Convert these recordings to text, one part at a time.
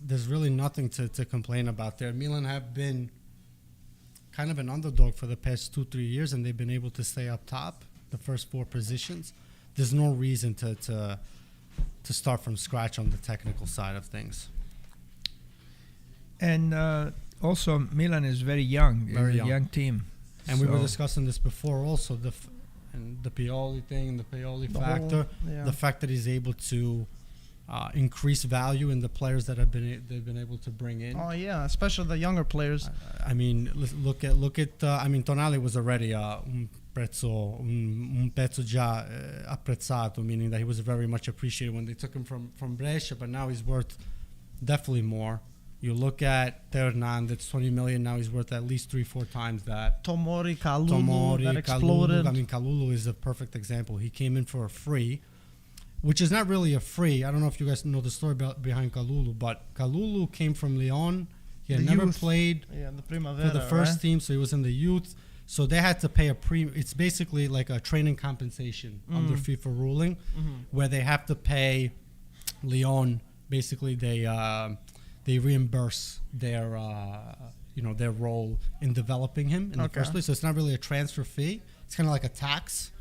there's really nothing to complain about there. Milan have been kind of an underdog for the past 2-3 years, and they've been able to stay up top, the first 4 positions. There's no reason to start from scratch on the technical side of things. And also, Milan is very young. Very young team. And we were discussing this before also, the Pioli thing, the Pioli factor, the fact that he's able to increase value in the players that they've been able to bring in. Oh yeah, especially the younger players. I mean, look at. I mean, Tonali was already un pezzo già apprezzato, meaning that he was very much appreciated when they took him from Brescia, but now he's worth definitely more. You look at Hernandez, 20 million. Now he's worth at least 3-4 times that. Tomori, Kalulu, that exploded. I mean, Kalulu is a perfect example. He came in for a free, which is not really a free. I don't know if you guys know the story behind Kalulu, but Kalulu came from Lyon. He had never played for the first team, so he was in the youth. So they had to pay a It's basically like a training compensation under FIFA ruling, where they have to pay Lyon. Basically, they reimburse their role in developing him in the first place. So it's not really a transfer fee. It's kind of like a tax.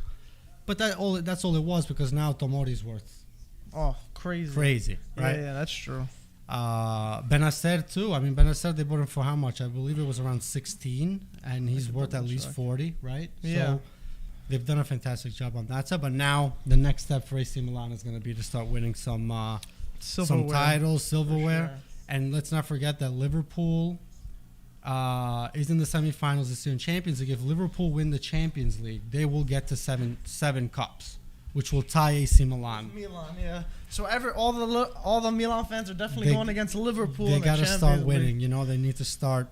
But that's all it was, because now Tomori's worth. Oh, crazy, right? Yeah, that's true. Benacer too. I mean, Benacer, they bought him for how much? I believe it was around 16, and he's worth at least 40, right? Yeah. So they've done a fantastic job on that side. But now the next step for AC Milan is going to be to start winning some titles, silverware. Sure. And let's not forget that Liverpool is in the semifinals this year in Champions League. If Liverpool win the Champions League, they will get to seven cups, which will tie AC Milan. Milan, yeah. So all the Milan fans are definitely going against Liverpool. They got to start winning. You know, they need to start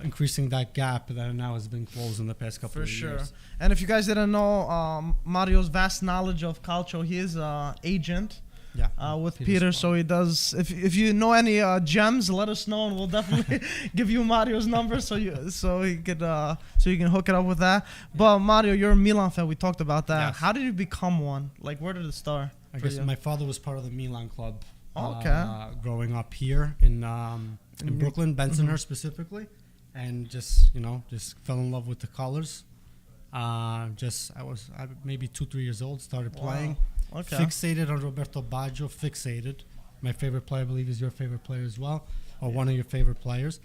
increasing that gap that now has been closed in the past couple of years. For sure. And if you guys didn't know, Mario's vast knowledge of calcio, he is an agent. Yeah, with Peter, so he does. If you know any gems, let us know, and we'll definitely give you Mario's number so you can hook it up with that. But Mario, you're a Milan fan. We talked about that. Yes. How did you become one? Like, where did it start? I guess my father was part of the Milan club. Growing up here in Brooklyn, Bensonhurst specifically, and just fell in love with the colors. I was maybe 2-3 years old. Started playing. Okay. Fixated on Roberto Baggio. My favorite player, I believe, is your favorite player as well, or one of your favorite players.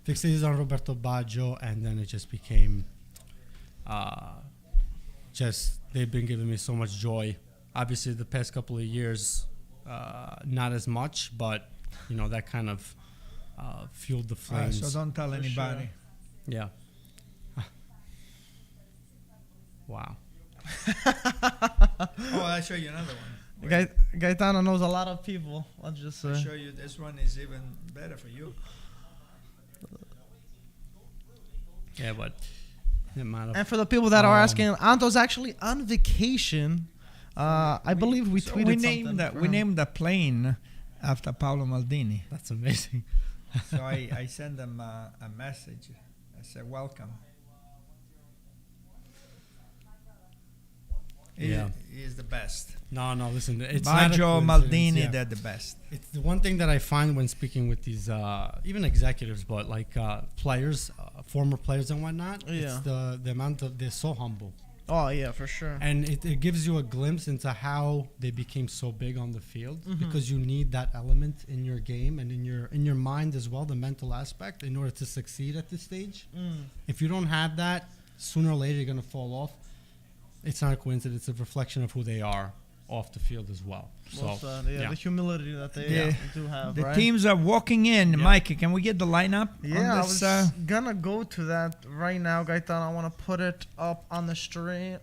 Fixated on Roberto Baggio, and then it just became they've been giving me so much joy. Obviously, the past couple of years, not as much, but that kind of fueled the flames. So don't tell anybody. Sure. Yeah. Wow. I'll show you another one. Gaetano knows a lot of people. I'll just I'll show you. This one is even better for you. Yeah, but and for the people that are asking, Anto's actually on vacation. I believe we tweeted something. We named the plane after Paolo Maldini. That's amazing. So I sent them a message. I said, welcome. He is the best. No, listen. It's Baggio, Maldini, they're the best. It's the one thing that I find when speaking with these, even executives, but like players, former players and whatnot. Yeah. It's the amount of, they're so humble. Oh, yeah, for sure. And it gives you a glimpse into how they became so big on the field, because you need that element in your game and in your mind as well, the mental aspect, in order to succeed at this stage. If you don't have that, sooner or later you're going to fall off. It's not a coincidence. It's a reflection of who they are off the field as well. So, the humility that they do have. The teams are walking in. Yeah. Mike, can we get the lineup? Yeah, I was gonna go to that right now, Gaetano. I want to put it up on the screen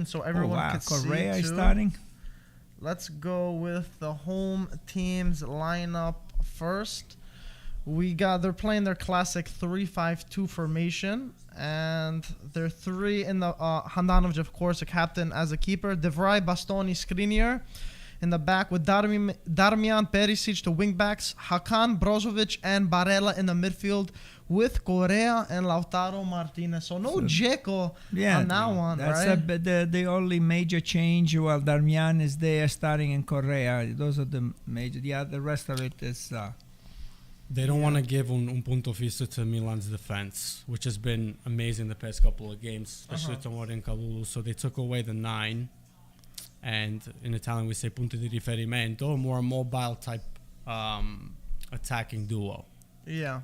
so everyone can see. Correa is starting. Let's go with the home team's lineup first. They're playing their classic 3-5-2 formation, and they're three in the Handanovic, of course, a captain as a keeper. De Vrij, Bastoni, Skriniar. in the back with Darmian Perisic, the wing backs, Hakan, Brozovic, and Barella in the midfield with Correa and Lautaro Martinez. So no Dzeko on that one, that's right? The only major change. Well, Darmian is there starting in Correa. Those are the major. Yeah, the rest of it is... They don't want to give un punto fisso to Milan's defense, which has been amazing the past couple of games, especially Tomori and Kalulu. So they took away the 9. And in Italian, we say punto di riferimento, more a mobile type attacking duo. Yeah.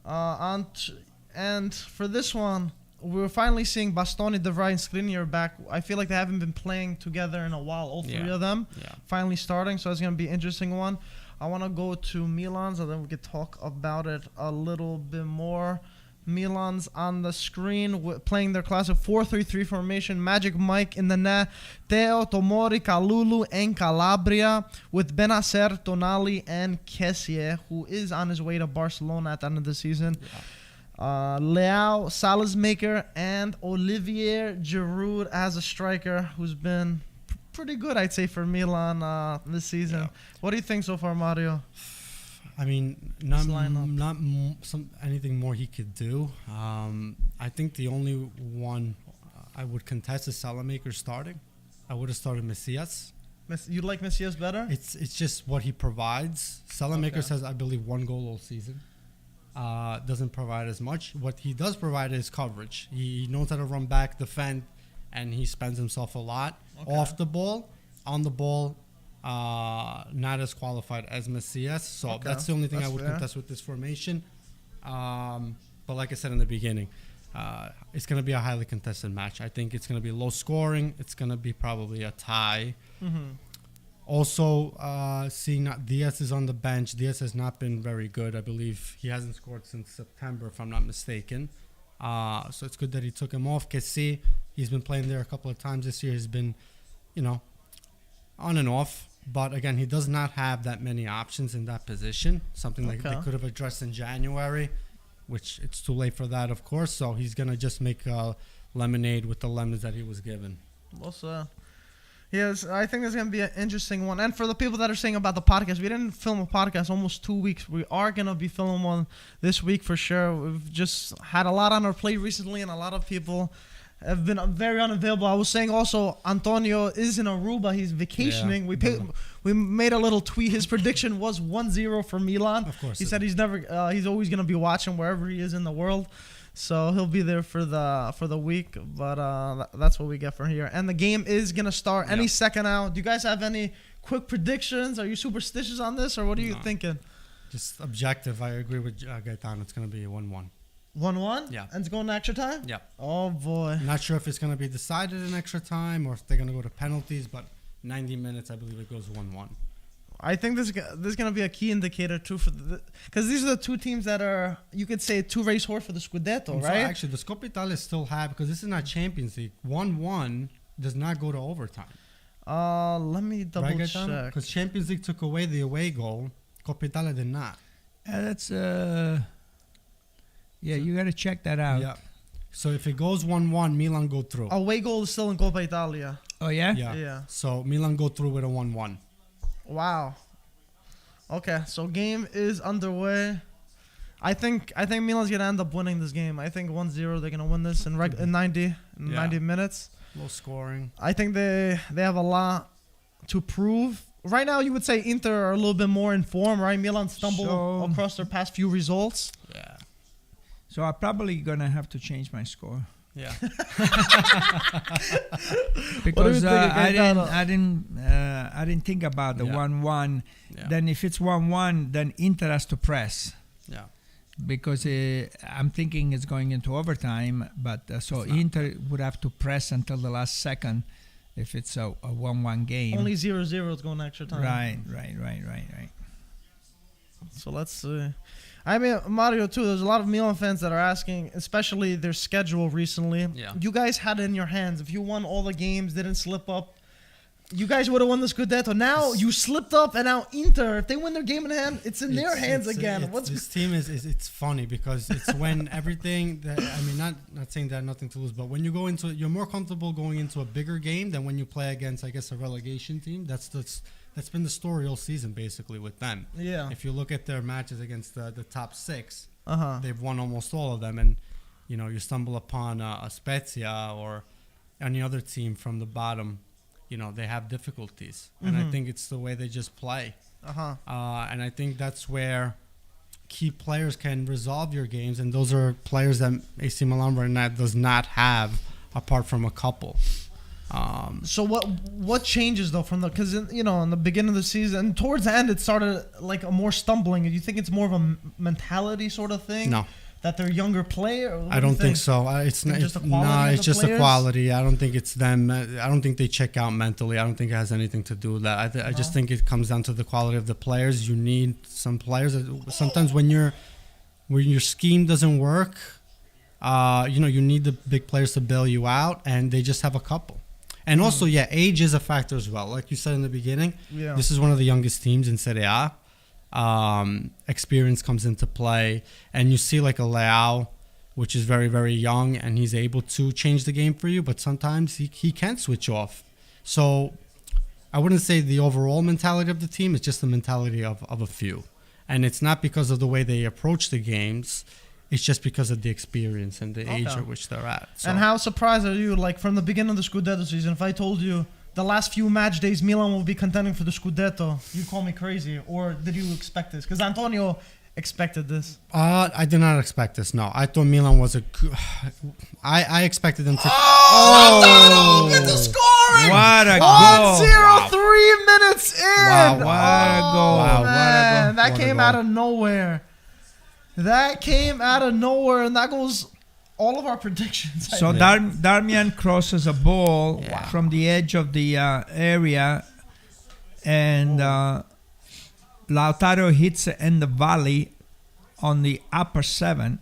And for this one, we're finally seeing Bastoni, De Vrij, and Skriniar back. I feel like they haven't been playing together in a while, all three of them. Yeah. Finally starting, so it's going to be an interesting one. I want to go to Milan's, and then we could talk about it a little bit more. Milan's on the screen, playing their classic 4-3-3 formation. Magic Mike in the net. Theo, Tomori, Kalulu, and Calabria with Benacer, Tonali, and Kessie, who is on his way to Barcelona at the end of the season. Yeah. Leao, Salazmaker, and Olivier Giroud as a striker, who's been pretty good, I'd say, for Milan this season. Yeah. What do you think so far, Mario? I mean, not anything more he could do. I think the only one I would contest is Salamaker starting. I would have started Messias. You like Messias better? It's just what he provides. Salamaker says, I believe, 1 goal all season. Doesn't provide as much. What he does provide is coverage. He knows how to run back, defend, and he spends himself a lot off the ball. On the ball, not as qualified as Messias. So that's the only thing I would contest with this formation. But like I said in the beginning, it's going to be a highly contested match. I think it's going to be low scoring. It's going to be probably a tie. Mm-hmm. Also, seeing that Diaz is on the bench. Diaz has not been very good. I believe he hasn't scored since September, if I'm not mistaken. So it's good that he took him off. Kessie, he's been playing there a couple of times this year. He's been, on and off. But again, he does not have that many options in that position. Something like they could have addressed in January, which it's too late for that, of course. So he's going to just make lemonade with the lemons that he was given. Also, yes, I think it's going to be an interesting one. And for the people that are saying about the podcast, we didn't film a podcast almost 2 weeks. We are going to be filming one this week for sure. We've just had a lot on our plate recently, and a lot of people have been very unavailable. I was saying also, Antonio is in Aruba. He's vacationing. Yeah. We made a little tweet. His prediction was 1-0 for Milan. Of course. He said he's always going to be watching wherever he is in the world. So he'll be there for the week. But that's what we get from here. And the game is going to start any second now. Do you guys have any quick predictions? Are you superstitious on this, or what are you thinking? Just objective. I agree with Gaetano. It's going to be 1-1. 1-1? Yeah. And it's going to extra time? Yeah. Oh, boy. Not sure if it's going to be decided in extra time or if they're going to go to penalties, but 90 minutes, I believe it goes 1-1. I think this is going to be a key indicator, too, because these are the two teams that are, you could say, two race horse for the Scudetto, right? So actually, the Coppa Italia still have, because this is not Champions League, 1-1 does not go to overtime. Let me double check. Because Champions League took away the away goal. Coppa Italia did not. That's... Yeah, you got to check that out. Yeah. So if it goes 1-1, Milan go through. Away goal is still in Coppa Italia. Oh, yeah? Yeah. So Milan go through with a 1-1. Wow. Okay, so game is underway. I think Milan's going to end up winning this game. I think 1-0 they're going to win this in 90 minutes. Low scoring. I think they have a lot to prove. Right now, you would say Inter are a little bit more in form, right? Milan stumbled across their past few results. Yeah. So I'm probably gonna have to change my score. Yeah. Because I didn't think about the 1-1. Yeah. Then if it's 1-1, then Inter has to press. Yeah. Because I'm thinking it's going into overtime, but so Inter would have to press until the last second if it's a 1-1 game. Only 0-0 is going extra time. Right. So let's see. I mean, Mario, too, there's a lot of Milan fans that are asking, especially their schedule recently. Yeah. You guys had it in your hands. If you won all the games, didn't slip up, you guys would have won the Scudetto. Now you slipped up, and now Inter, if they win their game in hand, it's in their hands again. This team is it's funny because it's when everything that I mean, not saying that nothing to lose, but when you go into you're more comfortable going into a bigger game than when you play against, I guess, a relegation team. That's been the story all season basically with them. Yeah. If you look at their matches against the top six, they've won almost all of them, and you stumble upon a Spezia or any other team from the bottom. They have difficulties. And I think it's the way they just play. And I think that's where key players can resolve your games. And those are players that AC Milan right now does not have, apart from a couple. So what changes, though, from because, in the beginning of the season, towards the end, it started like a more stumbling. Do you think it's more of a mentality sort of thing? No. That they're younger players? I don't think so. It's just the quality. I don't think it's them. I don't think they check out mentally. I don't think it has anything to do with that. I just think it comes down to the quality of the players. You need some players that sometimes when your scheme doesn't work, you need the big players to bail you out, and they just have a couple. And also, age is a factor as well. Like you said in the beginning, this is one of the youngest teams in Serie A. Experience comes into play, and you see like a Leao, which is very, very young, and he's able to change the game for you, but sometimes he can't switch off. So I wouldn't say the overall mentality of the team, it's just the mentality of a few. And it's not because of the way they approach the games, it's just because of the experience and the age at which they're at. So. And how surprised are you, like from the beginning of the Scudetto season, if I told you the last few match days, Milan will be contending for the Scudetto, you call me crazy, or did you expect this? Because Antonio expected this. I did not expect this. No, I thought Milan was I expected them to. Oh! Get the scoring! What a goal! 1-0, 3 minutes in. Wow! What a goal! Wow! Man, that came out of nowhere. That came out of nowhere, and that goes. All of our predictions. So Darmian crosses a ball from the edge of the area, and Lautaro hits it in the volley on the upper 7.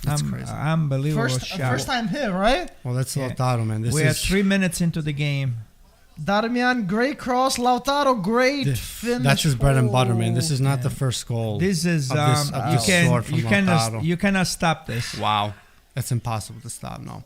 That's crazy. Unbelievable shot. First time hit, right? Well, that's Lautaro, man. We're 3 minutes into the game. Darmian, great cross. Lautaro, great finish. That's his bread and butter, man. This is not the first goal. This is you cannot stop this. Wow. That's impossible to stop, no.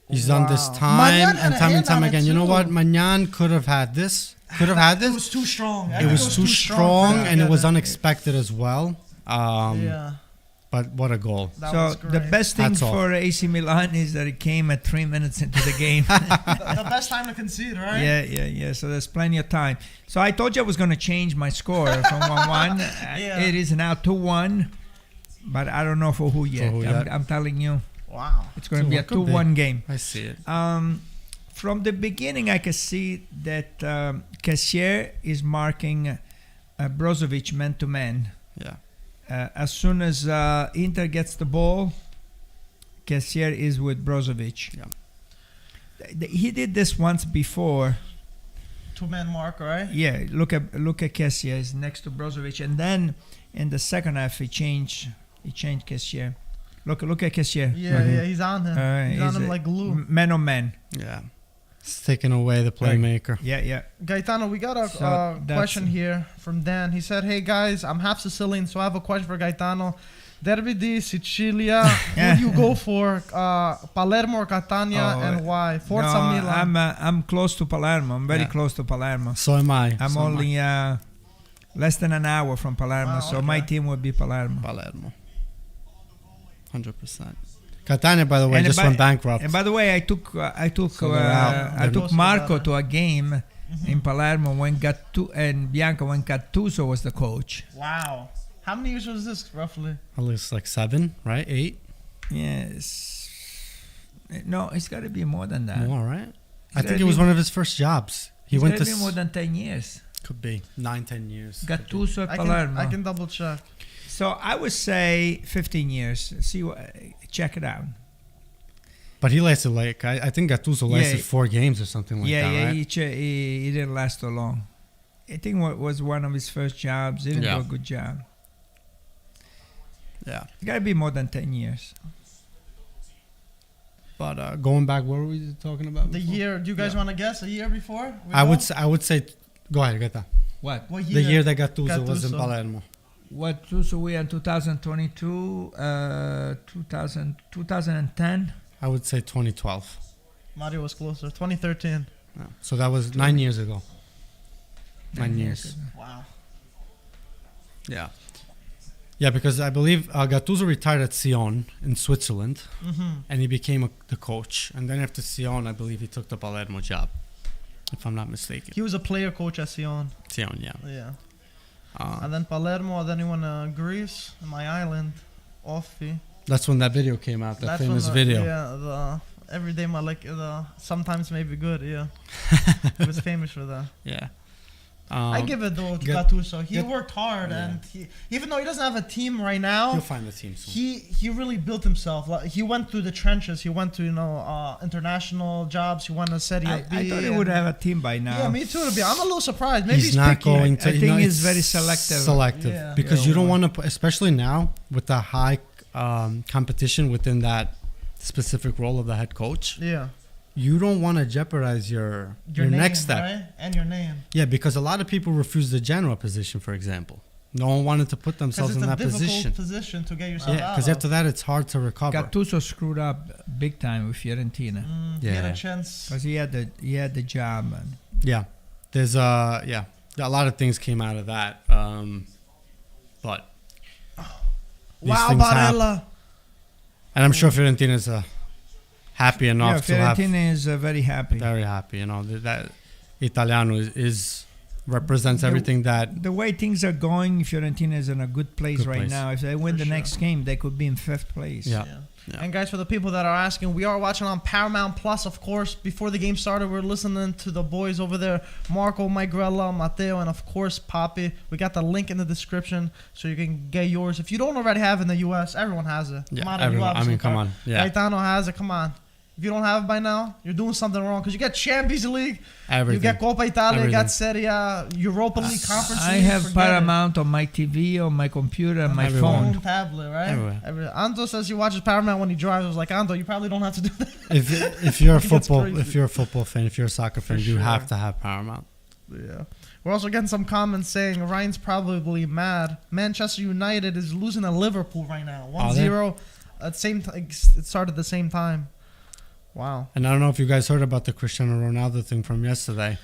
He's done this time and time again. You know what? Magnan could have had this. It was too strong. It was too strong, and it was unexpected as well. But what a goal. So the best thing for AC Milan is that it came at 3 minutes into the game. the best time to concede, right? Yeah. So there's plenty of time. So I told you I was going to change my score from 1-1. It is now 2-1. But I don't know for who yet. I'm telling you. Wow. It's going to be a 2-1 game. I see it. From the beginning, I can see that Cassier is marking Brozovic man-to-man. Yeah. As soon as Inter gets the ball, Cassier is with Brozovic. Yeah. He did this once before. 2-man mark, right? Yeah. Look at Cassier. He's next to Brozovic. And then in the second half, he changed Cassier. Look at Cassier. Yeah, he's on him. He's on him like glue. Man on man. Yeah. It's taking away the playmaker. Yeah. Gaetano, we got a question here from Dan. He said, hey guys, I'm half Sicilian, so I have a question for Gaetano. Derby di Sicilia, who do you go for? Palermo or Catania, and why? Forza Milan. I'm close to Palermo. I'm very close to Palermo. So am I. I'm only less than an hour from Palermo, so my team would be Palermo. 100%. Catania, by the way, just went bankrupt. And by the way, I took Marco to a game in Palermo when Bianco when Gattuso was the coach. Wow. How many years was this, roughly? At least like 7, right? 8? Yes. No, it's got to be more than that. More, right? I think it was one of his first jobs. He went to more than 10 years. Could be 9-10 years. Gattuso at Palermo. I can double check. So I would say 15 years. Check it out. But he lasted I think Gattuso lasted 4 games or something like that, right? Yeah, he didn't last so long. I think it was one of his first jobs. He didn't do a good job. Yeah. It's got to be more than 10 years. But going back, what were we talking about? The year. Do you guys want to guess a year before? I would say. Go ahead, Gaetano. What? What year? The year that Gattuso was in Palermo. What so we in 2022, 2010? I would say 2012. Mario was closer. 2013. Yeah. So that was 9 years ago. 9 years. ago. Wow. Yeah. Yeah, because I believe Gattuso retired at Sion in Switzerland, and he became the coach. And then after Sion, I believe he took the Palermo job, if I'm not mistaken. He was a player coach at Sion. Sion, yeah. Yeah. And then Palermo, and then he went to Greece, my island, Offi. That's when that video came out, that That's famous when video. Yeah, the everyday sometimes maybe good, yeah. He was famous for that. Yeah. I give it though to Gattuso. He worked hard, and even though he doesn't have a team right now, he'll find the team soon. He really built himself. Like, he went through the trenches. He went to international jobs. He won a Serie B. I thought he would have a team by now. Yeah, me too. I'm a little surprised. Maybe he's not picky. going to. I think he's very selective. Yeah. Because you don't want to, especially now with the high competition within that specific role of the head coach. Yeah. You don't want to jeopardize your name, next step. Right? And your name. Yeah, because a lot of people refuse the general position, for example. No one wanted to put themselves in that position. It's a difficult position to get yourself out. Yeah, because after that, it's hard to recover. Gattuso screwed up big time with Fiorentina. He had a chance. Because he had the job. And Yeah, there's a lot of things came out of that. But wow, Barella. And I'm sure Fiorentina's happy enough to have. Fiorentina is very happy. Very happy, that Italiano represents everything that. The way things are going, Fiorentina is in a good place right now. If they win the next game, they could be in 5th place. Yeah. And guys, for the people that are asking, we are watching on Paramount Plus, of course. Before the game started, we're listening to the boys over there, Marco, Maigrella, Matteo, and of course, Papi. We got the link in the description so you can get yours. If you don't already have it in the U.S., everyone has it. Yeah, everyone. I mean, come on. Yeah. Gaetano has it. Come on. If you don't have it by now, you're doing something wrong, because you get Champions League, everything. You get Coppa Italia, you got Serie A, Europa League, Conference League. I have Paramount on my TV, on my computer, and my phone. Tablet, right? Everywhere. Anto says he watches Paramount when he drives. I was like, Anto, you probably don't have to do that. If you're a football fan, if you're a soccer fan, you have to have Paramount. Yeah. We're also getting some comments saying Ryan's probably mad. Manchester United is losing to Liverpool right now, 1-0. It started at the same time. Wow. And I don't know if you guys heard about the Cristiano Ronaldo thing from yesterday.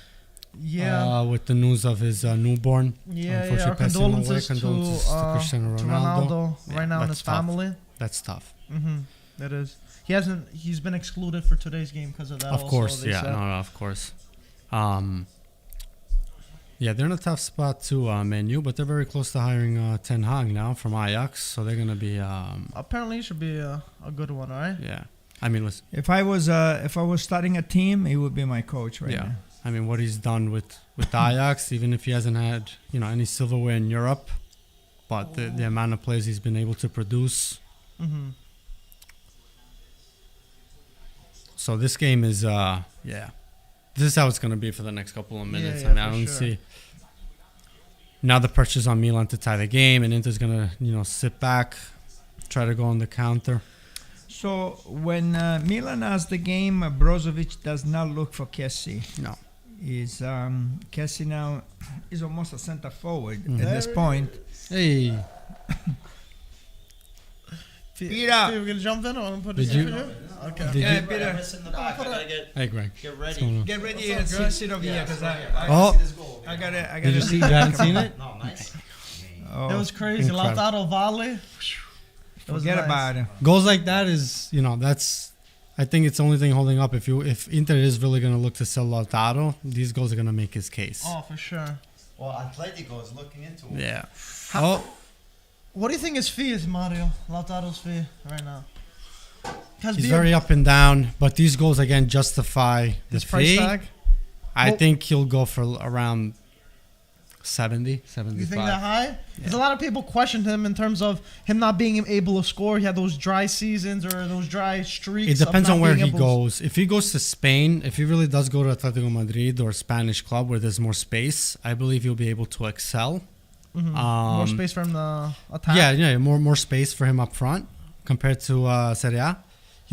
Yeah. With the news of his newborn. Yeah. Our condolences to Cristiano Ronaldo right now and his family. That's tough. It is. He's been excluded for today's game because of that. Of course, yeah. No, of course. Yeah, they're in a tough spot too, Man U, but they're very close to hiring Ten Hag now from Ajax, so they're gonna be. Apparently, it should be a good one, right? Yeah. I mean, if I was starting a team, he would be my coach right now. I mean, what he's done with Ajax, even if he hasn't had any silverware in Europe, but the amount of players he's been able to produce. So this game is this is how it's gonna be for the next couple of minutes. I don't see. Now the pressure's on Milan to tie the game, and Inter's gonna sit back, try to go on the counter. So when Milan has the game, Brozovic does not look for Kessie. No. Kessie now is almost a center forward at this point. Hey. Peter, we're gonna jump in. I want to put Did this you? in for you. Okay. Peter. Hey, Greg. Get ready. Get ready and sit over here because I got it. Did you see? You haven't seen it? No, nice. It was crazy. Lautaro volley. Forget about it. Goals like that is, that's. I think it's the only thing holding up. If Inter is really going to look to sell Lautaro, these goals are going to make his case. Oh, for sure. Well, Atletico is looking into it. Yeah. What do you think his fee is, Mario? Lautaro's fee right now. He's very up and down, but these goals again justify the his fee. Price tag. I think he'll go for around 70, 75. You think that high? Because a lot of people questioned him in terms of him not being able to score. He had those dry seasons or those dry streaks. It depends on where he goes. If he goes to Spain, if he really does go to Atletico Madrid or a Spanish club where there's more space, I believe he'll be able to excel. More space for him to attack. Yeah, more space for him up front compared to Serie A.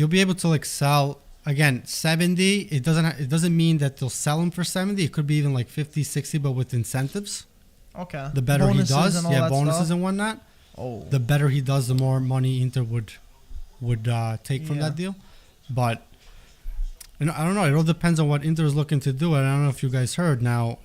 you'll be able to like sell again 70. It doesn't mean that they'll sell him for 70. It could be even like 50, 60, but with incentives. Okay. The better bonuses he does, and all yeah, that bonuses stuff. and whatnot. Oh. The better he does, the more money Inter would take from that deal. But I don't know. It all depends on what Inter is looking to do. And I don't know if you guys heard now.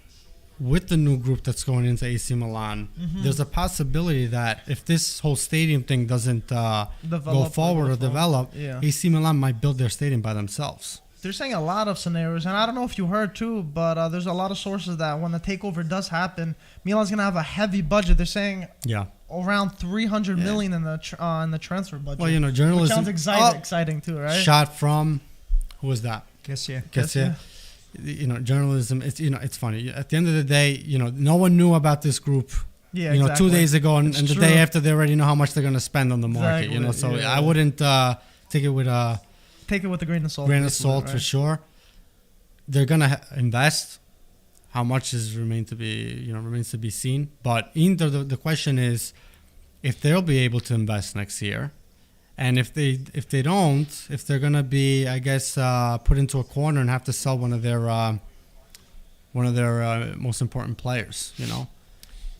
With the new group that's going into AC Milan, there's a possibility that if this whole stadium thing doesn't go forward or develop, AC Milan might build their stadium by themselves. They're saying a lot of scenarios, and I don't know if you heard too, but there's a lot of sources that when the takeover does happen, Milan's going to have a heavy budget. They're saying around 300 million in the transfer budget. Well, journalism. Which sounds exciting too, right? Shot from, who was that? Kessie. Journalism, it's funny. At the end of the day, no one knew about this group, exactly. 2 days ago, and the day after they already know how much they're going to spend on the market, Exactly. So I wouldn't take it with a grain of salt. For sure. They're going to invest. How much remains to be seen. But Inter, the question is if they'll be able to invest next year. And if they don't, if they're gonna be, I guess, put into a corner and have to sell one of their most important players,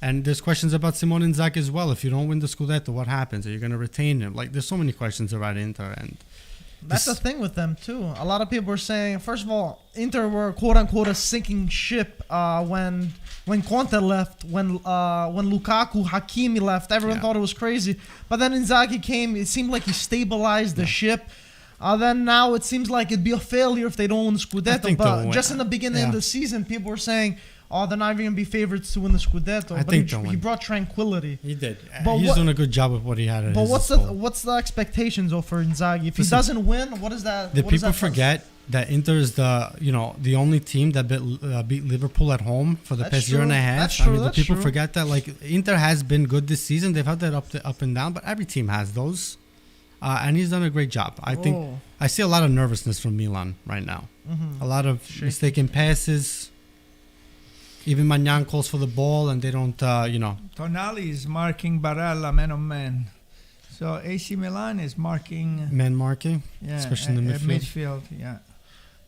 And there's questions about Simone Inzaghi as well. If you don't win the Scudetto, what happens? Are you gonna retain him? Like, there's so many questions about Inter, and that's the thing with them too. A lot of people were saying, first of all, Inter were quote unquote a sinking ship when Conte left, when Lukaku, Hakimi left. Everyone thought it was crazy, but then Inzaghi came. It seemed like he stabilized the ship. Then now it seems like it'd be a failure if they don't win the Scudetto. But just in the beginning of the season, people were saying, "Oh, they're not even gonna be favorites to win the Scudetto." But he brought tranquility. He did. He's doing a good job with what he had. But what's the expectations though for Inzaghi? If he doesn't win, what is that? People forget that Inter is the only team that beat Liverpool at home for the past year and a half. That's true. People forget that. Like, Inter has been good this season. They've had that up and down, but every team has those. And he's done a great job. I think I see a lot of nervousness from Milan right now. A lot of mistaken passes. Even Magnan calls for the ball, and they don't, Tonali is marking Barella man on man. So AC Milan is marking... Man marking? Especially in the midfield.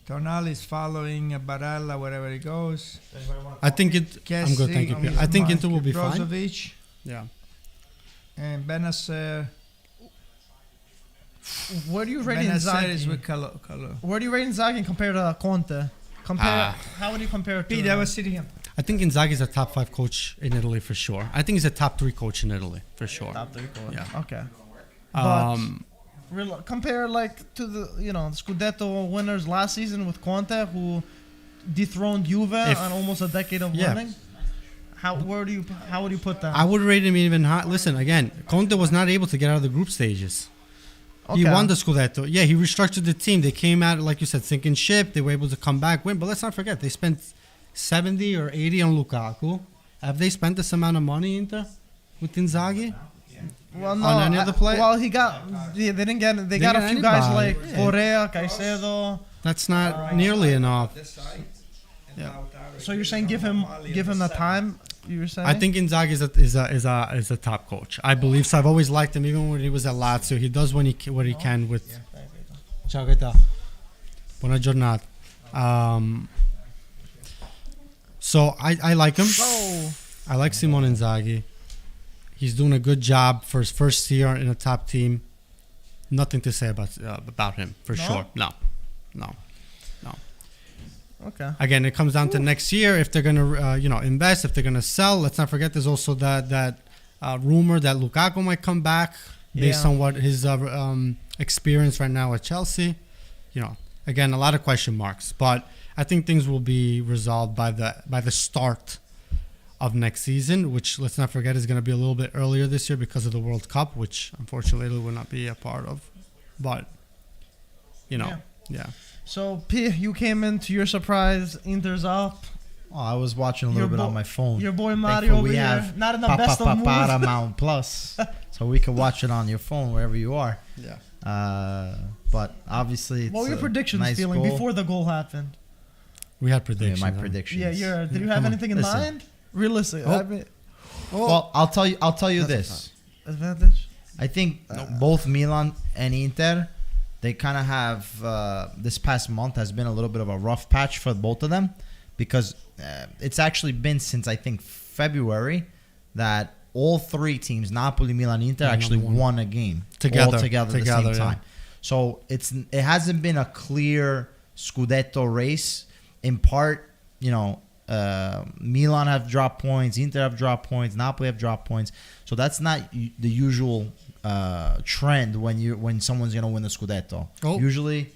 Tonali is following Barella wherever he goes. I think I'm good, thank you. I think Inter will be fine. Brozovic. Yeah. And Benacer. Where do you rate Inzaghi? Where do you rate Inzaghi compared to Conte? How would you compare it to Pete, I was sitting here. I think Inzaghi is a top 5 coach in Italy for sure. I think he's a top 3 coach in Italy for sure. Top 3 coach. Yeah. Okay. But compare to the Scudetto winners last season with Conte, who dethroned Juve on almost a decade of winning. How would you put that? I would rate him even high. Listen, again, Conte was not able to get out of the group stages. Okay. He won the Scudetto. Yeah, he restructured the team. They came out, like you said, sinking ship. They were able to come back, win. But let's not forget, they spent 70 or 80 on Lukaku. Have they spent this amount of money into with Inzaghi? Well, no. On any other player? Well, they didn't get. They got a few guys like Correa, Caicedo. That's not nearly enough. Yeah. So you're saying give him the time? You were saying? I think Inzaghi is a top coach. I believe so. I've always liked him, even when he was at Lazio. He does what he can with. Ciao, Gaetano. Buona giornata. So I like him. I like Simone Inzaghi. He's doing a good job for his first year in a top team. Nothing to say about him for sure. No. Okay. Again, it comes down to next year if they're gonna invest, if they're gonna sell. Let's not forget there's also that rumor that Lukaku might come back based on what his experience right now at Chelsea. Again, a lot of question marks, but I think things will be resolved by the start of next season, which let's not forget is going to be a little bit earlier this year because of the World Cup, which unfortunately Italy will not be a part of. But yeah. So P, you came into your surprise. Inter's up. Oh, I was watching a little bit on my phone. Your boy Mario over here, not in the best of moods. Paramount Plus, so we can watch it on your phone wherever you are. Yeah. But obviously, it's what were your predictions feeling before the goal happened? We had predictions. My predictions. Yeah, did you have anything in mind? Realistic. Well, I'll tell you this. Advantage. I think both Milan and Inter they kind of have this past month has been a little bit of a rough patch for both of them, because it's actually been since I think February that all three teams, Napoli, Milan, Inter, actually won a game all together at the same time. So it hasn't been a clear Scudetto race. In part, Milan have dropped points, Inter have dropped points, Napoli have dropped points. So that's not the usual trend when someone's gonna win the Scudetto. Usually,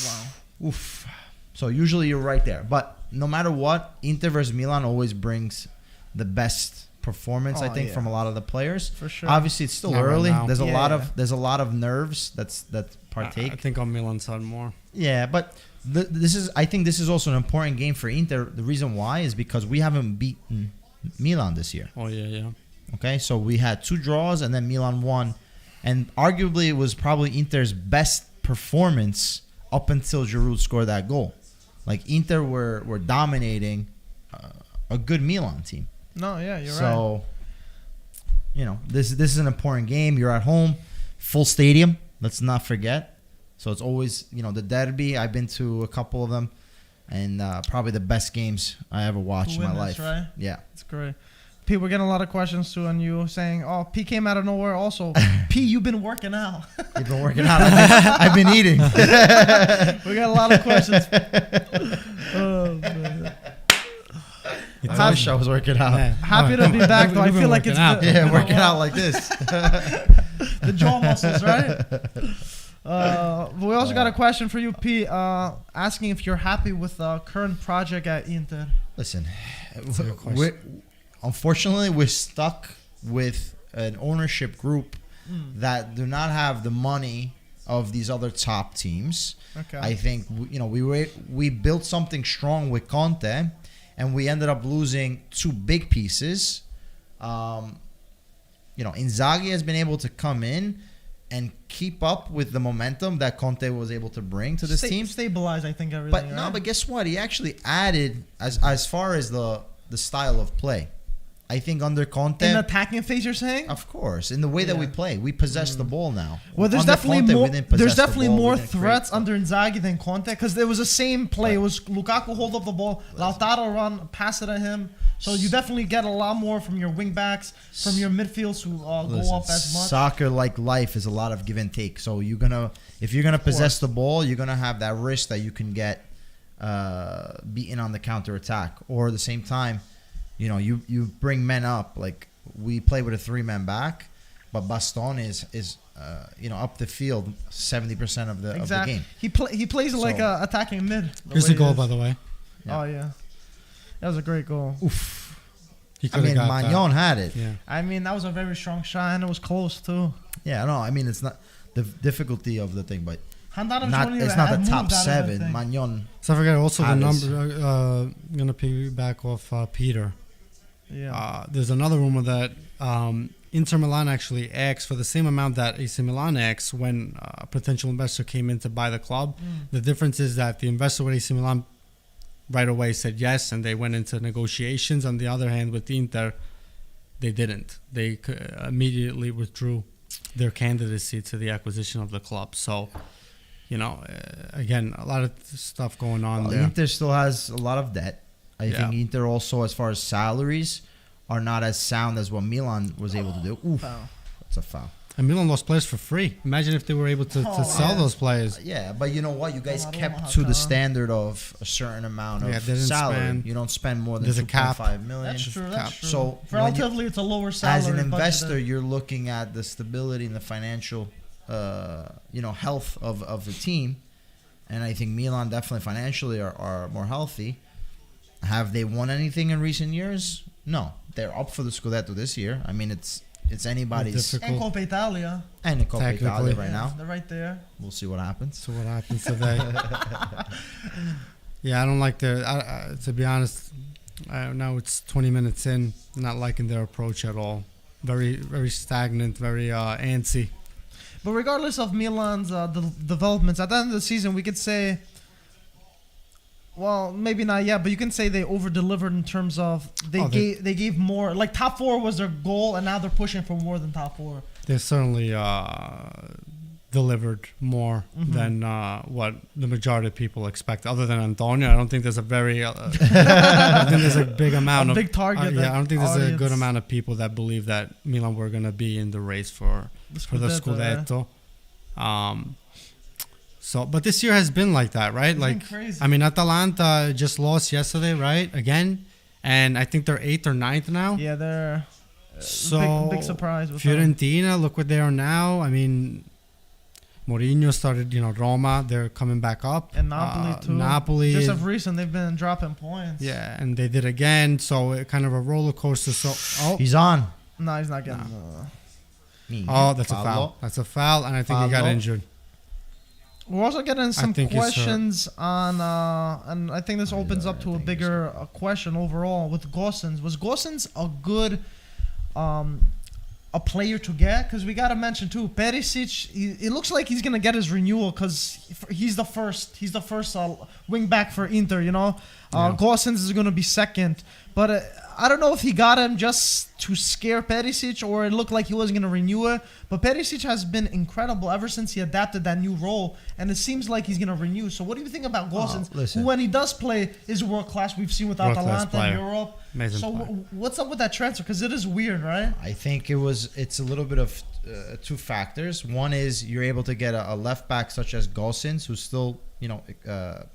wow, oof. So usually you're right there. But no matter what, Inter versus Milan always brings the best performance, I think, from a lot of the players. For sure. Obviously, it's still early. Right, there's a lot of nerves that partake. I think on Milan's side more. Yeah, but I think this is also an important game for Inter. The reason why is because we haven't beaten Milan this year. Oh yeah. Okay, so we had 2 draws and then Milan won, and arguably it was probably Inter's best performance up until Giroud scored that goal. Like Inter were dominating a good Milan team. No, yeah, you're right. So, this is an important game. You're at home, full stadium. Let's not forget. So it's always, the Derby. I've been to a couple of them, and probably the best games I ever watched in my life. Right? Yeah, it's great. P, we're getting a lot of questions too on you saying, "Oh, P came out of nowhere." Also, P, you've been working out. You've been working out. I've been eating. We got a lot of questions. Oh man. I wish I was working out. Yeah. Happy to be back, though. I feel like it's working out like this. The jaw muscles, right? We also got a question for you, P, asking if you're happy with the current project at Inter. Listen, unfortunately, we're stuck with an ownership group that do not have the money of these other top teams. Okay. I think we built something strong with Conte, and we ended up losing 2 big pieces. Inzaghi has been able to come in and keep up with the momentum that Conte was able to bring to this team. Stabilize, I think, everything. But guess what? He actually added as far as the style of play. I think under Conte, in the attacking phase, you're saying? Of course, in the way that we play, we possess the ball now. Well, there's definitely more threats under Inzaghi than Conte, because there was the same play. Right. It was Lukaku hold up the ball, Lautaro run, pass it at him. So you definitely get a lot more from your wing backs, from your midfields who go up as much. Soccer, like life, is a lot of give and take. So if you're gonna possess the ball, you're gonna have that risk that you can get beaten on the counter attack, or at the same time, you bring men up. Like we play with a 3-man back, but Baston is up the field 70% of the game. He plays like a attacking mid. Here's the goal, by the way. Yeah. Oh yeah, that was a great goal. Oof. Magnon had it. Yeah. That was a very strong shot, and it was close too. Yeah, no, it's not the difficulty of the thing, but it's not the top 7. Magnon. So I forget also the number. Gonna piggyback off Peter. Yeah. There's another rumor that Inter Milan actually asked for the same amount that AC Milan asked when a potential investor came in to buy the club. The difference is that the investor with AC Milan right away said yes, and they went into negotiations. On the other hand, with Inter, they didn't. They immediately withdrew their candidacy to the acquisition of the club. So, again, a lot of stuff going on there. Inter still has a lot of debt. I think Inter also, as far as salaries, are not as sound as what Milan was able to do. Oof, that's a foul. And Milan lost players for free. Imagine if they were able to sell those players. Yeah, but you know what? You guys kept to the standard of a certain amount of salary. You don't spend more than $2.5 million. That's true. So relatively, it's a lower salary. As an investor, you're looking at the stability and the financial, health of the team. And I think Milan definitely financially are more healthy. Have they won anything in recent years? No. They're up for the Scudetto this year. It's anybody's. And Coppa Italia. And Coppa Italia right now. They're right there. We'll see what happens. So what happens today? Yeah, I don't like to be honest, now it's 20 minutes in. Not liking their approach at all. Very, very stagnant, very antsy. But regardless of Milan's developments, at the end of the season, we could say, well, maybe not yet, but you can say they over-delivered in terms of they gave more. Like top 4 was their goal, and now they're pushing for more than top 4. They're certainly delivered more than what the majority of people expect. Other than Antonio, I don't think there's a very I think there's a big amount of big target. I don't think there's a good amount of people that believe that Milan were going to be in the race for the Scudetto. So, but this year has been like that, right? It's like, crazy. I mean, Atalanta just lost yesterday, right? Again, and I think they're 8th or 9th now. Yeah, they're so big surprise. With Fiorentina, look what they are now. I mean, Mourinho started, Roma. They're coming back up. And Napoli too. Napoli. Just of recent, they've been dropping points. Yeah, and they did again. So it kind of a roller coaster. So he's on. No, he's not getting. That's a foul. That's a foul, and I think he got injured. We're also getting some questions on, and I think this opens up to a bigger question overall with Gosens. Was Gosens a good a player to get? Because we got to mention too, Perisic, it looks like he's going to get his renewal because he's the first wing back for Inter, Gosens is going to be second. But I don't know if he got him just to scare Perisic or it looked like he wasn't going to renew it. But Perisic has been incredible ever since he adapted that new role. And it seems like he's going to renew. So what do you think about Gosens, who when he does play is world class? We've seen with Atalanta in Europe. Amazing so what's up with that transfer? Because it is weird, right? I think it's a little bit of two factors. One is you're able to get a left back such as Gosens, who's still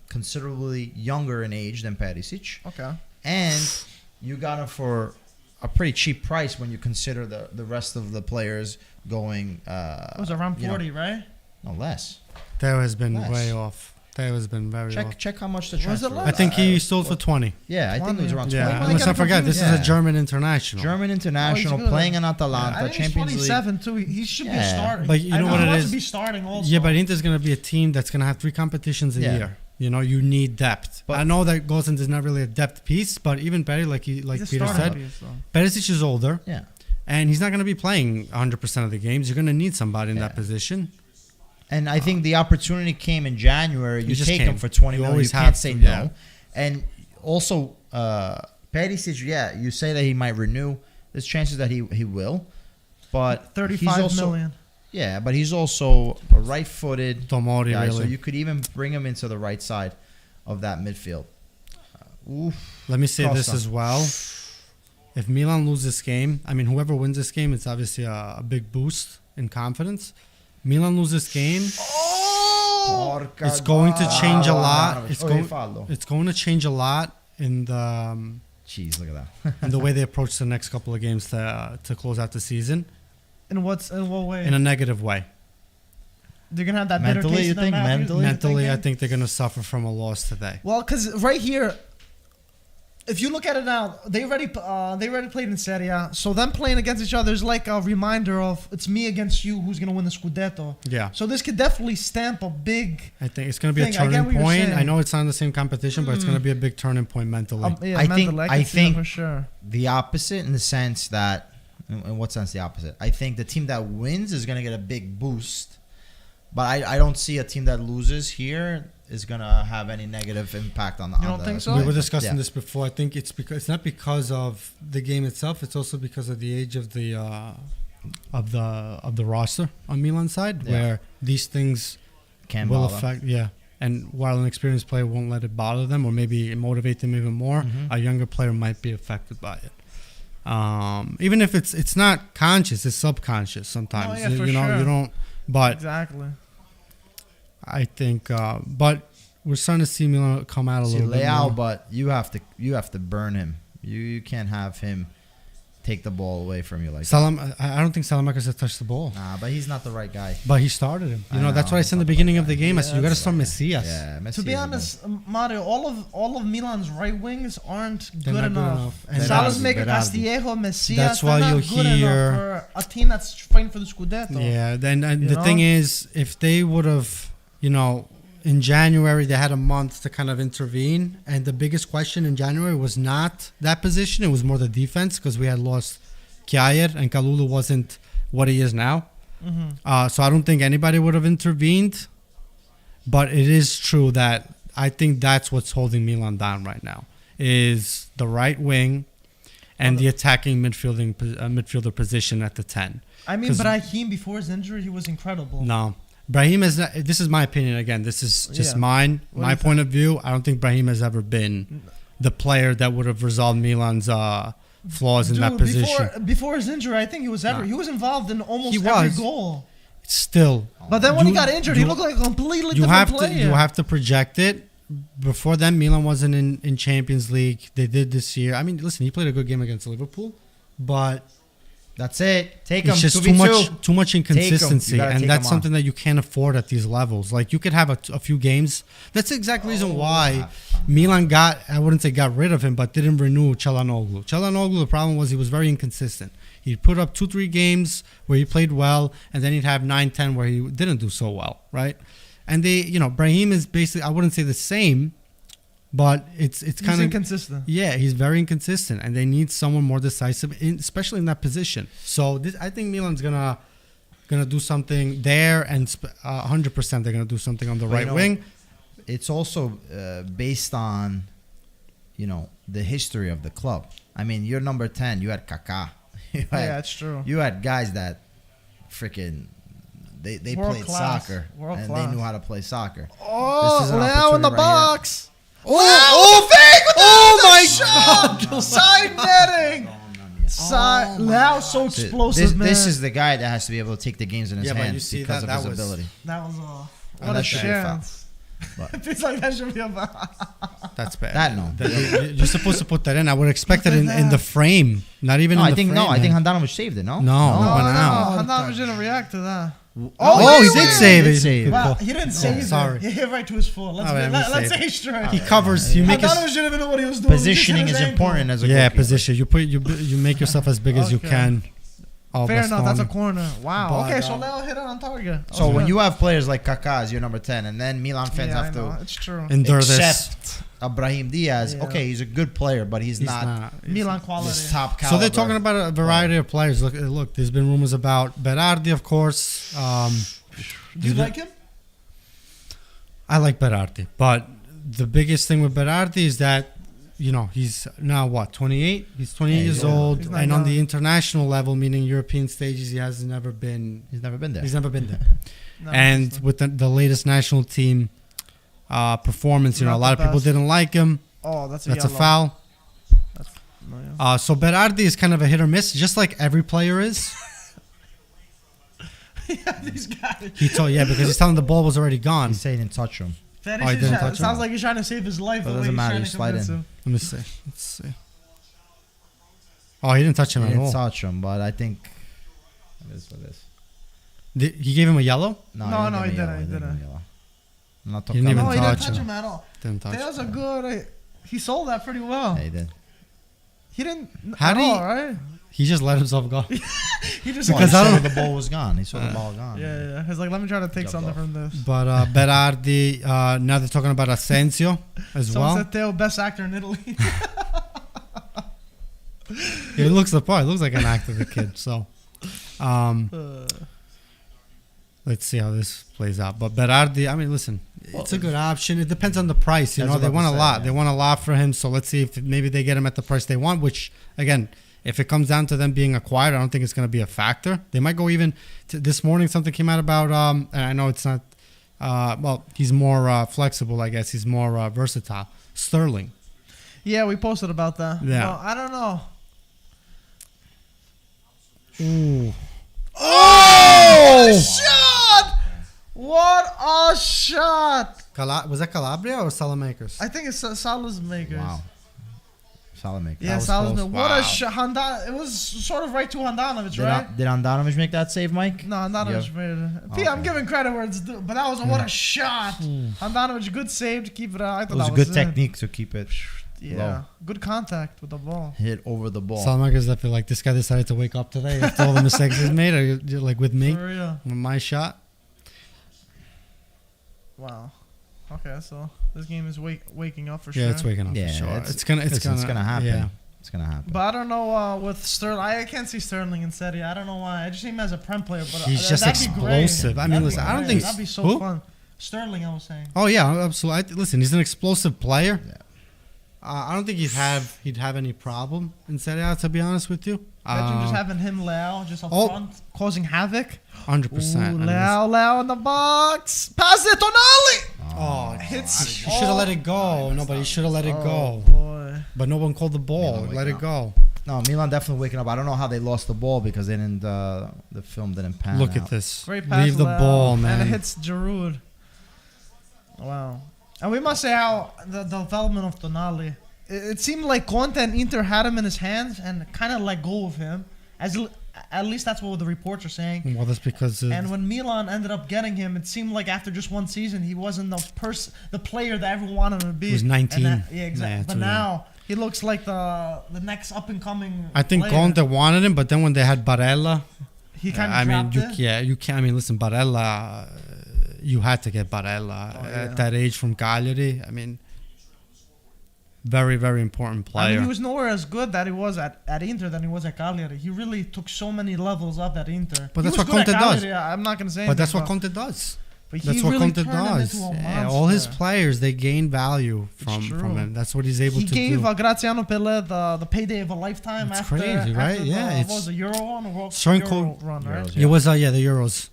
considerably younger in age than Perisic. Okay. And you got him for a pretty cheap price when you consider the rest of the players going. It was around 40, right? No, less. That has been way off. That has been very off. Check how much the transfer was. I think he sold for 20. Yeah, I think it was around 20. Yeah, let's not forget, this is a German international. German international playing in Atalanta, Champions League. 27 too. He should be starting. But you know what it is? He be starting also. Yeah, but Inter's going to be a team that's going to have 3 competitions a year. You need depth. But I know that Gosens is not really a depth piece, but even Perry, like Peter said, Perisic is older. Yeah. And he's not going to be playing 100% of the games. You're going to need somebody in that position. And I think the opportunity came in January. You take him for 20 million. Always you can't say no. Yeah. And also, Perisic, you say that he might renew. There's chances that he will. But 35 million. Yeah, but he's also a right-footed Tomori, guy, really. so you could even bring him into the right side of that midfield. Let me say this as well. If Milan loses this game, I mean, whoever wins this game, it's obviously a big boost in confidence. Milan loses this game, it's going to change a lot. It's going to change a lot in the Jeez, look at that. in the way they approach the next couple of games to close out the season. In what way? In a negative way. They're gonna have that mentally, bitter taste you think? Mentally, I think they're gonna suffer from a loss today. Well, because right here, if you look at it now, they already played in Serie A. So them playing against each other is like a reminder of it's me against you who's gonna win the Scudetto. Yeah. So this could definitely stamp a big. I think it's gonna be a turning point. I know it's not in the same competition, but it's gonna be a big turning point mentally. I think for sure the opposite in the sense that. In what sense the opposite? I think the team that wins is going to get a big boost. But I don't see a team that loses here is going to have any negative impact on the... You don't think so? We were discussing this before. I think it's not because of the game itself. It's also because of the age of the roster on Milan's side, where these things will affect... Yeah. And while an experienced player won't let it bother them or maybe motivate them even more, a younger player might be affected by it. Even if it's not conscious, it's subconscious sometimes. Sure. You don't. But exactly. I think, but we're starting to see Milan come out a little bit more. But you have to burn him. You can't have him take the ball away from you like that. I don't think Salamakers has touched the ball. Nah, but he's not the right guy. But he started him. That's what I said in the beginning of the game. I said you got to start Messias. Yeah, Messias. To be honest, Mario, all of Milan's right wings aren't They're good not enough. And Salazmaker, Castillejo, Messias. That's why you hear for a team that's fighting for the Scudetto. Yeah. Then the thing is, if they would have, in January, they had a month to kind of intervene. And the biggest question in January was not that position. It was more the defense because we had lost Kjaer and Kalulu wasn't what he is now. So I don't think anybody would have intervened. But it is true that I think that's what's holding Milan down right now is the right wing and the attacking midfielder position at the 10. I mean, Brahim, before his injury, he was incredible. No. Brahim is not, this is my opinion again. This is just my point of view. I don't think Brahim has ever been the player that would have resolved Milan's flaws in that position. Before his injury, I think he was involved in almost every goal. Still, but then when he got injured, he looked like a completely different player. You have to project it. Before then, Milan wasn't in Champions League. They did this year. I mean, listen, he played a good game against Liverpool, but that's it. Take him. It's just too much inconsistency, and that's something that you can't afford at these levels. Like you could have a few games. That's the exact reason why Milan I wouldn't say got rid of him, but didn't renew Çalhanoğlu. Çalhanoğlu, the problem was he was very inconsistent. He'd put up 2-3 games where he played well, and then he'd have 9-10 where he didn't do so well, right? And Brahim is basically, I wouldn't say the same, but it's kind of inconsistent. Yeah, he's very inconsistent, and they need someone more decisive, especially in that position. So I think Milan's gonna do something there, and 100% they're gonna do something on the right wing. It's also based on, the history of the club. I mean, you're number 10. You had Kaká. That's true. You had guys that freaking they played soccer and they knew how to play soccer. Oh, Leo in the box. Oh, my God! Side netting. Leo so explosive, man. This is the guy that has to be able to take the games in his hands because of his ability. That was what a chance. It's like that should be a That's bad. That no. You're supposed to put that in. I would expect it in the frame, not even in the frame. I think Handanovic saved it. No, Handanovic didn't react to that. He did save it. Well, he didn't save it. Sorry. He hit right to his foot. Let's say straight. He covers. Handanovic didn't even know what he was doing. Positioning is important as a goalkeeper. Position. You make yourself as big as you can. Fair enough, that's a corner. Wow. Okay, so Leo hit it on target. So when you have players like Kaká as your number 10, and then Milan fans have to it's true. Endure accept Brahim Diaz. Yeah. Okay, he's a good player, but he's not Milan quality. Top caliber. So they're talking about a variety of players. Look, there's been rumors about Berardi, of course. Do you like him? I like Berardi, but the biggest thing with Berardi is that he's now 28? He's 28 years old, and on the international level, meaning European stages, he's never been there. And with the latest national team performance, a lot of people didn't like him. Oh, that's a foul. So Berardi is kind of a hit or miss, just like every player is. These guys. Because he's telling the ball was already gone. He's saying he didn't touch him. It sounds like he's trying to save his life. It doesn't matter. You slide in. Let me see. Let's see. Oh, he didn't touch him at all. He didn't touch him, but I think it is what it is. He gave him a yellow? No, he didn't. He didn't. He didn't even touch him at all. That was a good. He sold that pretty well. Yeah, he did. He didn't. Right? He just let himself go. He saw the ball was gone. He saw the ball gone. Yeah. He's like, let me try to take something from this. But Berardi, now they're talking about Asensio as well. Someone said Theo, best actor in Italy. He looks the part. He looks like an actor, the kid. So, let's see how this plays out. But Berardi, I mean, listen, it's a good option. It depends on the price. They want a lot. Yeah. They want a lot for him. So let's see if maybe they get him at the price they want, which, again, if it comes down to them being acquired, I don't think it's going to be a factor. They might go even this morning. Something came out about, and I know it's not. He's more flexible, I guess. He's more versatile. Sterling. Yeah, we posted about that. Yeah, well, I don't know. Ooh. Oh! Shot! What a shot! Was that Calabria or Salamakers? I think it's Salamakers. Wow. Salamakers. Yeah, Salamakers. What a shot. It was sort of right to Handanovic, right? Did Handanovic make that save, Mike? No, Handanovic made it. I'm giving credit where it's due, but that was what a shot. Handanovic, good save to keep it out. I thought it was a good technique to keep it low. Good contact with the ball. Hit over the ball. Salamakers, I feel like this guy decided to wake up today after all the mistakes he's made. Or like with me, for real. With my shot. Wow. Okay, so this game is waking up for sure. Yeah, it's waking up for sure. It's gonna happen. Yeah. It's gonna happen. But I don't know with Sterling. I can't see Sterling instead. I don't know why. I just see him as a prem player. But he's just explosive. I mean, listen, I don't think that'd be so fun. Sterling, I was saying. Oh yeah, absolutely. Listen, he's an explosive player. Yeah. I don't think he'd have any problem in Serie A, to be honest with you. Imagine just having him, Leao, just up front, causing havoc. 100%. Leao in the box. Pass it, Tonali! Oh, hits. He should have let it go. Nobody should have let it go. Boy. But no one called the ball. Let it go. No, Milan definitely waking up. I don't know how they lost the ball because they didn't. The film didn't pan. Look out. at this. Great pass, Leave the Leao, ball, man. And it hits Giroud. Wow. And we must say how the development of Tonali. It seemed like Conte and Inter had him in his hands and kind of let go of him. At least that's what the reports are saying. Well, that's because. And when Milan ended up getting him, it seemed like after just one season, he wasn't the player that everyone wanted him to be. He was 19. Yeah, exactly. Yeah, but now he looks like the next up and coming. I think Conte wanted him, but then when they had Barella, he kind of dropped it. you can't. I mean, listen, Barella, you had to get Barella at that age from Cagliari. I mean, very, very important player. I mean, he was nowhere as good that he was at Inter than he was at Cagliari. He really took so many levels up at Inter. But that's what Conte does. I'm not going to say anything. But that's what Conte does. But that's what Conte does. Yeah, all his players, they gain value from him. That's what he's able to do. He gave Graziano Pelle the payday of a lifetime. It's crazy, right? Yeah. What was the Euro one? Euro run, right? It was, the Euros.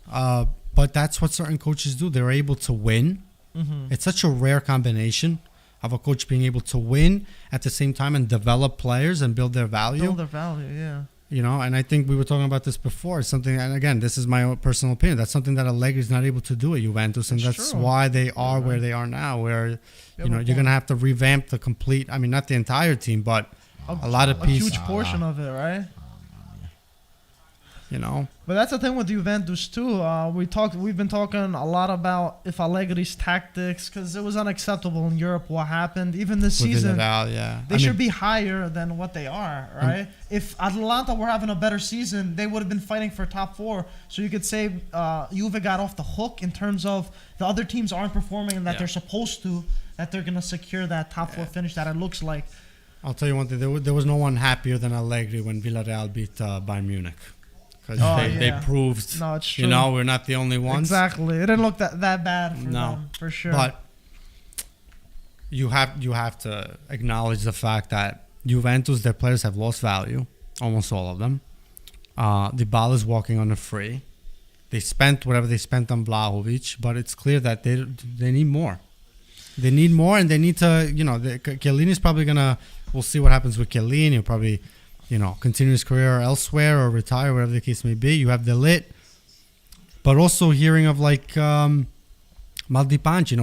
But that's what certain coaches do. They're able to win. Mm-hmm. It's such a rare combination of a coach being able to win at the same time and develop players and build their value. Yeah. You know, and I think we were talking about this before. Something, and again, this is my own personal opinion. That's something that Allegri is not able to do at Juventus, and that's why they are where they are now. Where, you're going to have to revamp the complete. I mean, not the entire team, but a lot of pieces. A huge portion of it, right? You know, but that's the thing with Juventus too. We've been talking a lot about if Allegri's tactics, because it was unacceptable in Europe what happened. Even this season, they should be higher than what they are, right? If Atalanta were having a better season, they would have been fighting for top 4. So you could say Juve got off the hook in terms of the other teams aren't performing and that they're supposed to, that they're gonna secure that top 4 finish that it looks like. I'll tell you one thing: there was no one happier than Allegri when Villarreal beat Bayern Munich. They proved, no, it's true. You know, we're not the only ones. Exactly. It didn't look that bad for them, for sure. But you have to acknowledge the fact that Juventus, their players have lost value, almost all of them. Dybala's walking on a free. They spent whatever they spent on Vlahovic, but it's clear that they need more. They need more, and they need to, Chiellini's probably we'll see what happens with Chiellini. He'll probably, continue his career elsewhere or retire, whatever the case may be. You have De Ligt, but also hearing of Maldipanci,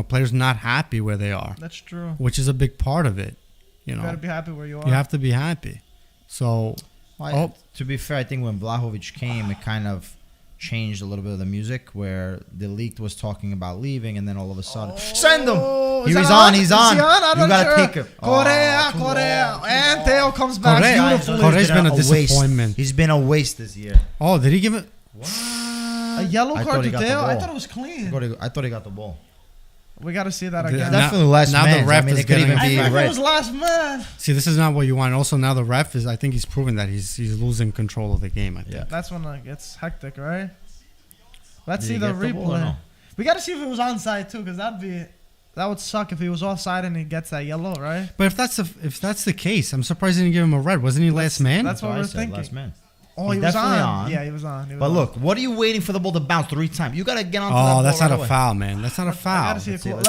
players not happy where they are. That's true. Which is a big part of it. You gotta be happy where you are. You have to be happy. So, to be fair, I think when Vlahovic came, it kind of changed a little bit of the music where De Ligt was talking about leaving, and then all of a sudden, send him. He's on. You gotta take him. Correa, and Theo comes back beautifully. Correa's been a disappointment. He's been a waste this year. Oh, did he give it? A yellow card to Theo? I thought it was clean. I thought he got the ball. We got to see that again. Definitely last man. Now the ref is getting. I think it was last man. See, this is not what you want. Also, now the ref is. I think he's proven that he's losing control of the game. I think. Yeah. That's when it gets hectic, right? Let's see the replay. We got to see if it was onside too, because that would suck if he was offside and he gets that yellow, right? But if that's the case, I'm surprised they didn't give him a red. Wasn't he last man? That's what we're thinking. Last man. Oh, he was on. Yeah, he was on. But look, what are you waiting for the ball to bounce 3 times? You gotta get on. Oh, that's not a foul, man. That's not a foul. Let's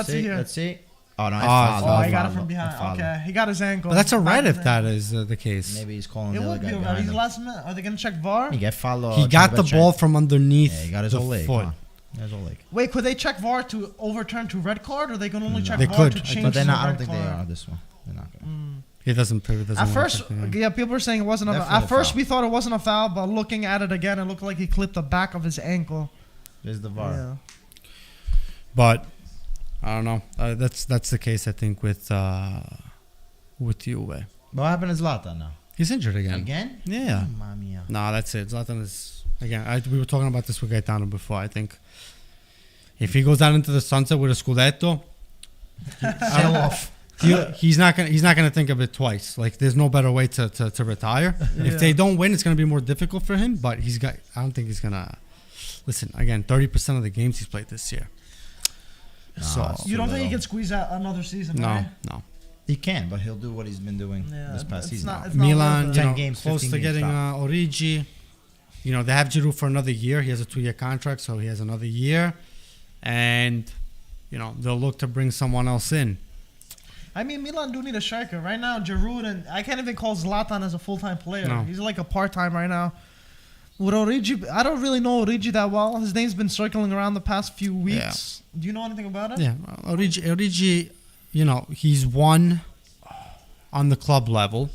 see here. Let's see. Oh no! He got it from behind. Okay, he got his ankle. But that's a red if that is the case. Maybe he's calling the other other guy. It would be a red. He's last minute. Are they gonna check VAR? He got the ball from underneath. Yeah, he got his whole leg. His whole leg. Wait, could they check VAR to overturn to red card, or they can only check VAR to change? But they're not. I don't think they are this one. They're not gonna. It doesn't. At first, people were saying it wasn't a foul. At first, we thought it wasn't a foul, but looking at it again, it looked like he clipped the back of his ankle. There's the VAR. Yeah. But I don't know. That's the case, I think, with Juve. But what happened to Zlatan now? He's injured again. Again? Yeah. Mamma mia. No, that's it. Zlatan is again. We were talking about this with Gaetano before. I think if he goes out into the sunset with a Scudetto, sail off. He's not gonna think of it twice. Like there's no better way to retire. If they don't win, it's gonna be more difficult for him. But I don't think he's gonna. Listen again. 30% of the games he's played this year. You don't think he can squeeze out another season? No, right? no. He can, but he'll do what he's been doing this past season. Milan, 10 games, close to getting Origi. They have Giroud for another year. He has a 2-year contract, so he has another year. And, they'll look to bring someone else in. I mean, Milan do need a striker. Right now, Giroud, and I can't even call Zlatan as a full-time player. No. He's like a part-time right now. With Origi, I don't really know Origi that well. His name's been circling around the past few weeks. Yeah. Do you know anything about it? Yeah, Origi, he's won on the club level.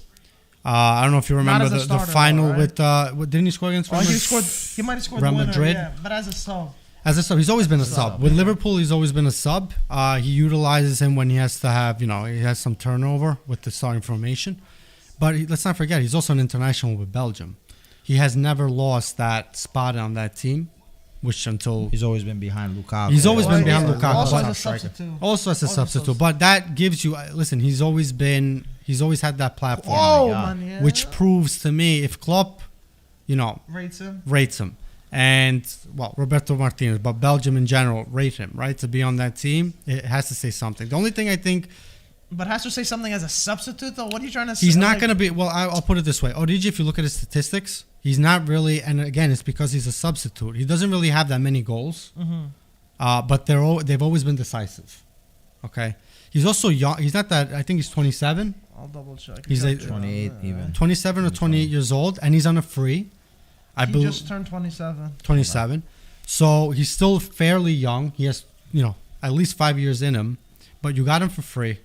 I don't know if you remember the final though, right? Didn't he score against Real Madrid? He might have scored the winner, yeah, but as a sub. As a sub, he's always been a sub. With Liverpool, he's always been a sub. He utilizes him when he has to have, he has some turnover with the starting formation. But let's not forget, he's also an international with Belgium. He has never lost that spot on that team, which until... He's always been behind Lukaku. He's always been behind Lukaku. Also as a substitute. Also as a substitute. But that gives you... Listen, he's always had that platform. Which proves to me, if Klopp, rates him. And, Roberto Martinez, but Belgium in general, rate him, right? To be on that team, it has to say something. The only thing I think... But has to say something as a substitute, though? What are you trying to say? He's not going to be... Well, I'll put it this way. Origi, if you look at his statistics, he's not really... And again, it's because he's a substitute. He doesn't really have that many goals. Mm-hmm. But they've always been decisive. Okay? He's also young. He's not that... I think he's 27. I'll double check. He's 28 even. 27 or 28 years old. And he's on a free. He just turned 27. 27. So he's still fairly young. He has, at least 5 years in him. But you got him for free.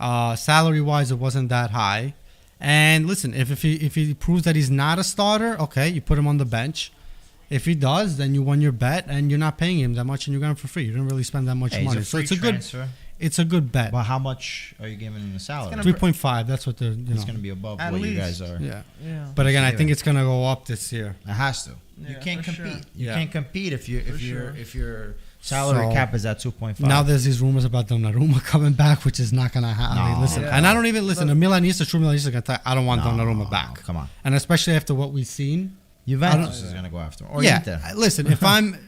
Salary-wise, it wasn't that high. And listen, if he proves that he's not a starter, okay, you put him on the bench. If he does, then you won your bet, and you're not paying him that much, and you got him for free. You didn't really spend that much money. So it's a transfer. It's a good bet. But how much are you giving him the salary? 3.5. That's what they're. It's going to be above what you guys are. Yeah. But again, I think it's going to go up this year. It has to. Yeah, you can't compete. Sure. You can't compete if your salary cap is at 2.5. Now there's these rumors about Donnarumma coming back, which is not going to happen. Listen, and I don't even listen. The Milanista, true Milanista, going to tell I don't want Donnarumma back. Come on. And especially after what we've seen. Juventus is going to go after him. Or Inter. Listen, if I'm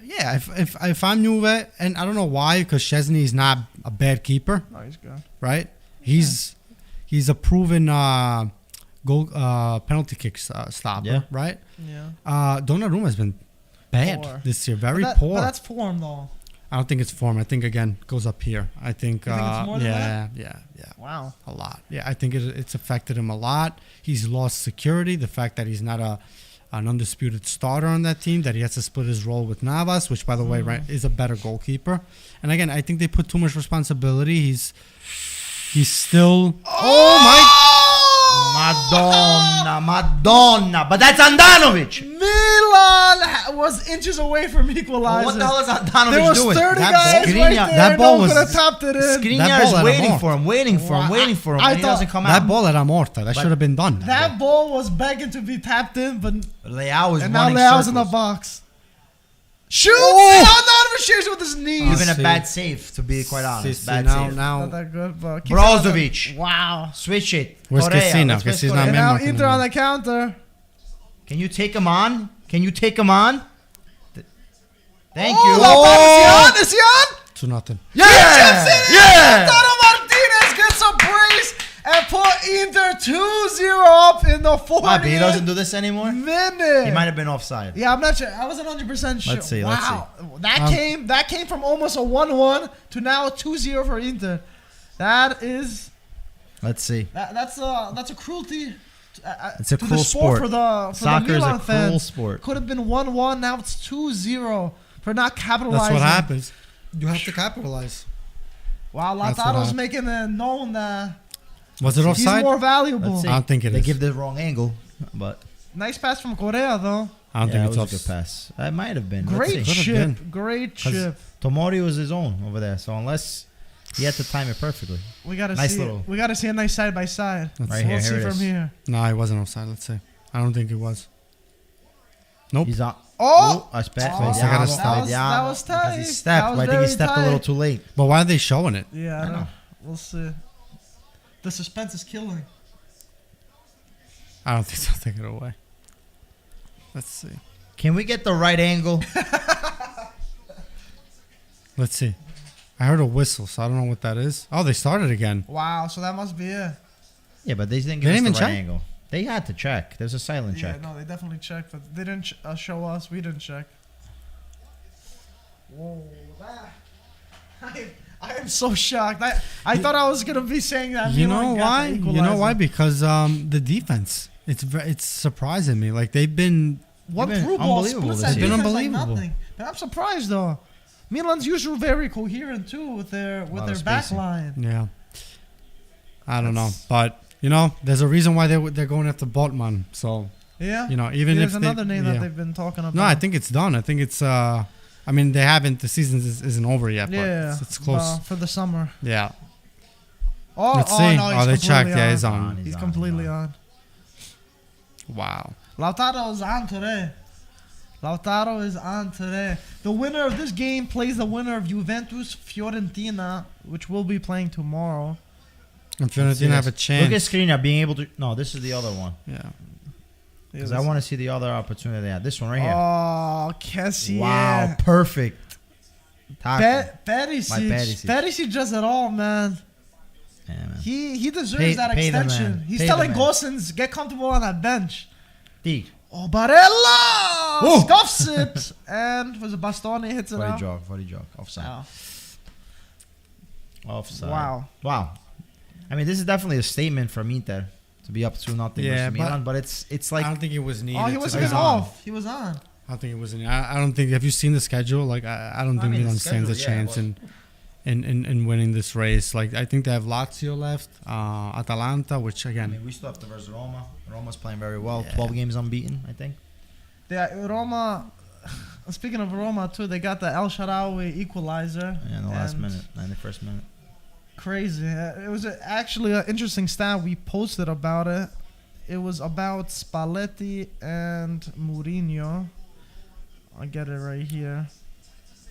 Juve, and I don't know why, because Szczesny's not a bad keeper. No, he's good. Right? He's a proven goal penalty kick stopper, right? Yeah. Donnarumma has been bad this year, very poor. But that's form, though. I don't think it's form. I think again goes up here. I think, you think it's more than that? Yeah. Wow. A lot. Yeah, I think it's affected him a lot. He's lost security. The fact that he's not an undisputed starter on that team, that he has to split his role with Navas, which, by the way, is a better goalkeeper. And again, I think they put too much responsibility. He's still... Oh my... Madonna. But that's Andanovic. Milan was inches away from equalizing. What the hell is Andanovic there was doing? 30 guys right there. That ball was... could have tapped it in. Skriniar is waiting for him, and he doesn't come out. That ball at Amorta, that should have been done. That ball was begging to be tapped in, but Leao is and running now Leao's circles. in the box. Shoots! Andanovic shoots with his knees. Even a bad save, to be quite honest. Bad save. Not that good, but Brozovic. Wow. Switch it. Where's Messina? Because he's not and now Inter on the counter. Can you take him on? Thank you. Is he on? 2-0. Yeah! Gaetano Martinez gets a brace and put Inter 2-0 up in the 40th He doesn't do this anymore? minute. He might have been offside. Yeah, I'm not sure. I wasn't 100% sure. Let's see. That came from almost a 1-1 to now a 2-0 for Inter. That is... Let's see. That's a cruelty. It's a cruel sport. For the Soccer Milan is a cruel fans. sport. Could have been 1-1. Now it's 2-0 for not capitalizing. That's what happens. You have to capitalize. Wow, Lautaro's making it known that was it offside? He's more valuable. I don't think it is. They give the wrong angle, but nice pass from Correa though. I don't think it's a good pass. It might have been. Great chip. Tomori was his own over there, so unless he had to time it perfectly. We gotta see a nice side by side. Right here. We'll see from here. No, he wasn't offside. Let's see. I don't think he was. Nope. He's on. I gotta stop. That was tight. He stepped. I think he stepped a little too late. But why are they showing it? Yeah, I know. We'll see. The suspense is killing. I don't think they'll take it away. Let's see. Can we get the right angle? Let's see. I heard a whistle, so I don't know what that is. Oh, they started again. Wow, so that must be it. Yeah, but they didn't give us the right angle. They had to check. There's a silent check. Yeah, no, they definitely checked, but they didn't show us. We didn't check. Whoa, I am so shocked. I thought I was gonna be saying that. You know why? You know why? Because the defense. It's surprising me. Like they've been through ball splits. They've been unbelievable. Like but I'm surprised though. Milan's usually very coherent too with their back line. Yeah. I don't know, but there's a reason why they're going after Botman. So yeah, even there's if another name that they've been talking about. No, I think it's done. I think it's. I mean, they haven't. The season isn't over yet, but it's close for the summer. Yeah. Let's see. No, they checked. Yeah, he's on. He's completely on. Wow. Lautaro is on today. Lautaro is on today. The winner of this game plays the winner of Juventus Fiorentina, which will be playing tomorrow. And Fiorentina have a chance. Look at Skriniar being able to. No, this is the other one. Yeah. Because I want to see the other opportunity they had. This one right here. Oh, Kessie. Wow, perfect. Perisic does it all, man. Yeah, man. He deserves that extension. He's telling Gosens, get comfortable on that bench. Oh, Barella stuffs it. And was it Bastoni hits it out? Body jog. Offside. Oh. Offside. Wow. I mean, this is definitely a statement from Inter to be up 2-0 versus Milan, but it's like I don't think it was needed. Oh, he wasn't off. He was on. I don't think it was needed. I don't think. Have you seen the schedule? Like I don't think Milan stands a chance in winning this race. Like I think they have Lazio left, Atalanta, which again. I mean, we still have to versus Roma. Roma's playing very well. 12 games unbeaten, I think. Yeah, Roma. Speaking of Roma too, they got the El Shaarawy equalizer. Yeah, in the last minute, 91st minute. Crazy. It was actually an interesting stat we posted about it. It was about Spalletti and Mourinho. I'll get it right here.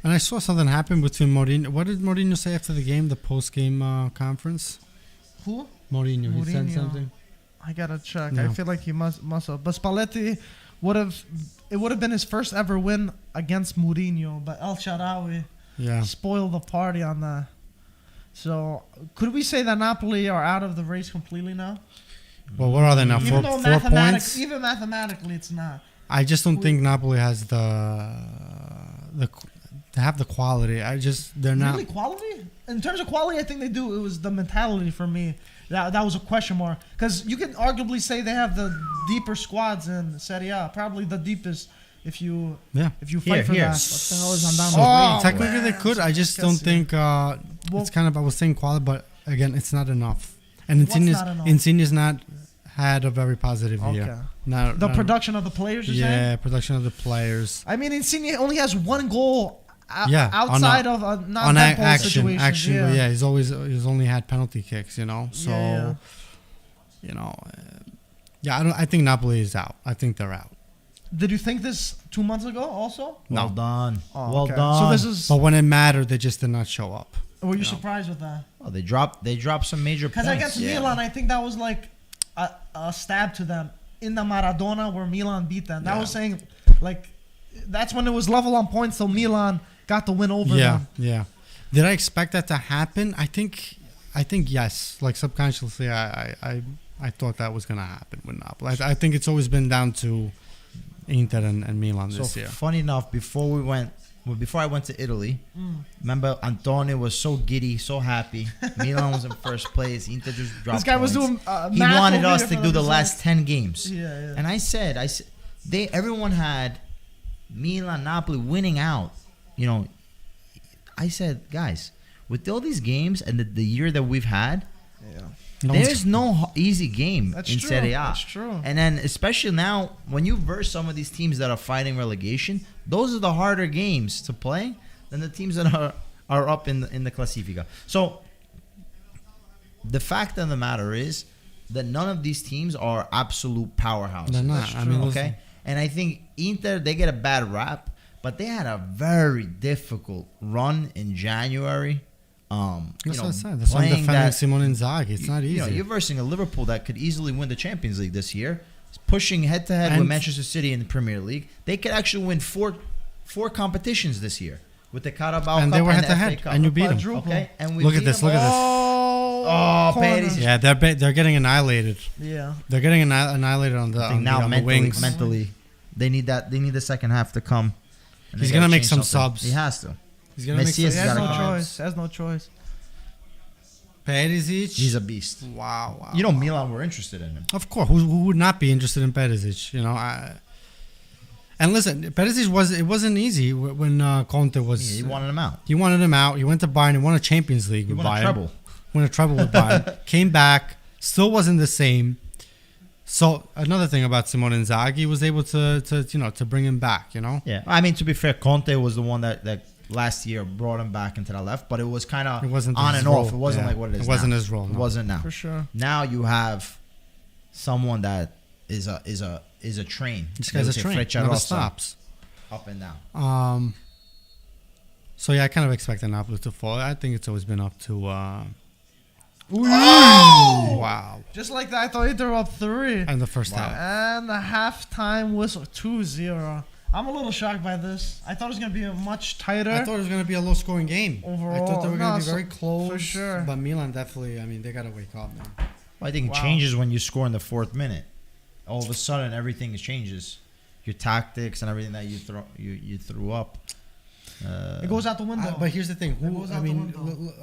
And I saw something happen between Mourinho. What did Mourinho say after the game, the post-game conference? Who? Mourinho. He said something. I gotta check. No. I feel like he must have. But Spalletti would have been his first ever win against Mourinho. But El Shaarawy spoiled the party on that. So, could we say that Napoli are out of the race completely now? Well, what are they now? Four points? Even mathematically, it's not. I just don't think Napoli has to have the quality. They're not. Really quality? In terms of quality, I think they do. It was the mentality for me. That was a question mark. Because you can arguably say they have the deeper squads in Serie A. Probably the deepest. If you fight for that. What the hell is on technically they could. I just don't think it's kind of. I was saying quality, but again, it's not enough. And Insigne's not had a very positive year. The production of the players. Production of the players. I mean, Insigne only has one goal outside of a non-penalty situation. Actually, he's only had penalty kicks. So I think Napoli is out. I think they're out. Did you think this 2 months ago also? No. Well done. Oh, well done. So this is. But when it mattered, they just did not show up. Were you surprised with that? Well, they dropped some major points. Because against Milan, I think that was like a stab to them in the Maradona where Milan beat them. That was saying, like, that's when it was level on points. So Milan got the win over them. Yeah. Did I expect that to happen? I think yes. Like subconsciously, I thought that was gonna happen with Napoli. I think it's always been down to Inter and Milan this year. Funny enough, before I went to Italy, remember Antonio was so giddy, so happy. Milan was in first place. Inter just dropped. This guy was doing. He wanted us to do the last 10 games. Yeah. And I said, everyone had Milan, Napoli winning out. I said, guys, with all these games and the year that we've had. Yeah. There's no easy game in Serie A. That's true. And then especially now, when you verse some of these teams that are fighting relegation, those are the harder games to play than the teams that are up in the Classifica. So the fact of the matter is that none of these teams are absolute powerhouses. They're not. I mean, okay. And I think Inter, they get a bad rap, but they had a very difficult run in January. That's what I said. That's why I'm defending Simone Inzaghi. It's not easy. You're versing a Liverpool that could easily win the Champions League this year. It's pushing head-to-head with Manchester City in the Premier League. They could actually win four competitions this year. with the Carabao and Cup they were and head to the FA head, Cup. and you beat them. Okay, and we Look at beat this. them. Look at this. Oh, Perisic. Yeah, they're getting annihilated. Yeah. They're getting annihilated on the, I think now on the wings. mentally, they need that. They need the second half to come. And He's they gonna gotta make change some something. subs. He has to. He's gonna make Messi some has He has gotta no come. choice. Has no choice. Perisic. He's a beast. Wow. You know, Milan were interested in him. Of course, who would not be interested in Perisic? You know, and listen, Perisic it wasn't easy when Conte was. He wanted him out. He wanted him out. He went to Bayern. He won a Champions League He with won Bayern. a treble. Won a treble with Bayern. Came back, still wasn't the same. So another thing about Simone Inzaghi was able to bring him back. You know. Yeah, I mean, to be fair, Conte was the one that last year brought him back into the left, but it was kind of on and off. It wasn't like what it is. It wasn't now. his role. No. It wasn't now. For sure. Now you have someone that is a train. This guy's a train. Never stops. Up and down. So yeah, I kind of expected Napoli to fall. I think it's always been up to. Oh! Wow! Just like that, I thought Inter were up 3. And the first half. And the halftime whistle, 2-0. I'm a little shocked by this. I thought it was going to be a much tighter. I thought it was going to be a low-scoring game. Overall, I thought they were going to be very for close. sure. But Milan definitely, I mean, they got to wake up, man. Well, I think it changes when you score in the 4th minute. All of a sudden, everything changes. Your tactics and everything that you threw up. It goes out the window. But here's the thing.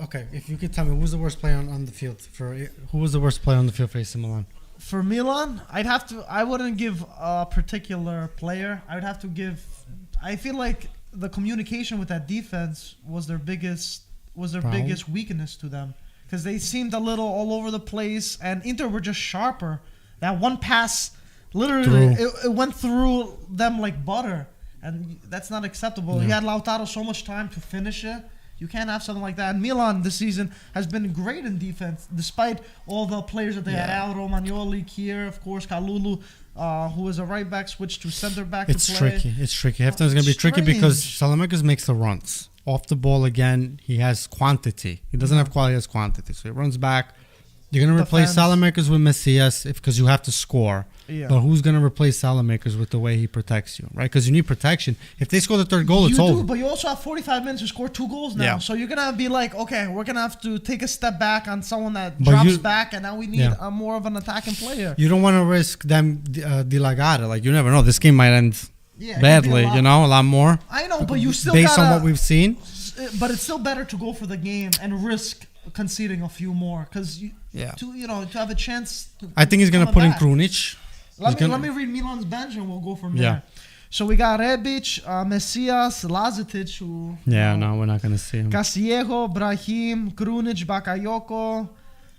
Okay, if you could tell me, who was the worst player on the field who was the worst player on the field for AC Milan? For Milan, I wouldn't give a particular player. I would have to give. I feel like the communication with that defense was their biggest weakness to them, because they seemed a little all over the place, and Inter were just sharper. That one pass, literally, it went through them like butter, and that's not acceptable. He had Lautaro so much time to finish it. You can't have something like that. And Milan this season has been great in defense, despite all the players that they had out. Romagnoli, Kier, of course, Kalulu, who was a right back, switched to center back to play. It's tricky. Halftime is going to be tricky because Salamakers makes the runs. Off the ball again, he has quantity. He doesn't have quality, he has quantity. So he runs back. You're going to replace Salamakers with Messias because you have to score. Yeah. But who's going to replace Salamakers with the way he protects you, right? Because you need protection. If they score the third goal, it's over. But you also have 45 minutes to score 2 goals now. Yeah. So you're going to be like, okay, we're going to have to take a step back on someone that drops back, and now we need a more of an attacking player. You don't want to risk them dilagare. Like, you never know. This game might end badly, a lot more. I know, but you still based on what we've seen. But it's still better to go for the game and risk conceding a few more, because to have a chance. I think he's going to put in Krunic. Let me read Milan's bench and we'll go from there. So we got Rebic, Messias, Lazetic, who... no, we're not going to see him. Castillejo, Brahim, Krunic, Bakayoko,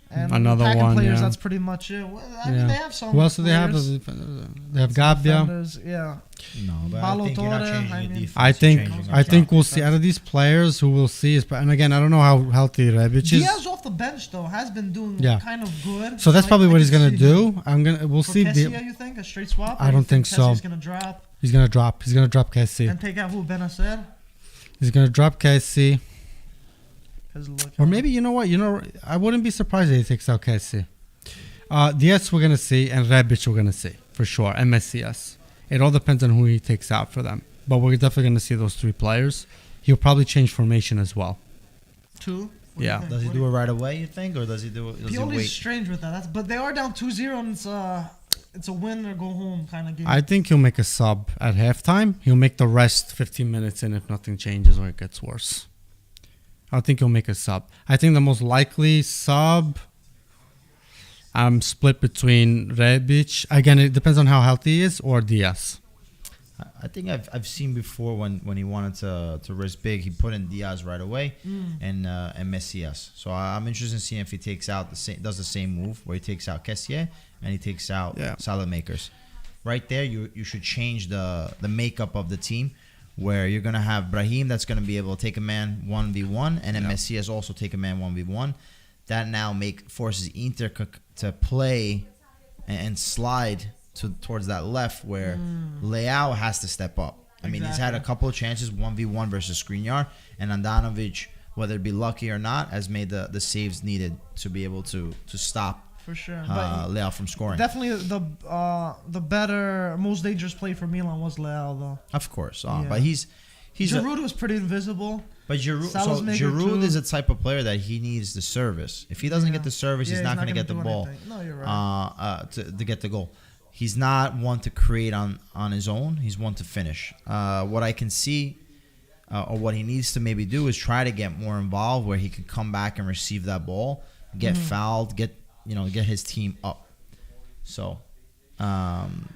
and another attacking one, players, that's pretty much it. Well, I mean, they have some Who else do they have? They have Gabbia. No, but I think you're not changing your defense. I think we'll see. Out of these players, who we'll see is... And again, I don't know how healthy Rebic is. Diaz off the bench, though, has been doing kind of good. So that's probably what he's going to do. We'll see. Kessie, you think? A straight swap? I don't think so. He's going to drop. He's going to drop. He's going to drop Kessie. And take out who? Benacer? He's going to drop Kessie. Or maybe, you know what? I wouldn't be surprised if he takes out Kessie. Diaz we're going to see, and Rebic we're going to see, for sure, and Messias. It all depends on who he takes out for them. But we're definitely going to see those 3 players. He'll probably change formation as well. 2? Yeah. Does he do it right away, you think? Or does he do it? Pioli's strange with that. But they are down 2-0, and it's a win or go home kind of game. I think he'll make a sub at halftime. He'll make the rest 15 minutes in if nothing changes or it gets worse. I think he'll make a sub. I think the most likely sub, I'm split between Rebic. Again, it depends on how healthy he is, or Diaz. I think I've seen before when he wanted to risk big, he put in Diaz right away and Messias. So I'm interested in seeing if he takes out does the same move where he takes out Kessie and he takes out Salamakers. Right there, you should change the makeup of the team, where you're gonna have Brahim that's gonna be able to take a man 1v1, and then Messias also take a man 1v1. That now forces Inter to play and slide towards that left, where Leao has to step up. I mean, he's had a couple of chances 1v1 versus Skriniar, and Andanovic, whether it be lucky or not, has made the saves needed to be able to stop for sure Leao from scoring. Definitely the better, most dangerous play for Milan was Leao, though. Of course, but he's Giroud was pretty invisible. But Giroud is a type of player that he needs the service. If he doesn't get the service, he's not going to get the ball. No, you're right. To get the goal. He's not one to create on his own. He's one to finish. What I can see, or what he needs to maybe do, is try to get more involved, where he can come back and receive that ball, get fouled, get his team up. So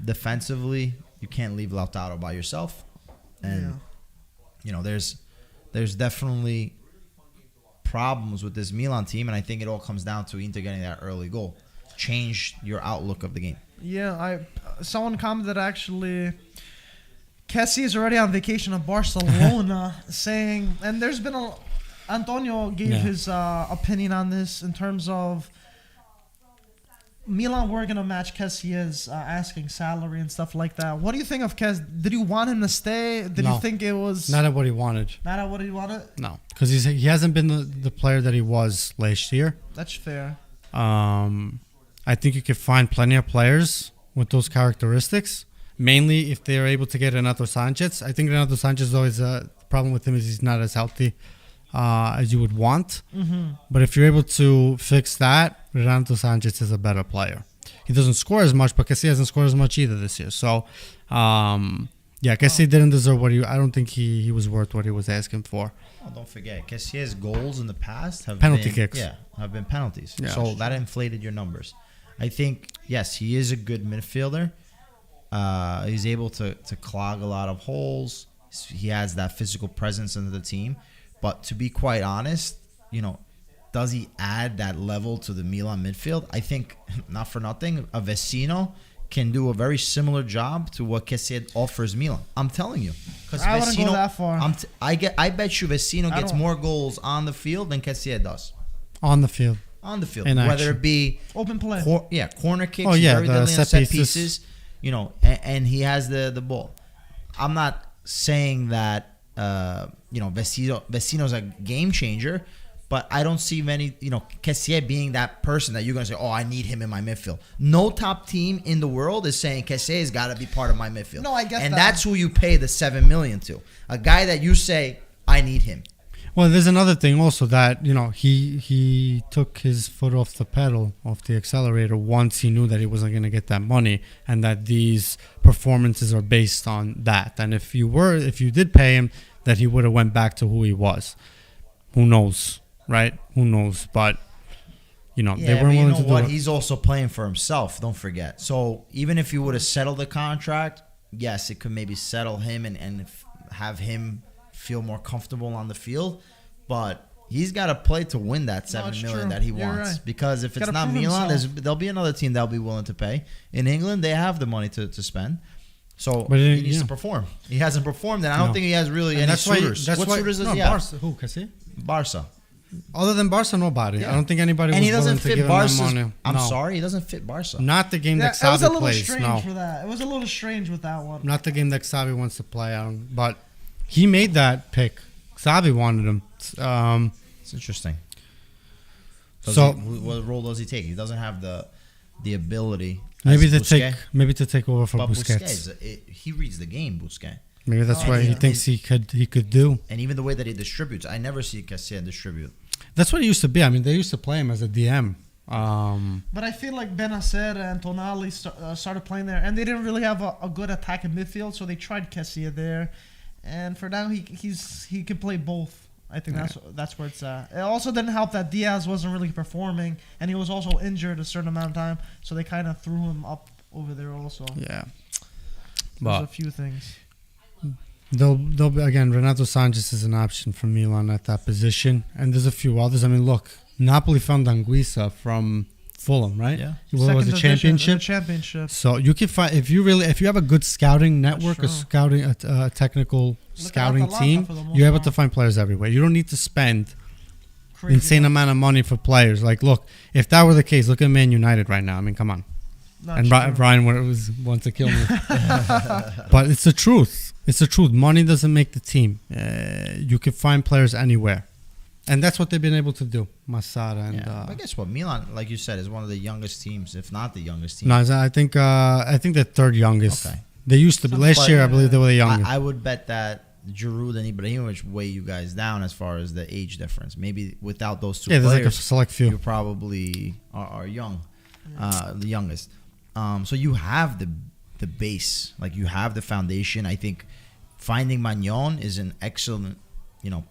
defensively, you can't leave Lautaro by yourself, and there's definitely problems with this Milan team, and I think it all comes down to Inter getting that early goal. Change your outlook of the game. Yeah, someone commented actually, Kessie is already on vacation in Barcelona, saying, and there's been Antonio gave his opinion on this in terms of Milan were going to match Kessie's asking salary and stuff like that. What do you think of Kess? Did you want him to stay? Did you think it was... Not at what he wanted. Not at what he wanted? No, because he hasn't been the player that he was last year. That's fair. I think you could find plenty of players with those characteristics, mainly if they're able to get Renato Sanchez. I think Renato Sanchez, though, the problem with him is he's not as healthy as you would want. Mm-hmm. But if you're able to fix that, Renato Sanchez is a better player. He doesn't score as much, but Kessie hasn't scored as much either this year. So, Kessie didn't deserve what I don't think he was worth what he was asking for. Oh, don't forget, Kessie's goals in the past have penalty kicks. Yeah, have been penalties. Yeah, so that inflated your numbers. I think, yes, he is a good midfielder. He's able to clog a lot of holes. He has that physical presence into the team. But to be quite honest, does he add that level to the Milan midfield? I think, not for nothing, a Vecino can do a very similar job to what Kessie offers Milan. I'm telling you. I wouldn't go that far. I bet you Vecino gets more goals on the field than Kessie does. On the field. On the field. Whether it be... Open play. Corner kicks. Very deadly on set pieces. And he has the ball. I'm not saying that, Vecino's a game changer, but I don't see many, Kessie being that person that you're going to say, oh, I need him in my midfield. No top team in the world is saying Kessie's got to be part of my midfield. No, I get that. And that's who you pay the $7 million to. A guy that you say, I need him. Well, there's another thing also that, he took his foot off the pedal, off the accelerator, once he knew that he wasn't going to get that money, and that these performances are based on that. And if you did pay him, that he would have went back to who he was. Who knows, right? Who knows? But, they weren't willing to do it. He's also playing for himself, don't forget. So even if you would have settled the contract, yes, it could maybe settle him and have him feel more comfortable on the field, but he's got to play to win that $7 million that he wants. Right. Because if it's not Milan, there'll be another team that'll be willing to pay. In England, they have the money to spend. So he needs to perform. He hasn't performed, and I don't think he has really any suitors. What suitors does he have? Barca. Who, Kessie? Barca. Other than Barca, nobody. Yeah. I don't think anybody and was willing to give him that money. I'm sorry, he doesn't fit Barca. Not the game that Xavi plays. It was a little strange for that. It was a little strange with that one. Not the game that Xavi wants to play on, but he made that pick. Xavi wanted him. It's interesting. What role does he take? He doesn't have the ability. Maybe to take over for Busquets. He reads the game, Busquets. Maybe that's why he thinks he could do. And even the way that he distributes, I never see Kessie distribute. That's what he used to be. I mean, they used to play him as a DM. But I feel like Benacer and Tonali started playing there, and they didn't really have a good attack in midfield, so they tried Kessie there. And for now, he can play both. I think that's where it's at. It also didn't help that Diaz wasn't really performing, and he was also injured a certain amount of time, so they kind of threw him up over there also. Yeah. There's a few things. They'll be, again, Renato Sanchez is an option for Milan at that position, and there's a few others. I mean, look, Napoli found Anguissa from Fulham, right? Yeah. What was the championship? So you can find if you have a good scouting network, a technical scouting team, you're able to find players everywhere. You don't need to spend insane amount of money for players. Like, look, if that were the case, look at Man United right now. I mean, come on. Ryan wants to kill me, but it's the truth. It's the truth. Money doesn't make the team. You can find players anywhere. And that's what they've been able to do, Masada and. But guess what? Milan, like you said, is one of the youngest teams, if not the youngest team. No, I think the third youngest. Okay. They used to be last year. I believe they were the youngest. I would bet that Giroud and Ibrahimovic weigh you guys down as far as the age difference. Maybe without those two there's players, like a select few. you probably are young, the youngest. So you have the base, like you have the foundation. I think finding Magnon is an excellent,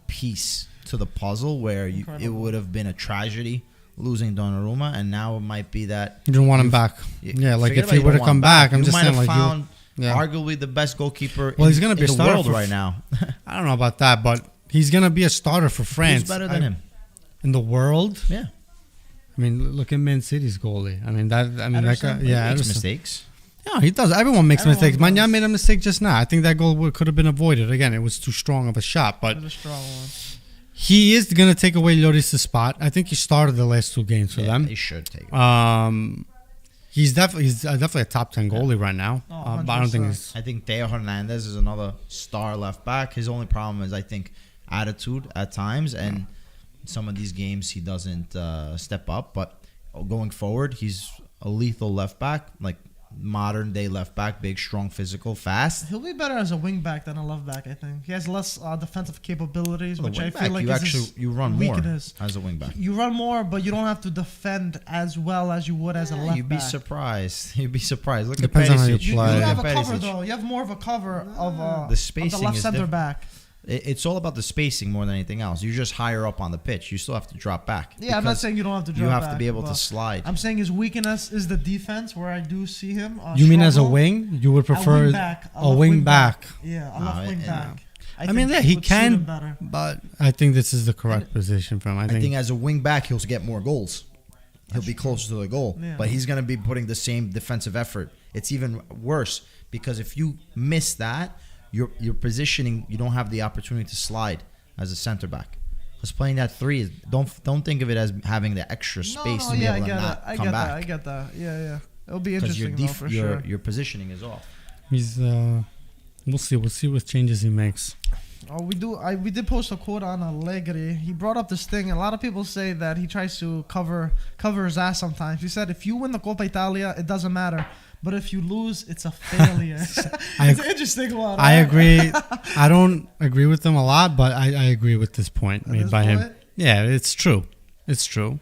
piece to the puzzle where it would have been a tragedy losing Donnarumma, and now it might be that you don't want him back. Yeah, like if he would have come back, I'm just saying, like found arguably the best goalkeeper he's gonna be in a the world for, right now. I don't know about that, but he's gonna be a starter for France. Who's better than him in the world? Yeah, I mean, look at Man City's goalie. I mean that guy, he makes mistakes. Yeah, he does. Everyone makes mistakes. Magnan made a mistake just now. I think that goal could have been avoided. Again, it was too strong of a shot, but he is going to take away Lloris's spot. I think he started the last two games for them. He should take it. He's definitely a top 10 goalie right now. But I don't think he's... I think Theo Hernandez is another star left back. His only problem is, I think, attitude at times, and some of these games he doesn't step up. But going forward, he's a lethal left back, like modern day left back, big, strong, physical, fast. He'll be better as a wing back than a left back. I think he has less defensive capabilities, which I feel like you run more weakness. as a wing back. You run more, but you don't have to defend as well as you would as a left back. You'd be surprised. Look Depends at Perisic. on how you play. You have a cover though. You have more of a cover of the spacing of the left is center back. It's all about the spacing more than anything else. You're just higher up on the pitch. You still have to drop back. Yeah, I'm not saying you don't have to drop back. You have to be able to slide. I'm saying his weakness is the defense, where I do see him. You mean as a wing? You would prefer a wing back? Yeah, a left wing back. I mean, yeah, he can, but I think this is the correct position for him. I think as a wing back, he'll get more goals. He'll be closer to the goal, but he's going to be putting the same defensive effort. It's even worse because if you miss that, your positioning, you don't have the opportunity to slide as a center back. Because playing that three is don't think of it as having the extra space to be able to not come back. I get that. Yeah. It'll be interesting for sure. Your positioning is off. He's we'll see what changes he makes. Oh, we did post a quote on Allegri. He brought up this thing. A lot of people say that he tries to cover his ass sometimes. He said, if you win the Coppa Italia, it doesn't matter. But if you lose, it's a failure. It's an interesting one. Right? I agree. I don't agree with him a lot, but I agree with this point made by him. Yeah, it's true. It's true.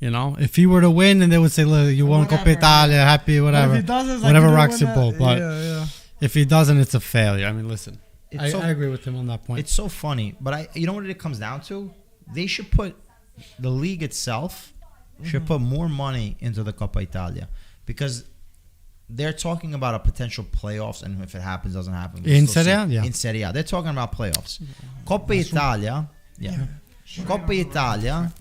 If he were to win and they would say, look, you won Coppa Italia, happy, whatever. Whatever rocks your boat. But if he doesn't, it's a failure. I mean, listen, I agree with him on that point. It's so funny. But you know what it comes down to? They should put, the league itself should put more money into the Coppa Italia. Because they're talking about a potential playoffs, and if it happens, doesn't happen. In Serie A? Yeah. In Serie A. They're talking about playoffs. Coppa Italia, Coppa Italia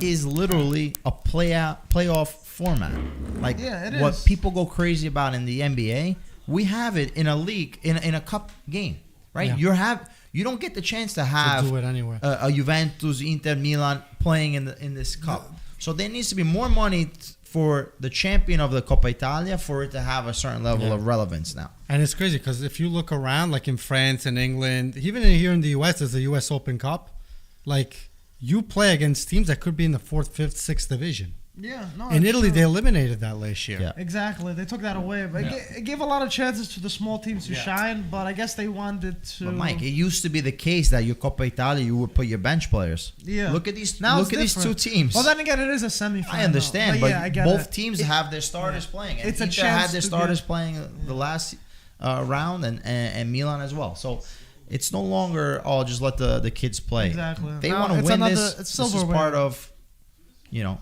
is literally a playoff format. Like what people go crazy about in the NBA, we have it in a league, in a cup game, right? Yeah. You don't get the chance to have do it anywhere. A Juventus, Inter, Milan playing in this cup. So there needs to be more money for the champion of the Coppa Italia for it to have a certain level of relevance now. And it's crazy because if you look around, like in France and England, even here in the U.S., there's the U.S. Open Cup. Like, you play against teams that could be in the 4th, 5th, 6th division. Yeah, no. In Italy, they eliminated that last year. Yeah. Exactly. They took that away. But it gave a lot of chances to the small teams to shine, but I guess they wanted to... But Mike, it used to be the case that your Coppa Italia, you would put your bench players. Yeah. Look at these two teams. Well, then again, it is a semifinal. I understand, but both teams have their starters playing. And it's a Inter chance had their starters playing the last round, and Milan as well. So it's no longer, just let the kids play. Exactly. They want to win this. This is part of...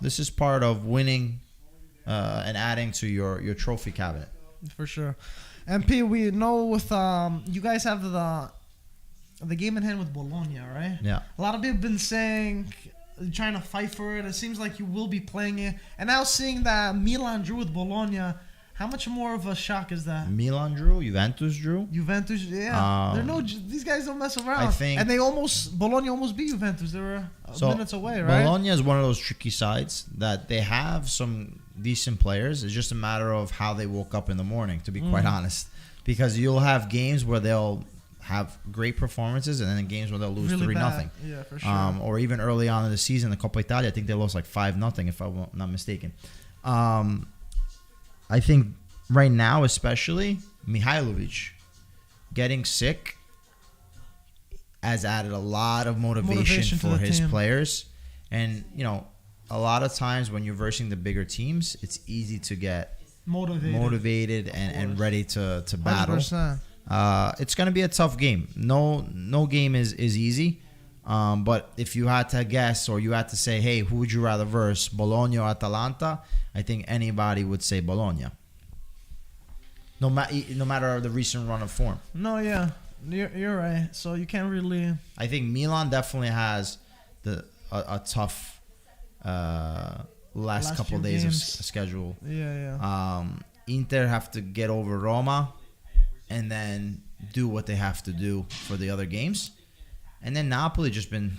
this is part of winning and adding to your trophy cabinet. For sure. And P, we know with you guys have the game in hand with Bologna, right? Yeah. A lot of people have been saying, trying to fight for it. It seems like you will be playing it. And now seeing that Milan drew with Bologna, how much more of a shock is that? Milan drew, Juventus drew. Juventus, yeah. These guys don't mess around. I think, and Bologna almost beat Juventus. They were minutes away, right? Bologna is one of those tricky sides that they have some decent players. It's just a matter of how they woke up in the morning, to be quite honest. Because you'll have games where they'll have great performances, and then games where they'll lose 3-0. Yeah, for sure. Or even early on in the season, the Coppa Italia, I think they lost like 5-0, if I'm not mistaken. I think right now, especially, Mihailovic getting sick has added a lot of motivation for his players. And, a lot of times when you're versing the bigger teams, it's easy to get motivated and ready to battle. 100%. It's going to be a tough game. No game is easy. But if you had to guess or you had to say, hey, who would you rather verse, Bologna or Atalanta? I think anybody would say Bologna. No matter the recent run of form. No, yeah. You're right. So you can't really... I think Milan definitely has a tough last couple of days of schedule. Yeah. Inter have to get over Roma and then do what they have to do for the other games. And then Napoli just been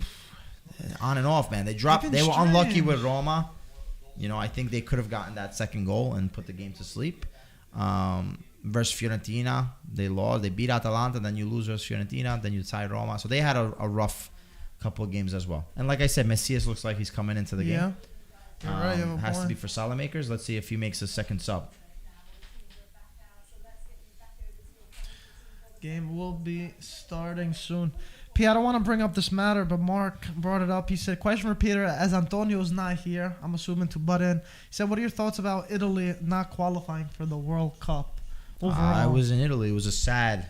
on and off, man. They were unlucky with Roma. I think they could have gotten that second goal and put the game to sleep. Versus Fiorentina, they lost. They beat Atalanta, then you lose versus Fiorentina, then you tie Roma. So they had a rough couple of games as well. And like I said, Messias looks like he's coming into the game. You're right, you have a has point. To be for Salamakers. Let's see if he makes a second sub. Game will be starting soon. P, I don't want to bring up this matter, but Mark brought it up. He said, question for Peter, as Antonio's not here, I'm assuming to butt in. He said, what are your thoughts about Italy not qualifying for the World Cup overall? I was in Italy. It was a sad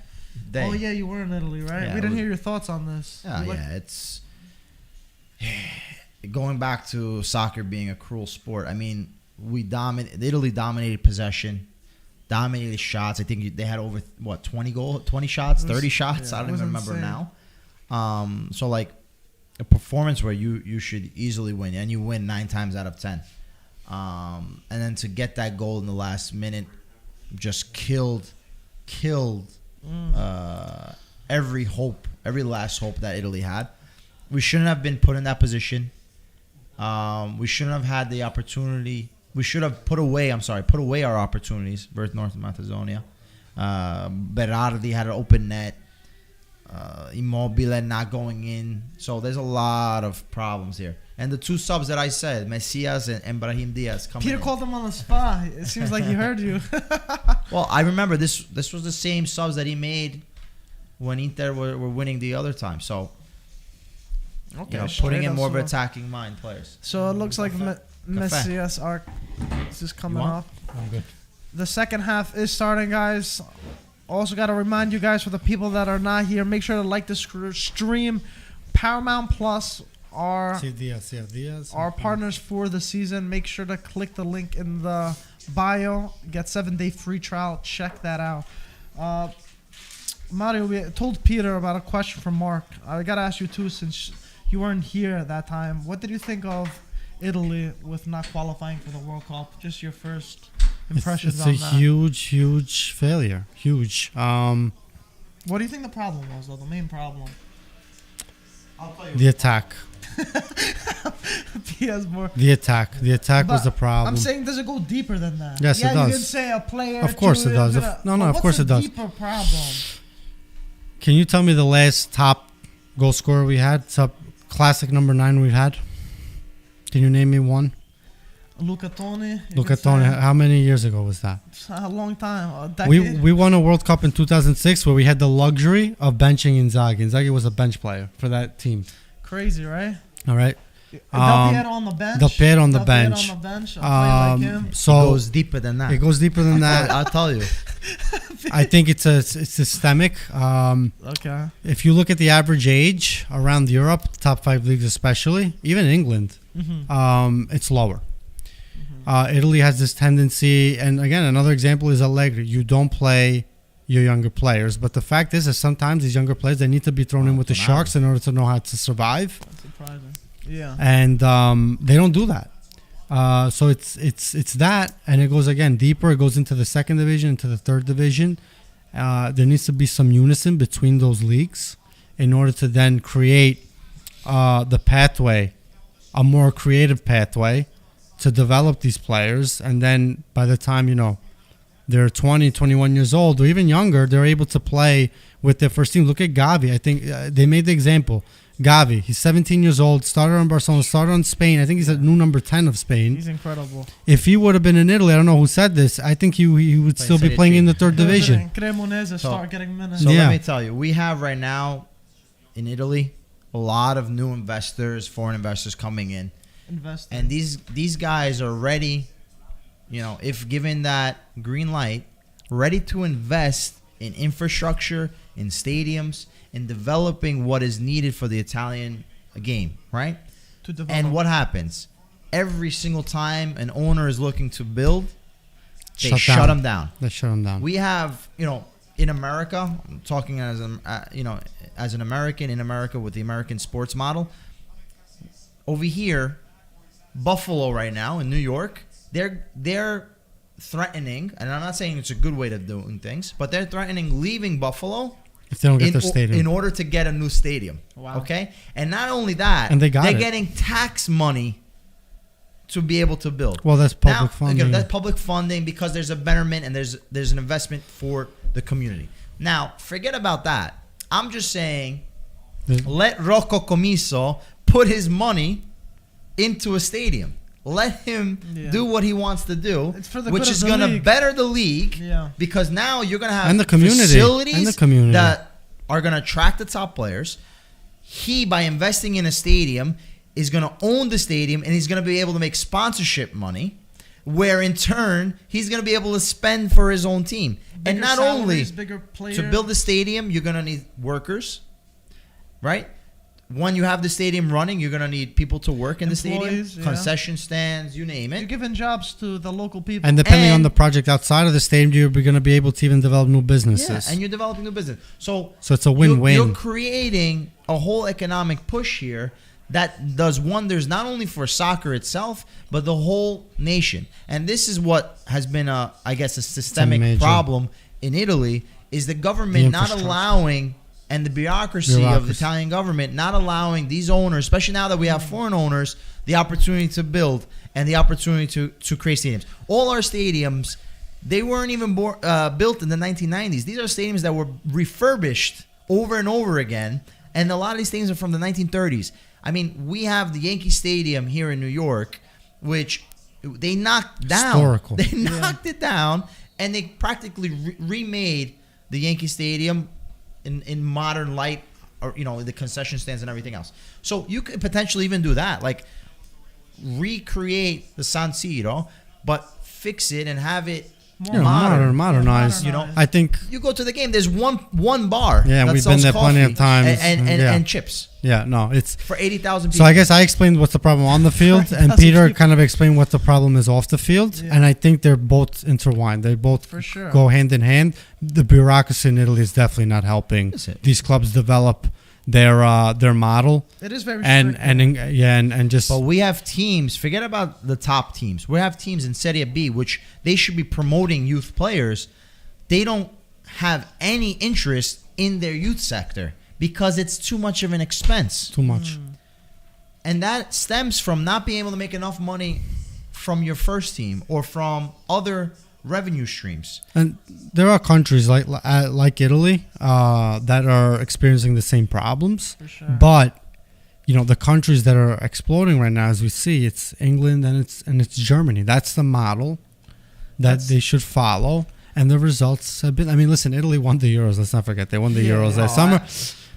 day. Oh, yeah, you were in Italy, right? Yeah, we didn't hear your thoughts on this. It's... Going back to soccer being a cruel sport, I mean, Italy dominated possession, dominated shots. I think they had over, 20 shots, 30 shots? I don't even remember now. So like a performance where you should easily win, and you win 9 times out of 10. And then to get that goal in the last minute just killed every last hope that Italy had. We shouldn't have been put in that position. We shouldn't have had the opportunity. We should have put away our opportunities versus North Macedonia. Berardi had an open net. Immobile not going in. So there's a lot of problems here. And the 2 subs that I said, Messias and Brahim Diaz coming Peter in. called him on the spot. It seems like he heard you. Well, I remember this was the same subs that he made when Inter were winning the other time. So, putting in more of attacking mind players. So it looks like Messias is coming up. I'm good. The second half is starting, guys. Also got to remind you guys, for the people that are not here, make sure to like the stream. Paramount Plus are our partners for the season. Make sure to click the link in the bio. Get 7-day free trial. Check that out. Mario, we told Peter about a question from Mark. I got to ask you too, since you weren't here at that time. What did you think of Italy with not qualifying for the World Cup? Just your first impressions on that. It's a huge failure. Huge. What do you think the problem was, though? The main problem? I'll tell you. The attack. The attack was the problem. I'm saying, does it go deeper than that? Yes, it does. You can say a player. Of course it does. Of course it does. What's the deeper problem? Can you tell me the last top goal scorer we had? Top classic number 9 we had? Can you name me one? Luca Toni. How many years ago was that? A long time. A decade. We won a World Cup in 2006 where we had the luxury of benching Inzaghi. Inzaghi was a bench player for that team. Crazy, right? All right. Del Piero on the bench. So it goes deeper than that. It goes deeper than that. I'll tell you. I think it's systemic. Okay. If you look at the average age around Europe, top 5 leagues especially, even England, it's lower. Italy has this tendency, and again, another example is Allegri. You don't play your younger players, but the fact is that sometimes these younger players, they need to be thrown in with the sharks in order to know how to survive. That's surprising. Yeah. And they don't do that. So it's that, and it goes again deeper. It goes into the 2nd division, into the 3rd division. There needs to be some unison between those leagues in order to then create the pathway, a more creative pathway to develop these players. And then by the time, they're 20, 21 years old or even younger, they're able to play with their first team. Look at Gavi. I think they made the example. Gavi, he's 17 years old, started on Barcelona, started on Spain. I think he's a new number 10 of Spain. He's incredible. If he would have been in Italy, I don't know who said this, I think he would still be playing in the 3rd division. Cremonese start getting minutes. So let me tell you, we have right now in Italy, a lot of new investors, foreign investors coming in. And these guys are ready, if given that green light, ready to invest in infrastructure, in stadiums, in developing what is needed for the Italian game, right? And what happens? Every single time an owner is looking to build, they shut them down. They shut them down. We have, in America, I'm talking as an American in America with the American sports model. Over here, Buffalo right now in New York, they're threatening, and I'm not saying it's a good way of doing things, but they're threatening leaving Buffalo if they don't get their stadium in order to get a new stadium. Wow. Okay, and not only that, and they're getting tax money to be able to build. Well, that's public funding. Again, that's public funding because there's a betterment and there's an investment for the community. Now, forget about that. I'm just saying, let Rocco Commisso put his money into a stadium. Let him do what he wants to do, which is going to better the league. Yeah. Because now you're going to have facilities that are going to attract the top players. He, by investing in a stadium, is going to own the stadium, and he's going to be able to make sponsorship money, where in turn he's going to be able to spend for his own team. And not only to build the stadium, you're going to need workers, right? When you have the stadium running, you're going to need people to work in the stadium, concession stands, you name it. You're giving jobs to the local people. And depending on the project outside of the stadium, you're going to be able to even develop new businesses. Yeah, and you're developing new business. So it's a win-win. You're creating a whole economic push here that does wonders not only for soccer itself, but the whole nation. And this is what has been, a systemic problem in Italy, is the government not allowing, and the bureaucracy of the Italian government not allowing these owners, especially now that we have foreign owners, the opportunity to build and the opportunity to create stadiums. All our stadiums, they weren't even built in the 1990s. These are stadiums that were refurbished over and over again, and a lot of these things are from the 1930s. I mean, we have the Yankee Stadium here in New York, which they knocked down. Historical. They knocked it down, and they practically remade the Yankee Stadium in modern light, or the concession stands and everything else. So you could potentially even do that, like recreate the San Siro, but fix it and have it modernized. I think you go to the game. There's one bar. Yeah, we've been there plenty of times. And chips. Yeah, no, it's for 80,000 people. So I guess I explained what's the problem on the field, and Peter kind of explained what the problem is off the field. Yeah. And I think they're both intertwined. They both go hand in hand. The bureaucracy in Italy is definitely not helping these clubs develop their model. It is very and just. But we have teams. Forget about the top teams. We have teams in Serie B, which they should be promoting youth players. They don't have any interest in their youth sector because it's too much of an expense. Too much. And that stems from not being able to make enough money from your first team or from other revenue streams. And there are countries like Italy that are experiencing the same problems. For sure. But the countries that are exploding right now, as we see, it's England and it's Germany. That's the model that they should follow. And the results have been. I mean, listen, Italy won the Euros. Let's not forget they won the Euros last summer.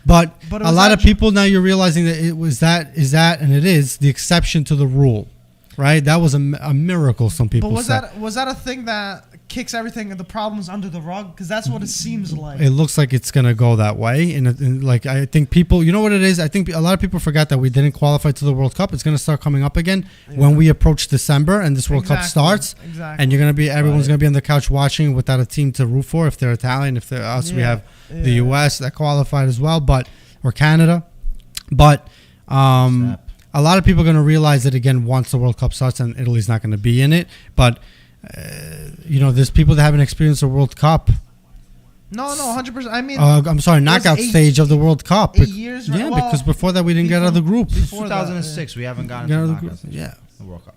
But a lot of people now, you're realizing that it was and it is the exception to the rule. Right, that was a miracle. Some people said. But was that a thing that kicks everything and the problems under the rug? Because that's what it seems like. It looks like it's gonna go that way. And like I think people, you know what it is. I think a lot of people forgot that we didn't qualify to the World Cup. It's gonna start coming up again when we approach December and this World Cup starts. Exactly. And everyone's gonna be on the couch watching without a team to root for. If they're Italian, if they're us, we have the U.S. that qualified as well, or Canada, but. A lot of people are going to realize it again once the World Cup starts, and Italy's not going to be in it. But, there's people that haven't experienced a World Cup. No, 100%. I mean, I'm sorry, knockout stage of the World Cup. 8 years, right? Yeah, because before that we didn't get out of the group. Before 2006, we haven't gotten out of the group. Yeah, the World Cup.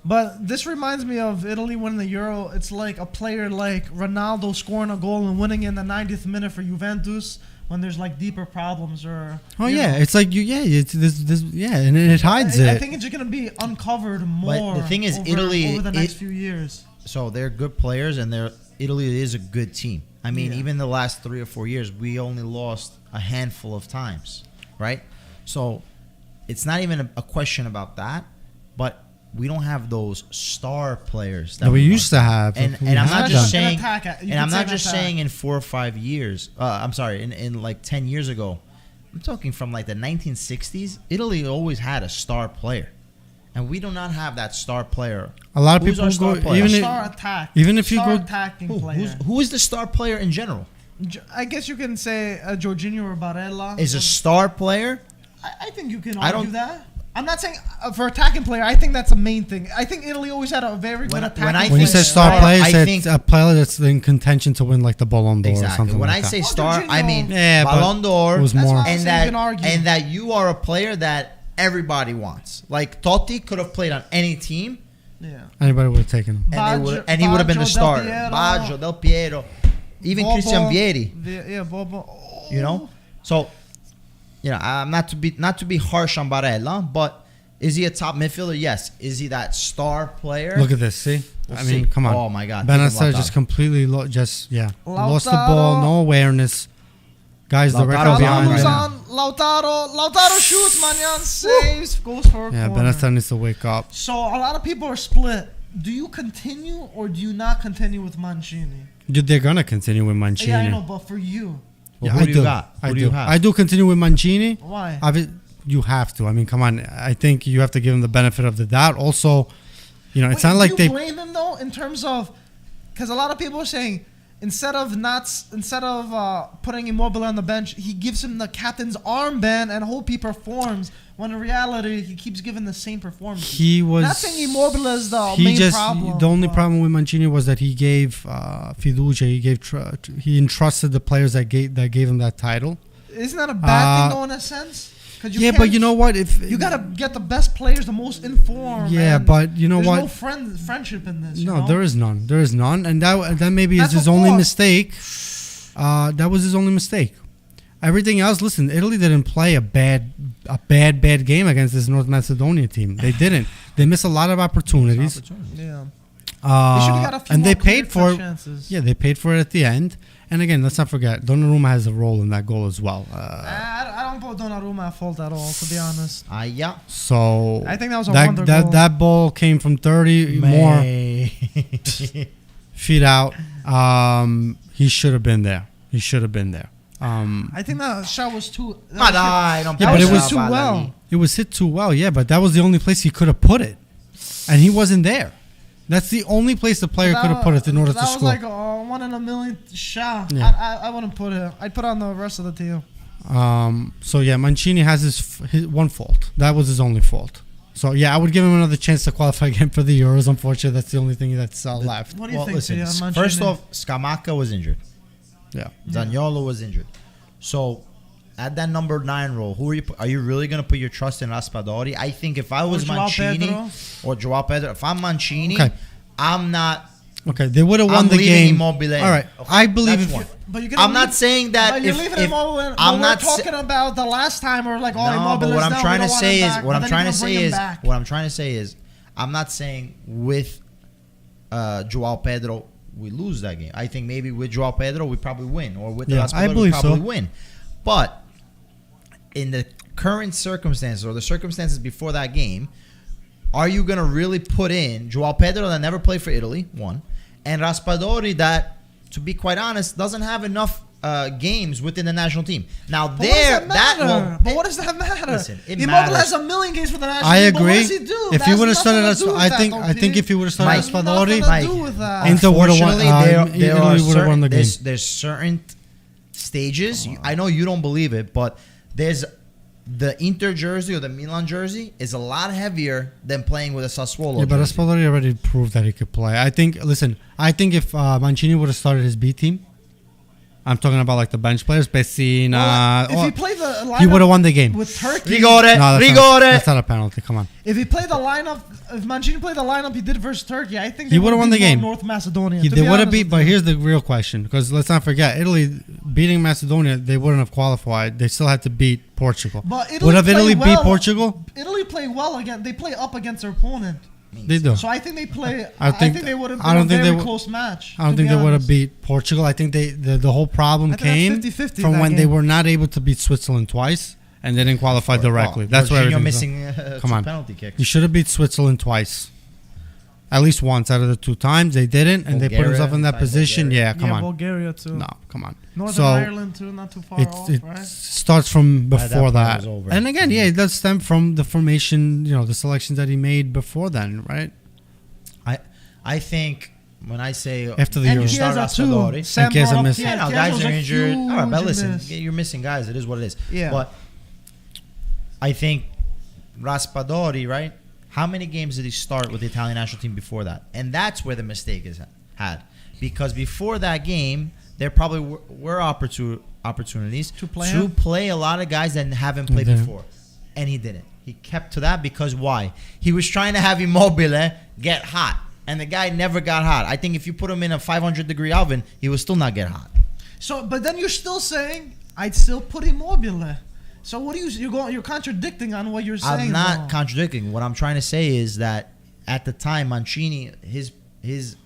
But this reminds me of Italy winning the Euro. It's like a player like Ronaldo scoring a goal and winning in the 90th minute for Juventus. When there's like deeper problems or it's like and it hides it. I think it's going to be uncovered more. But the thing is, Italy over the next few years. So they're good players, and Italy is a good team. I mean, even the last 3 or 4 years, we only lost a handful of times. right? So it's not even a question about that, but we don't have those star players that we used to have. And I'm not just saying, and I'm not just saying in 4 or 5 years. I'm sorry, in like 10 years ago. I'm talking from like the 1960s. Italy always had a star player, and we do not have that star player. A lot of Who's people our star go player? even if you go attacking player. Who is the star player in general? I guess you can say Jorginho or Barella is a star player. I think you can argue that. I'm not saying for attacking player. I think that's the main thing. I think Italy always had a very good attacking player. When you say star player, it's a player that's in contention to win like the Ballon d'Or or something when like that. I say star, I mean yeah, Ballon d'Or, was more. and that you are a player that everybody wants. Like Totti could have played on any team. Yeah, anybody would have taken him, and he would have been the star. Baggio, Del Piero, even Bobo, Christian Vieri. Yeah, Bobo. Oh. You know, so I'm not to be harsh on Barella, but is he a top midfielder? Yes. Is he that star player? Look at this. See, we'll I mean, come on. Oh my God, Benasser just completely lost the ball, no awareness. Guys, the record behind him. Lautaro shoots, Magnan saves, goes for a corner. Benasser needs to wake up. So a lot of people are split. Do you continue or do you not continue with Mancini? They're gonna continue with Mancini. Yeah, I know, but for you, well, who do you got? Who do you have? I do continue with Mancini. Why? You have to. I mean, come on. I think you have to give him the benefit of the doubt. Also, it's not like they blame him though in terms of because a lot of people are saying instead of putting Immobile on the bench, he gives him the captain's armband and hope he performs. When in reality, he keeps giving the same performance. He was not saying Immobile is the main problem. The only problem with Mancini was that he gave fiducia. He entrusted the players that gave him that title. Isn't that a bad thing though in a sense? But you know what? If you gotta get the best players, the most informed. Yeah, but you know what? There's no friendship in this. No, there is none. There is none, and that maybe is his only mistake. That was his only mistake. Everything else, listen, Italy didn't play a bad game against this North Macedonia team. They didn't. They missed a lot of opportunities. Yeah. And they paid for it. Chances. Yeah, they paid for it at the end. And again, let's not forget, Donnarumma has a role in that goal as well. I don't put Donnarumma at fault at all, to be honest. Yeah. So I think that was a wonder goal. That ball came from 30 more feet out. He should have been there. I think that shot was too. It was too well. It was hit too well. Yeah, but that was the only place he could have put it, and he wasn't there. That's the only place the player could have put it in order to score. That was like a 1 in a million shot. Yeah. I wouldn't put it. I'd put it on the rest of the team. So yeah, Mancini has his one fault. That was his only fault. So yeah, I would give him another chance to qualify again for the Euros. Unfortunately, that's the only thing that's left. What do you think? Listen, first off, Scamacca was injured. Yeah. Zaniolo was injured. So at that number 9 role, are you really going to put your trust in Raspadori? I think if I was Mancini or Joao Pedro, if I'm Mancini, I'm not. Okay, they would have won the game. Immobile. All right, okay. I believe. I'm not saying that. But you're leaving Immobile. I'm not talking about the last time or like Immobile. But what I'm trying to say is, what I'm trying to say is, I'm not saying with Joao Pedro we lose that game. I think maybe with Joao Pedro we probably win, or with the Raspadori we probably win. But in the current circumstances or the circumstances before that game, are you going to really put in Joao Pedro that never played for Italy, one, and Raspadori that, to be quite honest, doesn't have enough games within the national team? Now but what does that matter? Listen, Immobile has a million games for the national team. I agree. But what does he do? If he would have started I think if he would have started Raspadori, Inter would have won the game. There's certain stages. I know you don't believe it, but there's the Inter jersey or the Milan jersey is a lot heavier than playing with a Sassuolo. Yeah, but Raspadori already proved that he could play. I think if Mancini would have started his B team, I'm talking about like the bench players, Messina. If he played the lineup, he would have won the game with Turkey. Rigore. That's not a penalty. Come on. If he played the lineup, if Mancini played the lineup he did versus Turkey, I think he would have won the game. North Macedonia. They would have beat. But here's the real question, because let's not forget, Italy beating Macedonia, they wouldn't have qualified. They still had to beat Portugal. But would have Italy beat Portugal? Italy play well again. They play up against their opponent. They do. So I think they play. I think they would have been a very close match. I don't think they would have beat Portugal. I think the whole problem came from when they were not able to beat Switzerland twice, and they didn't qualify directly. That's where you're everything's missing Come two on. penalty kicks. You should have beat Switzerland twice. At least once out of the 2 times. They didn't, and they put themselves in that position. Bulgaria. Yeah, come on. Bulgaria too. No, come on. Northern Ireland too, not too far off, it right? starts from before that. over. And again, yeah, it does stem from the formation, the selections that he made before then, right? I think when I say After the And Euro. he has a two. Sam Chiesa brought up missed. Chiesa. Yeah, no, Chiesa's guys are a injured. All right, but huge listen, miss. you're missing guys. It is what it is. Yeah. But I think Raspadori, right? How many games did he start with the Italian national team before that? And that's where the mistake is had. Because before that game, there probably were opportunities To play play a lot of guys that haven't played before. And he didn't. He kept to that because why? He was trying to have Immobile get hot. And the guy never got hot. I think if you put him in a 500-degree oven, he would still not get hot. So, but then you're still saying I'd still put Immobile. So what are you're contradicting on what you're saying? I'm not contradicting. What I'm trying to say is that at the time, Mancini, his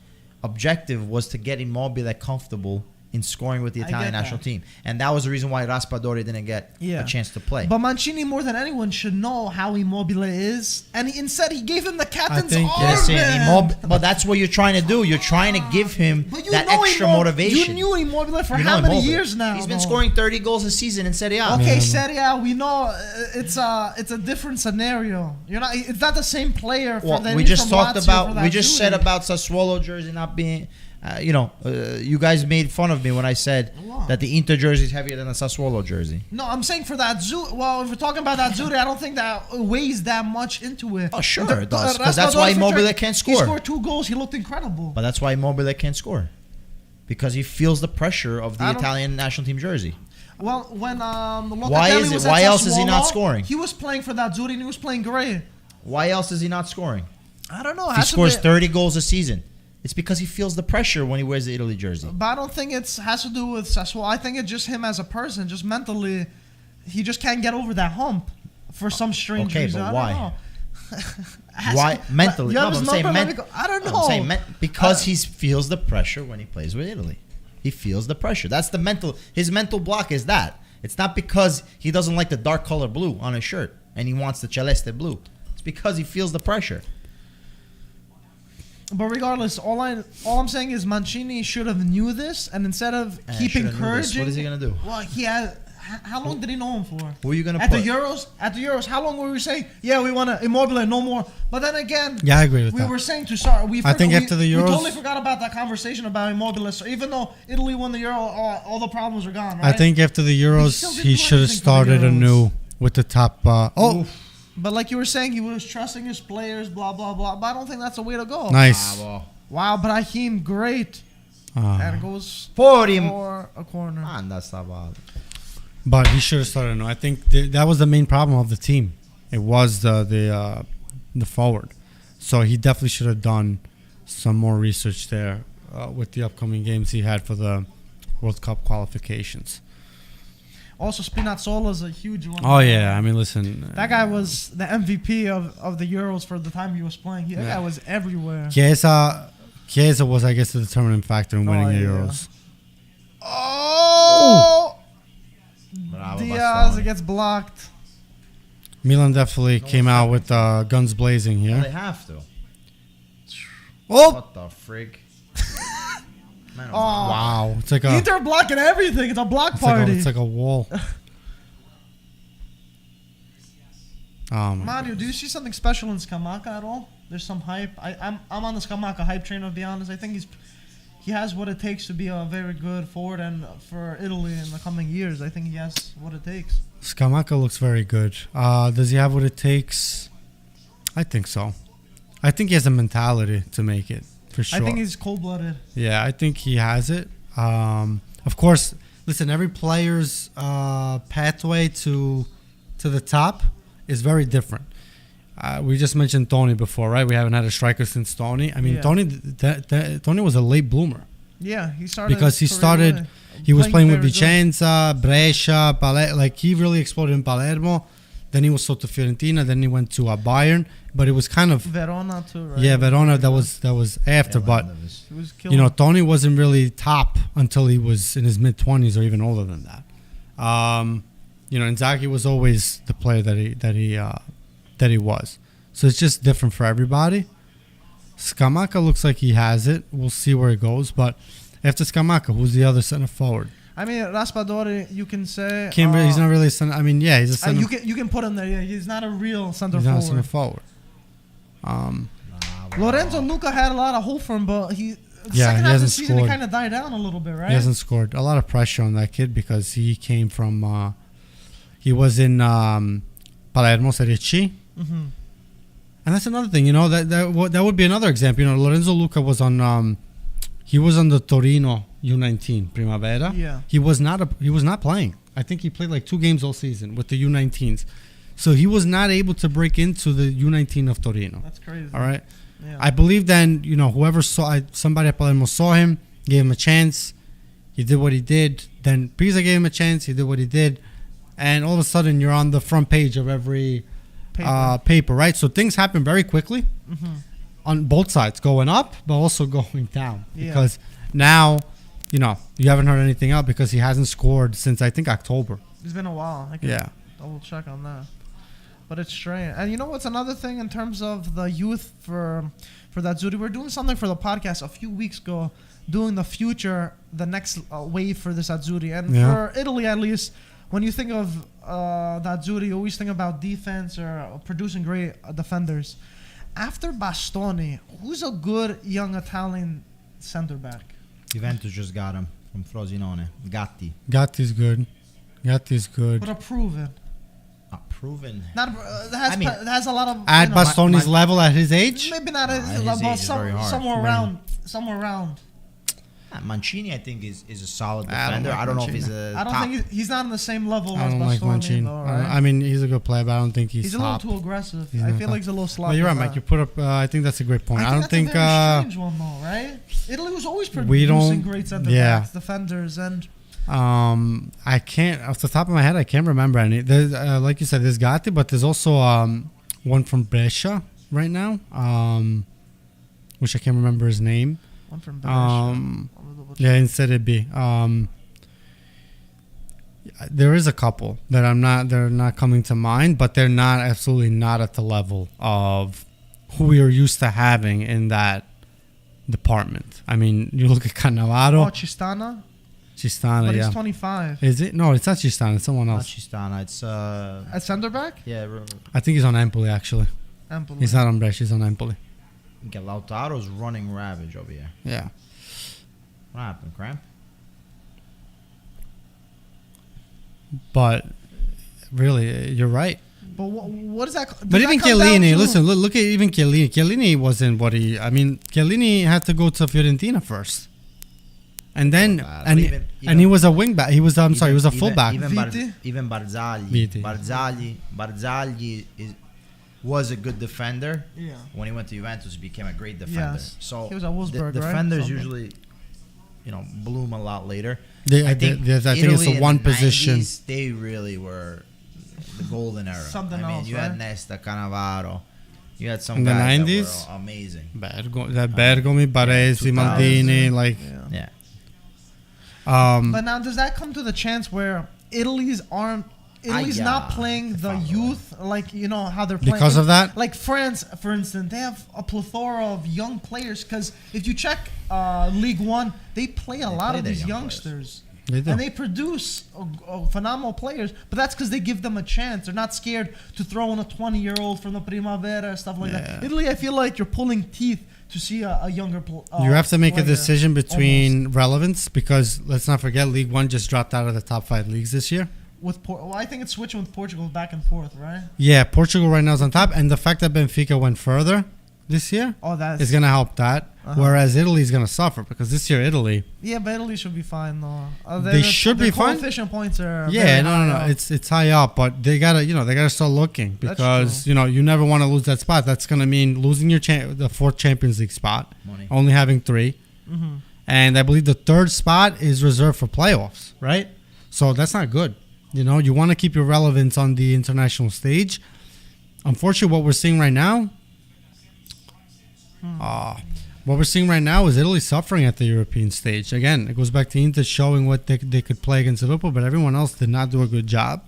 objective was to get Immobile comfortable in scoring with the Italian national team. And that was the reason why Raspadori didn't get a chance to play. But Mancini, more than anyone, should know how Immobile is. And instead, he gave him the captain's armband. But that's what you're trying to do. You're trying to give him that extra motivation. You knew Immobile for how many years now? He's been scoring 30 goals a season in Serie A. Okay, Serie A, we know it's a different scenario. It's not the same player. We just said about Sassuolo jersey not being... you guys made fun of me when I said that the Inter jersey is heavier than the Sassuolo jersey. No, I'm saying for that Well, if we're talking about that I don't think that weighs that much into it. Oh, sure it does. Because that's why Immobile can't score. He scored 2 goals. He looked incredible. But that's why Immobile can't score. Because he feels the pressure of the Italian national team jersey. Well, when Why else is he not scoring? He was playing for that and he was playing great. Why else is he not scoring? I don't know. He scores 30 goals a season. It's because he feels the pressure when he wears the Italy jersey. But I don't think it has to do with Sassuolo. I think it's just him as a person, just mentally, he just can't get over that hump for some strange reason. But why? I don't know. Why mentally? I don't know. I'm saying because he feels the pressure when he plays with Italy. He feels the pressure. That's the mental. His mental block is that. It's not because he doesn't like the dark color blue on his shirt and he wants the celeste blue. It's because he feels the pressure. But regardless, all I'm saying is Mancini should have knew this, and instead of keep encouraging, what is he gonna do? Well, he had. How long did he know him for? Who are you gonna put? At the Euros, how long were we saying? Yeah, we want to Immobile, no more. But then again, I agree with that. We were saying to start. I think after the Euros, we totally forgot about that conversation about Immobile. So even though Italy won the Euro, all the problems are gone. Right? I think after the Euros, he should have started anew with the top. But like you were saying, he was trusting his players, blah, blah, blah. But I don't think that's the way to go. Nice. Wow, Brahim, great. And it goes for him for a corner. But he should have started anew. I think that was the main problem of the team. It was the forward. So he definitely should have done some more research there with the upcoming games he had for the World Cup qualifications. Also, Spinazzola is a huge one. Oh, yeah. I mean, listen. That guy was the MVP of the Euros for the time he was playing. That guy was everywhere. Chiesa was, I guess, the determining factor in winning the Euros. Oh! Diaz gets blocked. Milan definitely came out with guns blazing here. Well, they have to. Oh! What the frig? Wow. It's like Inter blocking everything. It's a block party. It's like a wall. Mario, do you see something special in Scamacca at all? There's some hype. I'm on the Scamacca hype train, to be honest. I think he has what it takes to be a very good forward, and for Italy in the coming years, I think he has what it takes. Scamacca looks very good. Does he have what it takes? I think so. I think he has the mentality to make it. For sure. I think he's cold-blooded. Yeah, I think he has it. Of course, listen, every player's pathway to the top is very different. We just mentioned Tony before, right? We haven't had a striker since Tony. I mean, Tony was a late bloomer. Yeah, he started because he was playing with Vicenza, Brescia, like he really exploded in Palermo. Then he was sold to Fiorentina. Then he went to Bayern. But it was kind of Verona too, right? Yeah, Verona. That was after. But Tony wasn't really top until he was in his mid-20s or even older than that. Inzaghi was always the player that he was. So it's just different for everybody. Scamacca looks like he has it. We'll see where it goes. But after Scamacca, who's the other center forward? I mean, Raspadori, you can say... he's not really a center... I mean, yeah, he's a center... You can put him there. Yeah, he's not a real center forward. He's not a center forward. Lorenzo Luca had a lot of hope for him, but second half of the season, he kind of died down a little bit, right? He hasn't scored. A lot of pressure on that kid because he came from... he was in Palermo Serie C. Mm-hmm. And that's another thing, that would be another example. Lorenzo Luca was on... he was on the Torino U19 Primavera. Yeah. He was not playing. I think he played like 2 games all season with the U19s. So he was not able to break into the U19 of Torino. That's crazy. All right. Yeah. I believe then, whoever somebody at Palermo saw him, gave him a chance. He did what he did. Then Pisa gave him a chance. He did what he did. And all of a sudden, you're on the front page of every paper, right? So things happen very quickly on both sides, going up, but also going down. Yeah. Because now, you haven't heard anything out because he hasn't scored since, I think, October. It's been a while. I can double check on that. But it's strange. And what's another thing in terms of the youth for that Azzurri? We're doing something for the podcast a few weeks ago, doing the future, the next wave for this Azzurri. And for Italy, at least, when you think of the Azzurri, you always think about defense or producing great defenders. After Bastoni, who's a good young Italian center back? Juventus just got him from Frosinone. Gatti. Gatti's good. But a proven. Proven. Has a lot of at Bastoni's level at his age. Maybe not at his level, somewhere around. Mancini, I think, is a solid defender. I don't know if he's a. I don't think he's not on the same level as Bastoni. I don't like Mancini. Though, right? I mean, he's a good player, but I don't think he's top. A little too aggressive. I feel like he's a little sloppy. But you're right, Mike. You put up. I think that's a great point. I don't think. That's a very strange one, though, right? Italy was always producing great center backs, defenders, and. I can't off the top of my head. I can't remember any. There's, like you said, there's Gatti, but there's also one from Brescia right now. Which I can't remember his name. One from Brescia. Yeah, in Serie B. There is a couple that they're not coming to mind, but they're absolutely not at the level of who we are used to having in that department. I mean, you look at Cannavaro. Cistana, but he's 25. Is it? No, it's not Cistana. It's someone else. Not Cistana. It's at center back. Yeah, I think he's on Empoli actually. He's not on Brescia. He's on Empoli. Lautaro's running ravage over here. Yeah. What happened? Cramp? But really, you're right. But what is that? But even Chiellini, listen, look at even Chiellini. Chiellini wasn't what he. I mean, Chiellini had to go to Fiorentina first. And then, and he was a wing back. He was, he was a full back. Even Barzagli was a good defender. Yeah. When he went to Juventus, he became a great defender. Yes. So he was at Wolfsburg, defenders usually, bloom a lot later. I think it's the one position. 90s, they really were the golden era. You had Nesta, Cannavaro. You had some guys that were amazing. Bergomi, Baresi, Maldini, yeah. But now, does that come to the chance where Italy's not playing the youth like how they're playing because of that? Like France, for instance, they have a plethora of young players. Because if you check League One, they play a lot of these youngsters. And they produce phenomenal players, but that's because they give them a chance. They're not scared to throw in a 20-year-old from the Primavera, stuff like that. Italy, I feel like you're pulling teeth to see a younger player. You have to make a decision between relevance, because let's not forget League One just dropped out of the top 5 leagues this year. I think it's switching with Portugal back and forth, right? Yeah, Portugal right now is on top, and the fact that Benfica went further this year is going to help that. Whereas Italy is going to suffer because this year Italy. Yeah, but Italy should be fine though. They should be fine. Coefficient points are. Yeah, no. It's high up, but they gotta start looking, because you never want to lose that spot. That's going to mean losing your the 4th Champions League spot, only having 3, and I believe the 3rd spot is reserved for playoffs, right? So that's not good. You want to keep your relevance on the international stage. Unfortunately, what we're seeing right now. What we're seeing right now is Italy suffering at the European stage. Again, it goes back to Inter showing what they could play against Liverpool, but everyone else did not do a good job.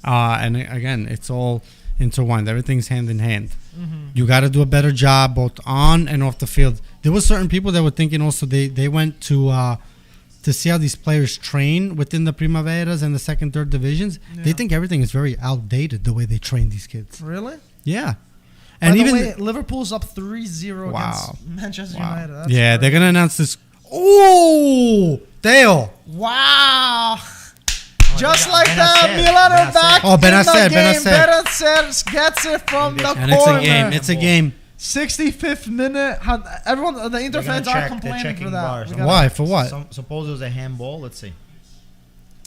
And again, it's all intertwined. Everything's hand in hand. You got to do a better job both on and off the field. There were certain people that were thinking also they went to see how these players train within the Primaveras and the second, third divisions. Yeah. They think everything is very outdated the way they train these kids. Really? Yeah. And by the way, Liverpool's up 3-0 against Manchester United. That's crazy. They're going to announce this. Oh, Theo. Wow. Just like that, Milan are back in the game. Benacer gets it from the corner. It's a game. 65th minute. Everyone, the Inter fans are complaining for that. Why? For what? Suppose it was a handball. Let's see.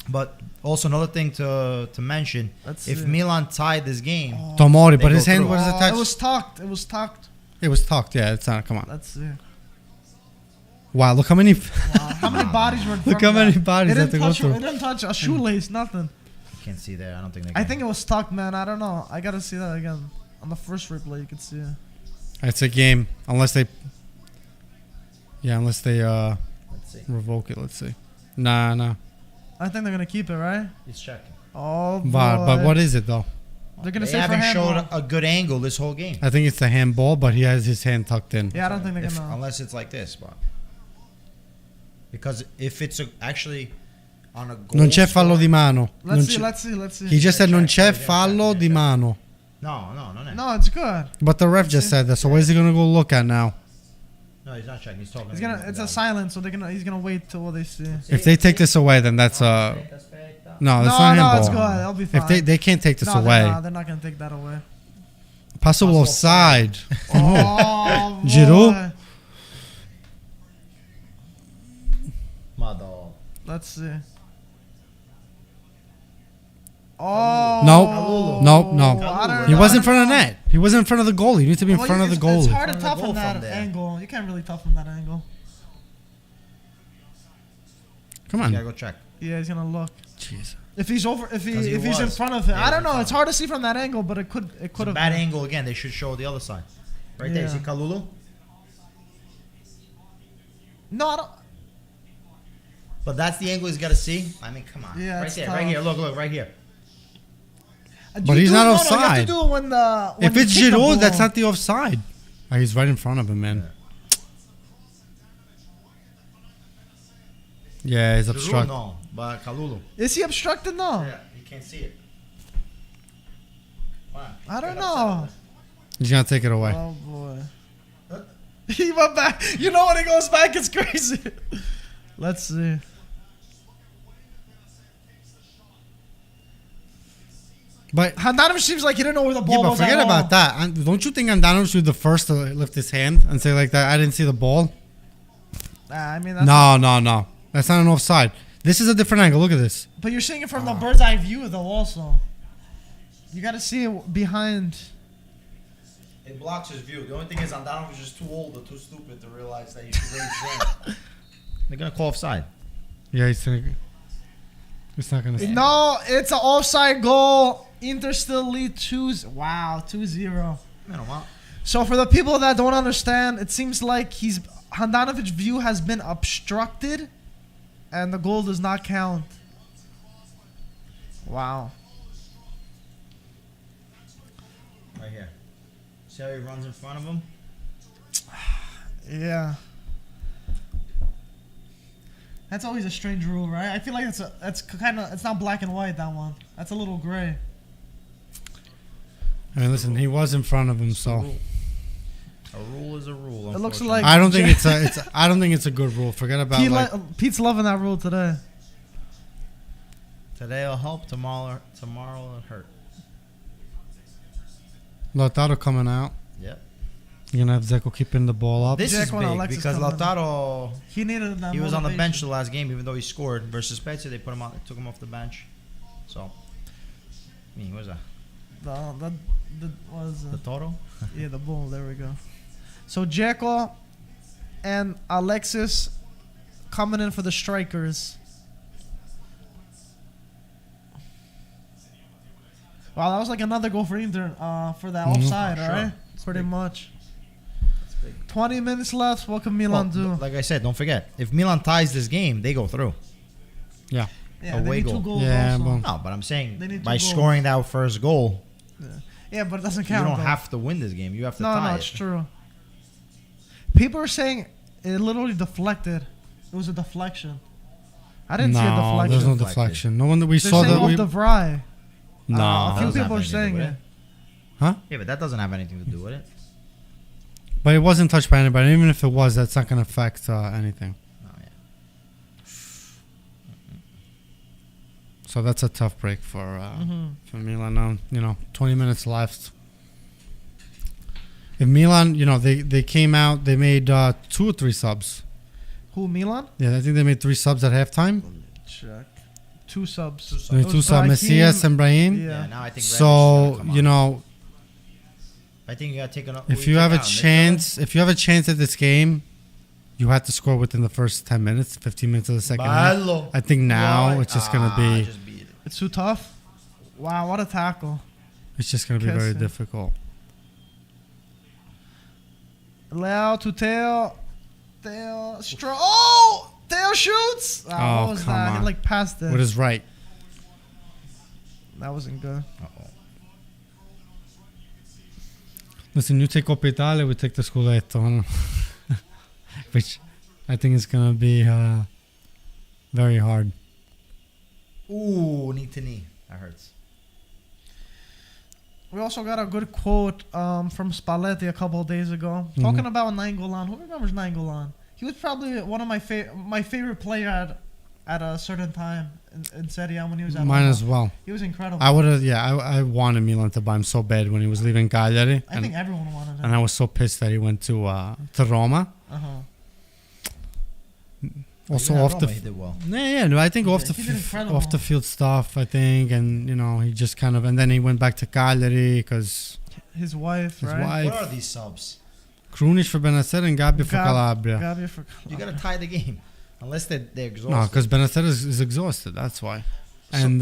But also another thing to mention: if Milan tied this game, Tomori, but his hand was attached. It was tucked. It was tucked. It was tucked. Yeah, it's not. Come on. Let's see. Wow! Look how many. How many bodies were? Look how many bodies had to go through. It didn't touch a shoelace. Nothing. You can't see there. I don't think. I think it was tucked, man. I don't know. I gotta see that again. On the first replay, you could see it. It's a game, unless they. Yeah, unless they let's see. Revoke it. Let's see. Nah. I think they're gonna keep it, right? He's checking. Oh, boy. But what is it though? They're gonna say haven't for handball. showed a good angle this whole game. I think it's the handball, but he has his hand tucked in. Yeah, I don't think they're gonna. Unless it's like this, but because if it's actually on a goal. Non c'è fallo di mano. Let's see. He just said non c'è fallo di mano. No. No, it's good. But the ref just said that, so where's he gonna go look at now? No, he's not checking. He's talking. It's a silence, so he's gonna wait till they see. If they take this away, then that's no, that's not handball. No, it's good. That'll be fine. If they can't take this away. They're not gonna take that away. Possible offside. Oh, Giroud. Madonna. Let's see. Oh. No. He wasn't in front of the net. He wasn't in front of the goalie. He needs to be in front of the goalie. It's hard to toughen that angle. You can't really toughen that angle. Come on. You gotta go check. Yeah, he's gonna look. Jeez. If he's in front of him, I don't know. It's hard to see from that angle, but it could have. Bad angle again. They should show the other side. Right there. You see Kalulu? No, I don't. But that's the angle he's got to see. I mean, come on. Yeah, right there, tough. right here. Look, right here. But he's not offside. You have to do it when if it's Giroud, that's not the offside. He's right in front of him, man. Yeah, he's obstructed. No, but Kalulu. Is he obstructed? No. Yeah, you can't see it. I don't know. He's gonna take it away. Oh boy. He went back. You know when he goes back, it's crazy. Let's see. But Handanovic seems like he didn't know where the ball was. Yeah, but forget about that. Don't you think Handanovic was the first to lift his hand and say like that? I didn't see the ball. I mean, that's no. That's not an offside. This is a different angle. Look at this. But you're seeing it from the bird's eye view, though. Also, you got to see it behind. It blocks his view. The only thing is Handanovic is just too old or too stupid to realize that he should raise his hand. They're gonna call offside. Yeah, it's not gonna. No, it's an offside goal. Inter still lead 2-0. So for the people that don't understand, it seems like Handanovic's view has been obstructed, and the goal does not count. Wow. Right here. See how he runs in front of him? Yeah. That's always a strange rule, right? I feel like it's not black and white, that one. That's a little gray. I mean, listen, he was in front of him, so a rule is a rule. It looks like I don't think it's a good rule. Forget about Pete's loving that rule today. Today it'll help, tomorrow it'll hurt. Lautaro coming out. Yep. You're gonna have Dzeko keeping the ball up. This is big because Lautaro he was on the bench the last game, even though he scored versus Spezia. They put him out, took him off the bench. So, what was that? The Toro? Yeah, the bull. There we go. So Dzeko and Alexis coming in for the strikers. Wow, that was like another goal for Inter for that offside, right? It's pretty much. 20 minutes left. What can Milan do? Like I said, don't forget. If Milan ties this game, they go through. Yeah. away goal. 2 goals Yeah, also. No, but I'm saying They need 2 by goals. scoring that first goal, Yeah, but it doesn't you count. don't though. have to win this game. You have to No, tie no, it. it's true. People are saying it literally deflected. It was a deflection. I didn't see a No, deflection. there's no Deflected. deflection. No one that we They're saw saying that off we. the Vry. No. A few Doesn't people have are saying anything to it. do Huh? Yeah, but that doesn't have anything to do with it. But it wasn't touched by anybody. Even if it was, that's not going to affect anything. Oh, yeah. So that's a tough break for Milan now. 20 minutes left. If Milan, they came out, they made 2 or 3 subs. Who, Milan? Yeah, I think they made 3 subs at halftime. Check. 2 subs. They made 2 subs, Messias and Brahim. Yeah. Now I think So, I think you got to take an. if you have a chance at this game, you have to score within the first 10 minutes, 15 minutes of the second half. I think now it's just going to be, Just beat it. It's too tough. Wow, what a tackle. it's just going to be very Kessing. difficult. Leo to Teo. Oh! Teo shoots! Oh, what was come that? on. He like passed it. What is right? That wasn't good. Uh-oh. Listen, you take Coppa Italia, we take the Scudetto. Which I think is going to be very hard. Ooh, knee to knee. That hurts. We also got a good quote from Spalletti a couple of days ago. Talking about Nainggolan. Who remembers Nainggolan? He was probably one of my favorite player at a certain time in Serie A when he was at Mine Roma. as well. He was incredible. I would have, I wanted Milan to buy him so bad when he was leaving Cagliari. I think everyone wanted him. And I was so pissed that he went to Roma. Uh-huh. Also Even at off Roma, the he did well. no, I think off Yeah, the he did incredible. off the field stuff. I think, and he just kind of, and then he went back to Cagliari because His wife, his right? What wife, are these subs? Krunic for Benasser and Gabi for Calabria. Gabi for You got to tie the game. Unless they're exhausted. No, because Benasser is exhausted. That's why. And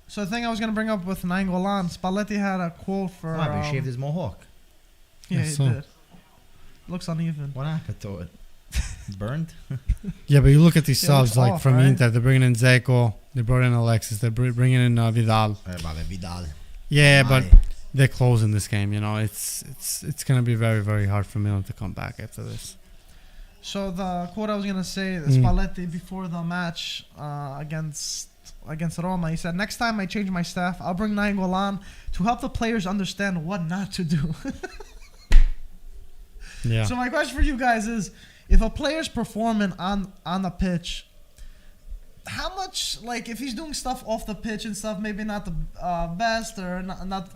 So the thing I was going to bring up with Nainggolan, Spalletti had a quote for... Why? But he shaved his mohawk. Yeah, Yeah, he so- did. Looks uneven. What happened to it? Burned? yeah, but you look at these Yeah, it looks subs like off, from right? Inter. They're bringing in Zeko. They brought in Alexis. They're bringing in Vidal. Vidal. Yeah, but Mane. they're closing this game. It's going to be very, very hard for Milan to come back after this. So the quote I was going to say, Spalletti before the match against Roma, he said, "Next time I change my staff, I'll bring Nainggolan to help the players understand what not to do." Yeah. So my question for you guys is, if a player's performing on the pitch, how much, like, if he's doing stuff off the pitch and stuff, maybe not the best or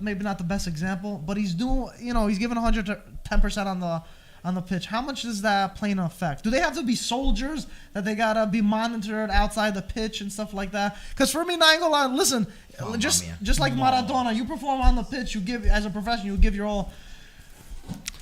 maybe not the best example, but he's doing, he's giving 110% on the pitch. How much does that play an effect? Do they have to be soldiers that they gotta be monitored outside the pitch and stuff like that? Because for me, Nainggolan, listen, just like Maradona, you perform on the pitch, you give, as a professional, you give your all.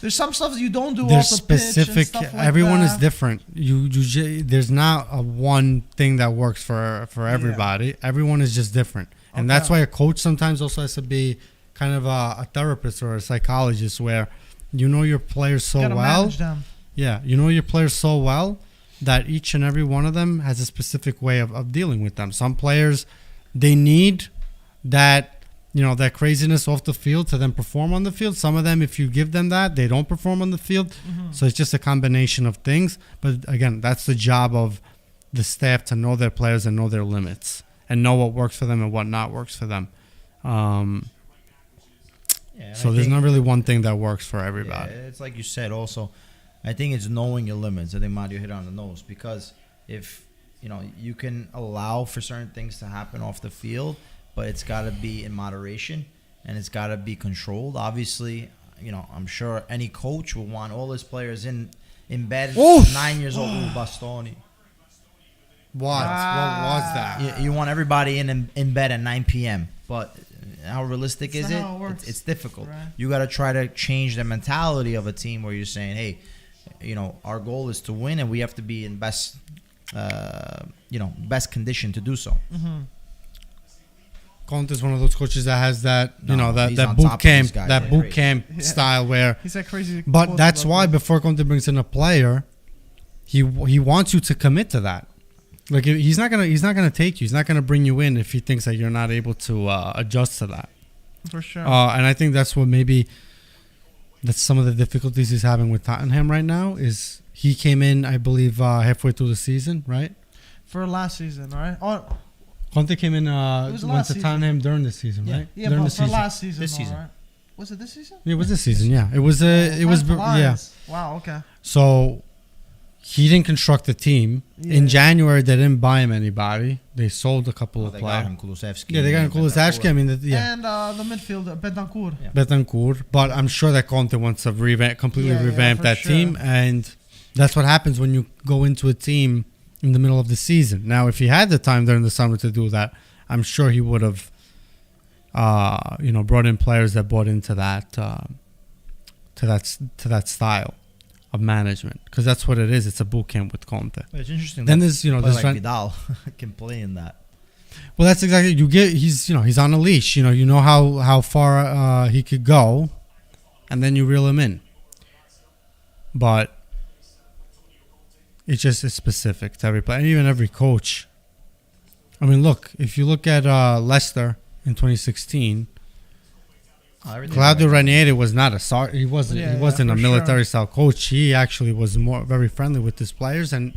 There's some stuff that you don't do There's off the pitch and specific. stuff like Everyone that. is different. There's not a one thing that works for everybody. Yeah. Everyone is just different, and that's why a coach sometimes also has to be kind of a therapist or a psychologist, where your players so Gotta well. manage them. Yeah, your players so well that each and every one of them has a specific way of dealing with them. Some players, they need that. That craziness off the field to then perform on the field. Some of them, if you give them that, they don't perform on the field. Mm-hmm. So it's just a combination of things. But again, that's the job of the staff to know their players and know their limits and know what works for them and what not works for them. So there's not really one thing that works for everybody. Yeah, it's like you said also. I think it's knowing your limits. I think Mario hit on the nose, because if you can allow for certain things to happen off the field, but it's got to be in moderation and it's got to be controlled. Obviously, I'm sure any coach will want all his players in bed. 9 years old. Ooh, Bastoni. What was that? You want everybody in bed at 9 p.m. But how realistic is it? It's difficult. Right. You got to try to change the mentality of a team where you're saying, hey, our goal is to win and we have to be in best condition to do so. Mm-hmm. Conte is one of those coaches that has that, he's that on boot top of camp, these guys. that Yeah. boot camp style where. He's that crazy. But that's why before Conte brings in a player, he wants you to commit to that. Like he's not gonna take you. He's not gonna bring you in if he thinks that you're not able to adjust to that. For sure. And I think that's some of the difficulties he's having with Tottenham right now. Is he came in, I believe, halfway through the season, right? For last season, right? Oh, Conte came in went to Tottenham during the season, right? Yeah, during but the for last season, This season. right? Was it this season? It was this season, yeah. It was yeah. Wow. Okay. So he didn't construct the team. Yeah. In January, they didn't buy him anybody. They sold a couple of They players. got him Kulusevski. Yeah, they got him Kulusevski. I mean, And the midfielder Bentancur. Yeah. Betancourt. But I'm sure that Conte wants to completely revamp for that sure. team. And that's what happens when you go into a team in the middle of the season. Now, if he had the time during the summer to do that, I'm sure he would have, brought in players that bought into that, to that style of management, because that's what it is. It's a boot camp with Conte. It's interesting. Then there's this Vidal can play in that. Well, that's exactly he's on a leash. You know how far he could go, and then you reel him in. But it's specific to every player, and even every coach. I mean, look, if you look at Leicester in 2016, Claudio Ranieri was not he wasn't a military style coach. He actually was very friendly with his players, and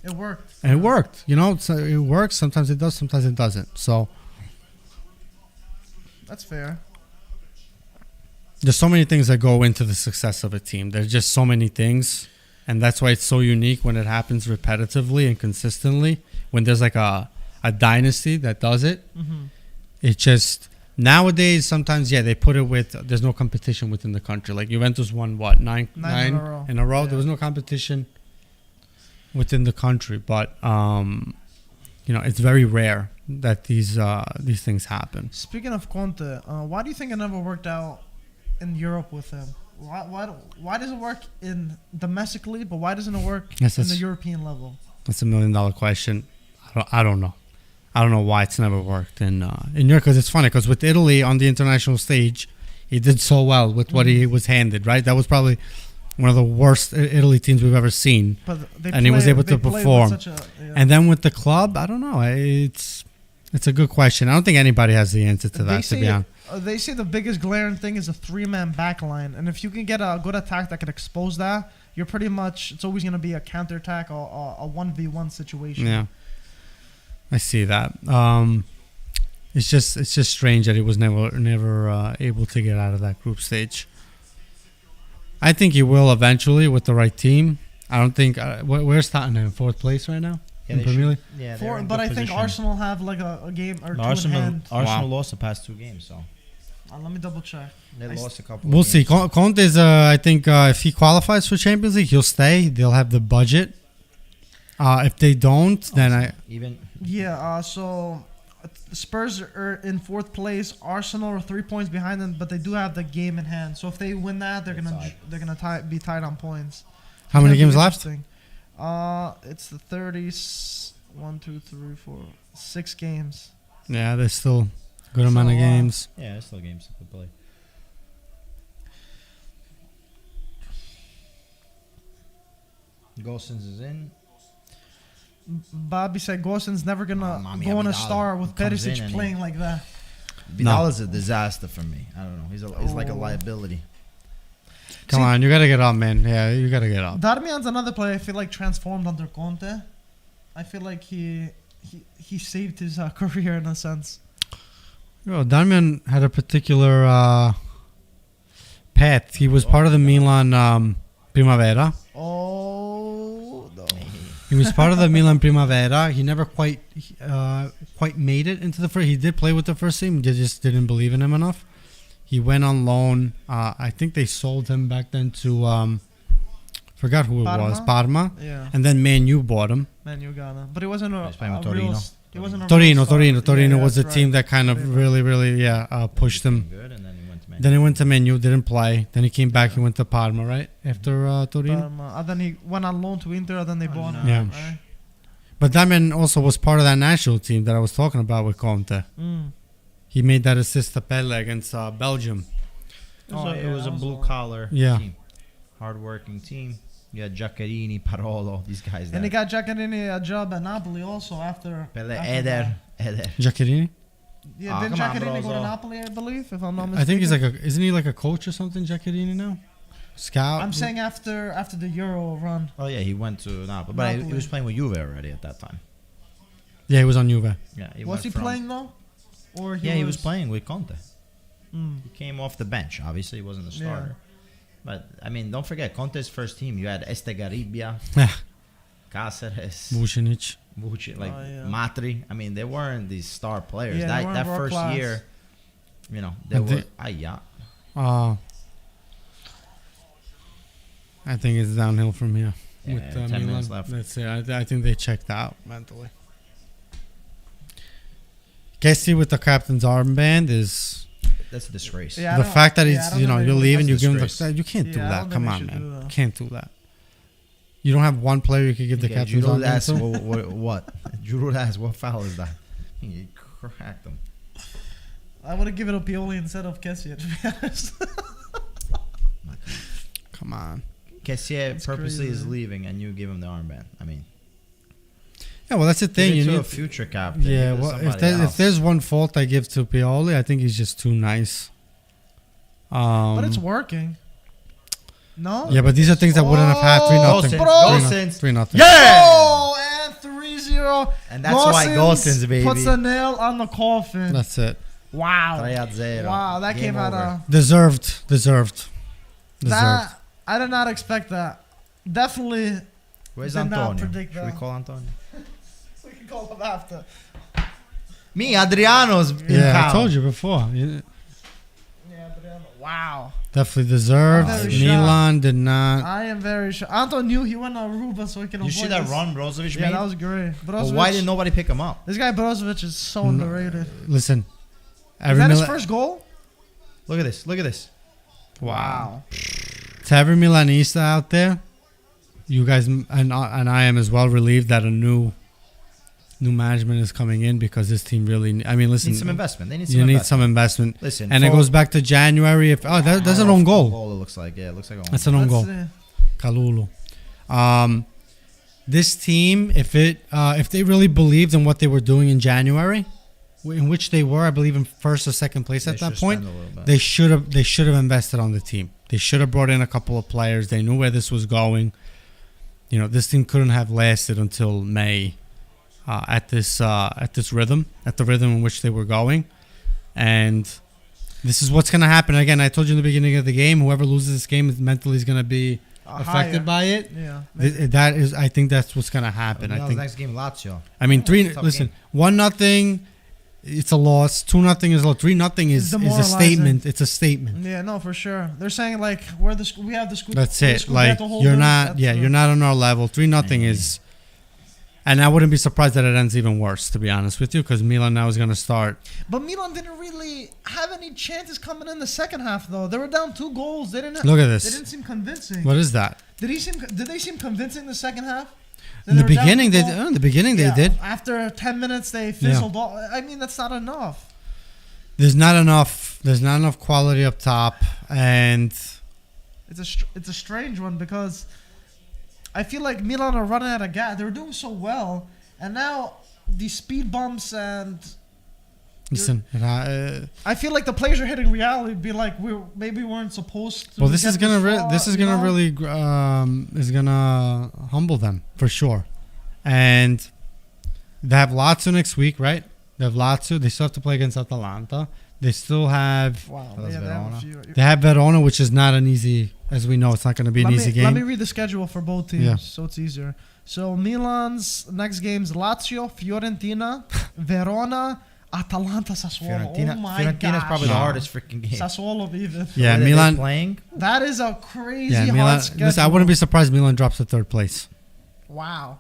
it worked. And it worked. So it works. Sometimes it does. Sometimes it doesn't. So that's fair. There's so many things that go into the success of a team. There's just so many things, and that's why it's so unique when it happens repetitively and consistently. When there's like a dynasty that does it, it just nowadays sometimes they put it with there's no competition within the country. Like Juventus won nine in a row. Yeah. There was no competition within the country, but it's very rare that these things happen. Speaking of Conte, why do you think it never worked out in Europe with him? Why does it work in domestically, but why doesn't it work in the European level? That's $1 million question. I don't know. I don't know why it's never worked in Europe, because it's funny, because with Italy on the international stage, he did so well with what he was handed, right? That was probably one of the worst Italy teams we've ever seen. He was able to perform. And then with the club, I don't know. It's a good question. I don't think anybody has the answer to that, to be honest. They say the biggest glaring thing is a 3-man back line. And if you can get a good attack that can expose that, you're pretty much, it's always going to be a counterattack or a 1v1 situation. Yeah. I see that. It's just strange that he was never able to get out of that group stage. I think he will eventually with the right team. I don't think where's Tottenham? 4th place right now in Premier League. Yeah, but I think Arsenal have like a game or two in hand. Arsenal lost the past 2 games, so let me double check. They lost a couple. We'll see. Conte is. I think if he qualifies for Champions League, he'll stay. They'll have the budget. If they don't, then so Spurs are in 4th place. Arsenal are 3 points behind them, but they do have the game in hand. So if they win that, they're gonna be tied on points. How many games left? It's the 30s. 1, 2, 3, 4, 6 games. Yeah, there's still a good amount of games. Yeah, there's still games to play. Gosens is in. Bobby said Gosens never gonna go on a star with Perisic playing like that. Vidal is a disaster for me. I don't know. He's like a liability. Come on, you gotta get up, man. Yeah, you gotta get up. Darmian's another player I feel like transformed under Conte. I feel like he saved his career in a sense. Darmian had a particular path. He was part of the Milan Primavera. Oh no. He was part of the Milan Primavera. He never quite made it into the first. He did play with the first team. They just didn't believe in him enough. He went on loan. I think they sold him back then to forgot who it was. Parma. Yeah. And then Man U bought him. Man U got him, but it wasn't a Torino. It wasn't a Torino was the team that kind of really pushed him. Good, and then he went to Man U, didn't play. Then he came back. He went to Parma, right after Torino. And then he went on loan to Inter. And then they bought him. Yeah. Right? But that man also was part of that national team that I was talking about with Conte. He made that assist to Pelle against Belgium. It was a blue collar team. Hard-working team. You had Giaccherini, Parolo, these guys. And they got Giaccherini a job at Napoli also after. Eder. Giaccherini? Yeah, didn't Giaccherini go to Napoli, I believe, if I'm not mistaken? I think he's isn't he like a coach or something, Giaccherini now? Scout? I'm saying after the Euro run. Oh, yeah, he went to Napoli. But he was playing with Juve already at that time. Yeah, he was on Juve. Yeah, was he playing though? Or he was playing with Conte. Mm. He came off the bench. Obviously, he wasn't a starter. Yeah. But, I mean, don't forget, Conte's first team, you had Estegaribia, Cáceres, Vucinic. Matri. I mean, they weren't these star players. Yeah, that first class. year, they were... I think it's downhill from here. Yeah, with 10 Milan. minutes left. That's it. I think they checked out mentally. Kessie with the captain's armband is... That's a disgrace. Yeah, the fact that he's, you're leaving, you give him the... You can't do I that. don't Come think on, they should man. do that. Can't do that. You don't have one player you could give the captain's armband to? What? Giroud asked, what foul is that? He cracked him. I would have given it to Pioli instead of Kessie, to be honest. Come on. Kessie purposely crazy. is leaving, and you give him the armband. I mean... Yeah, well, that's the thing. You You need need a future captain. Yeah, well, if there's one fault I give to Pioli, I think he's just too nice. But it's working. No? Yeah, but these are things that wouldn't have had 3-0. Gosens. 3-0. Yeah! Oh, and 3-0. And that's why Gosens, baby. Puts a nail on the coffin. That's it. Wow. 3-0. Wow, that Game came out over. of... Deserved. That, I did not expect that. Definitely Where's did not Antonio? predict Should we that. call Antonio? We can call him after. Me, Adriano's in Yeah, town. I told you before. Yeah, but wow. Definitely deserved. I'm very Milan did not. I am very sure. Anton knew he went on Aruba so he can You avoid see that this. run Brozovic Yeah, made? that was great. But why did nobody pick him up? This guy Brozovic is so underrated. Listen. Is that his first goal? Look at this. Look at this. Wow. To every Milanista out there, you guys and I am as well relieved that a new management is coming in because this team really. I mean, listen. Need some investment. They need some you investment. need some investment. Listen, and it goes back to January. That's an own goal. It looks like it looks like an own That's an own goal. Kalulu. This team, if they really believed in what they were doing in January, in which they were, I believe, in first or second place at that point, they should have invested on the team. They should have brought in a couple of players. They knew where this was going. This team couldn't have lasted until May at the rhythm in which they were going, and this is what's going to happen. Again, I told you in the beginning of the game, whoever loses this game mentally is going to be affected by it. Yeah, I think that's what's going to happen. I think next game Lazio. I mean, 1-0. It's a loss. 2-0 is a loss. 3-0 is a statement. It's a statement. Yeah, no, for sure. They're saying like we have the Scudetto. That's it. Like you're not. Yeah, you're not on our level. 3-0 is. And I wouldn't be surprised that it ends even worse, to be honest with you, because Milan now is going to start. But Milan didn't really have any chances coming in the second half, though. They were down 2 goals. They didn't. Look at this. They didn't seem convincing. What is that? Did they seem convincing the second half? In the beginning, they did. After 10 minutes, they fizzled off. I mean, that's not enough. There's not enough quality up top, and it's a strange one because I feel like Milan are running out of gas. They were doing so well, and now these speed bumps and. Listen, I feel like the players are hitting reality. Be like we weren't supposed to. Well, this is gonna humble them for sure, and they have Lazio next week, right? They have Lazio. They still have to play against Atalanta. They still have. Wow. They have Verona, which is not an easy. As we know, it's not going to be an easy game. Let me read the schedule for both teams, so it's easier. So Milan's next games: Lazio, Fiorentina, Verona. Atalanta, Sassuolo. Fiorentina, oh my Fiorentina is probably the hardest freaking game. Sassuolo even. Yeah, Milan playing. That is a crazy Milan, hard schedule. Listen, I wouldn't be surprised Milan drops to 3rd place. Wow.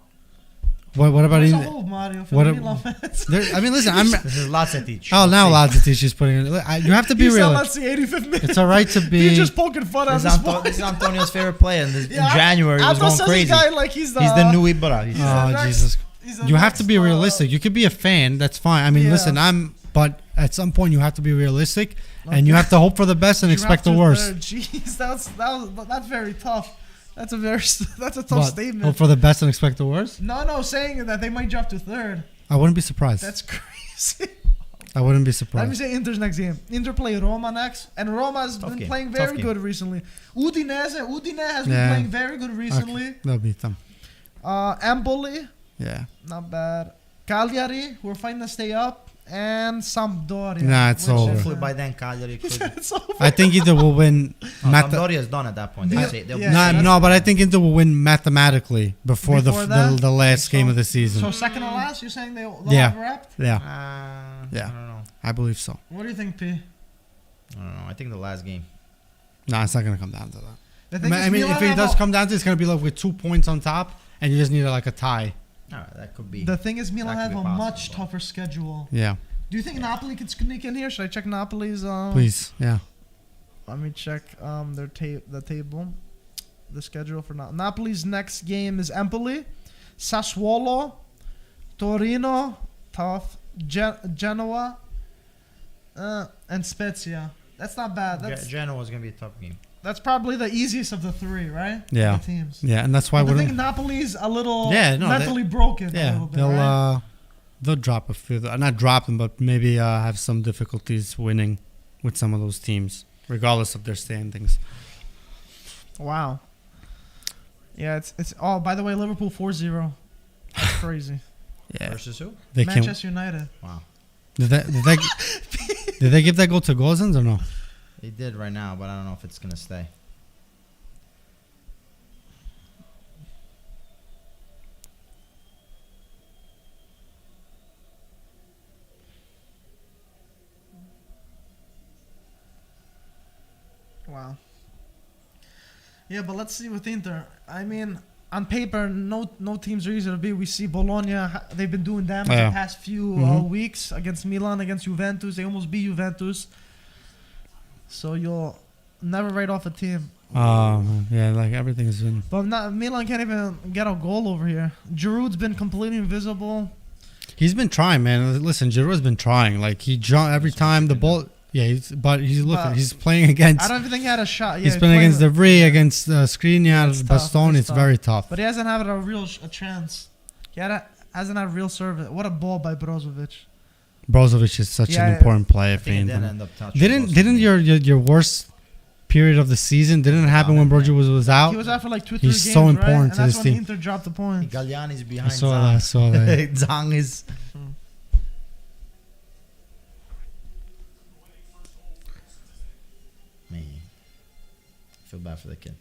What about Mario for the Milan fans? I mean, listen, This is Lazetic. Oh, now Lazetic is putting it. You have to be real. Let's see, 85th minute. It's all right to be. He's just poking fun at this one. This is Antonio's favorite player. In January, he was going crazy. Guy like he's the new Ibra. Oh, Jesus. You have to be realistic. You could be a fan. That's fine. I mean, listen, but at some point you have to be realistic, and you have to hope for the best and expect the worst. Jeez, that's very tough. That's a tough Hope statement. for the best and expect the worst. No, saying that they might drop to third. I wouldn't be surprised. That's crazy. I wouldn't be Let me surprised. say Inter's next game. Inter play Roma next, and Roma's been game. playing Tough very game. good recently. Udine has been Yeah. playing very good recently. Okay, they'll beat them. Empoli, Yeah. not bad. Cagliari, who are fighting to stay up, and Sampdoria. Nah, it's which over. is, Hopefully by then Cagliari could. it's over. I think Inter will win. Sampdoria is done at that point. Yeah. They'll Yeah. be No, safe. no, but I think Inter will win mathematically before Before that? the last game So- of the season. So second to last, you're saying they'll Yeah. have wrapped? Yeah, I Yeah. don't know. I believe so. What do you think, P? I don't know. I think the last game. No, it's not going to come down to that. The I thing mean, is, I mean, Milan if it have does a- come down to it, it's going to be like with 2 points on top, and you just need like a tie. All right, that could be. The thing is, Milan That have could a be possible, much but- tougher schedule. Yeah, Do you think Napoli could sneak in here? Should I check Napoli's? please. Yeah. Let me check the table, the schedule for Napoli's next game is Empoli, Sassuolo, Torino, tough, Genoa, and Spezia. That's not bad. Genoa is going to be a tough game. That's probably the easiest of the three, right? Yeah. The teams. Yeah, and that's why But I we're. think Napoli's a little Yeah, no, mentally broken. a Yeah, little bit, right? they'll drop a few. Not drop them, but maybe have some difficulties winning with some of those teams, regardless of their standings. Wow. Yeah, it's. Oh, by the way, Liverpool 4-0. That's crazy. Yeah, Versus who? they can't. Manchester United. Wow. Did they give that goal to Golazo or no? They did right now, but I don't know if it's going to stay. Wow. Yeah, but let's see with Inter. I mean, on paper, no teams are easy to beat. We see Bologna; they've been doing damage Yeah. the past few weeks against Milan, against Juventus. They almost beat Juventus. So you'll never write off a team. Yeah, like everything's been. But Milan can't even get a goal over here. Giroud's been completely invisible. He's been trying, man. Listen, Giroud's been trying. Like he every time the ball. Yeah, he's looking. But He's playing against. I don't even think he had a shot. Yeah, he's playing against the. Debris, against Skriniar, It's tough, Bastoni. it's It's tough. very tough. But he hasn't had a real a chance. Hasn't had real service. What a ball by Brozovic. Brozovic is such Yeah, an important player I for think it did Inter. end up touching. Didn't your worst period of the season didn't happen when Brozovic was out? He was out for like 2-3 He's games, so right? important And to that's this when team. Inter dropped the points. Galliani's I behind saw that. I Zang. saw that. Zang is. Man. I feel bad for the kid.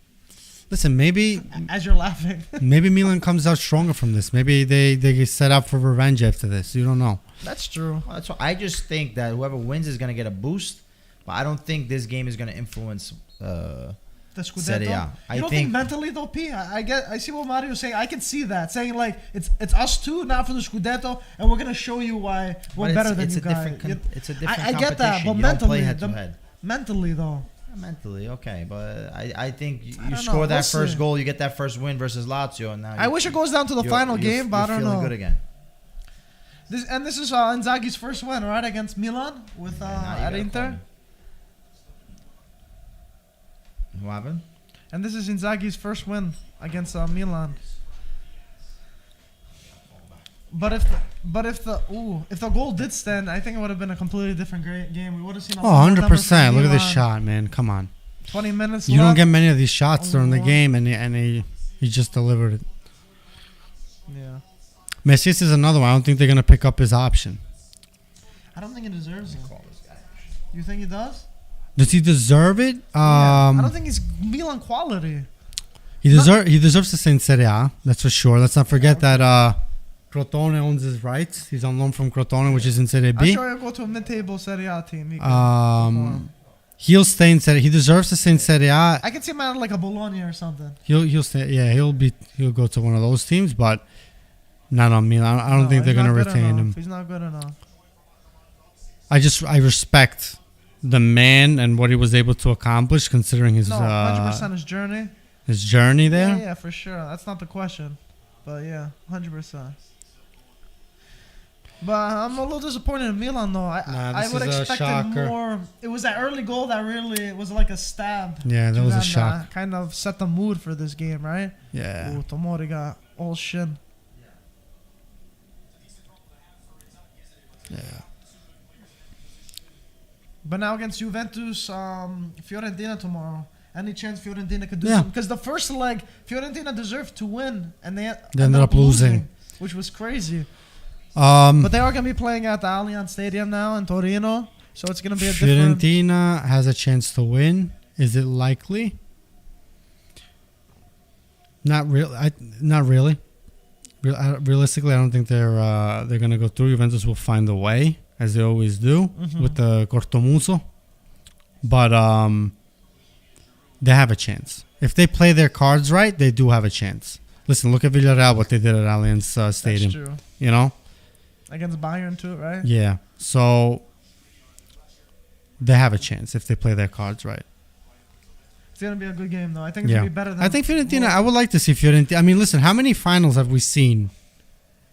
Listen, maybe As you're laughing. Milan comes out stronger from this. Maybe they get set up for revenge after this. You don't know. That's true. Well, that's why I just think that whoever wins is going to get a boost, but I don't think this game is going to influence The Scudetto. Serie A. You don't think mentally though, P? I see what Mario's saying. I can see that. Saying like it's us two now for the Scudetto, and we're gonna show you why we're But better than it's you a guys. different it's a different I get that, competition. but You don't play mentally, head to head. mentally though. Mentally, okay, but I think you don't score know. that We'll first see. goal, you get that first win versus Lazio, and now I wish it goes down to the final game, but I don't feeling know. good again. This is Inzaghi's first win, right, against Milan with Yeah, now you at gotta call Inter, me. Who happened? and this is Inzaghi's first win against Milan. But if the goal did stand, I think it would have been a completely different great game. We would have seen. Oh, 100%. Look at this shot, man. Come on. 20 minutes. You don't left. get many of these shots during the Oh. game, and he just delivered it. Yeah. Messina is another one. I don't think they're gonna pick up his option. I don't think he deserves it. You think he does? Does he deserve it? I don't think he's Milan quality. He deserves to stay in Serie A. That's for sure. Let's not forget that Crotone owns his rights. He's on loan from Crotone, which is in Serie I'm B. sure he'll go to a mid-table Serie A team. He can He'll stay in Serie. He deserves to stay in Serie A. I can see him at like a Bologna or something. He'll stay. Yeah, he'll go to one of those teams, but not on Milan. I don't think they're he's gonna not good retain enough. him. He's not good enough. I respect the man and what he was able to accomplish, considering his 100% his journey. his journey there. Yeah, for sure. That's not the question. But yeah, 100%. But I'm a little disappointed in Milan, though. I would expect more. It was that early goal that really was like a stab. Yeah, that was a shock. Kind of set the mood for this game, right? Yeah. Ooh, Tomori got all shin. Yeah. But now against Juventus, Fiorentina tomorrow. Any chance Fiorentina could do something? Because the first leg, Fiorentina deserved to win, and they ended up losing, which was crazy. But they are going to be playing at the Allianz Stadium now in Torino, so it's going to be a different... Fiorentina has a chance to win. Is it likely? Not really. Realistically, I don't think they're going to go through. Juventus will find a way, as they always do, with the Cortomuso. But they have a chance. If they play their cards right, they do have a chance. Listen, look at Villarreal, what they did at Allianz Stadium. That's true. You know? Against Bayern too, right? Yeah. So they have a chance if they play their cards right. It's going to be a good game, though. I think it's going to be better than... I think Fiorentina... I would like to see Fiorentina... I mean, listen, how many finals have we seen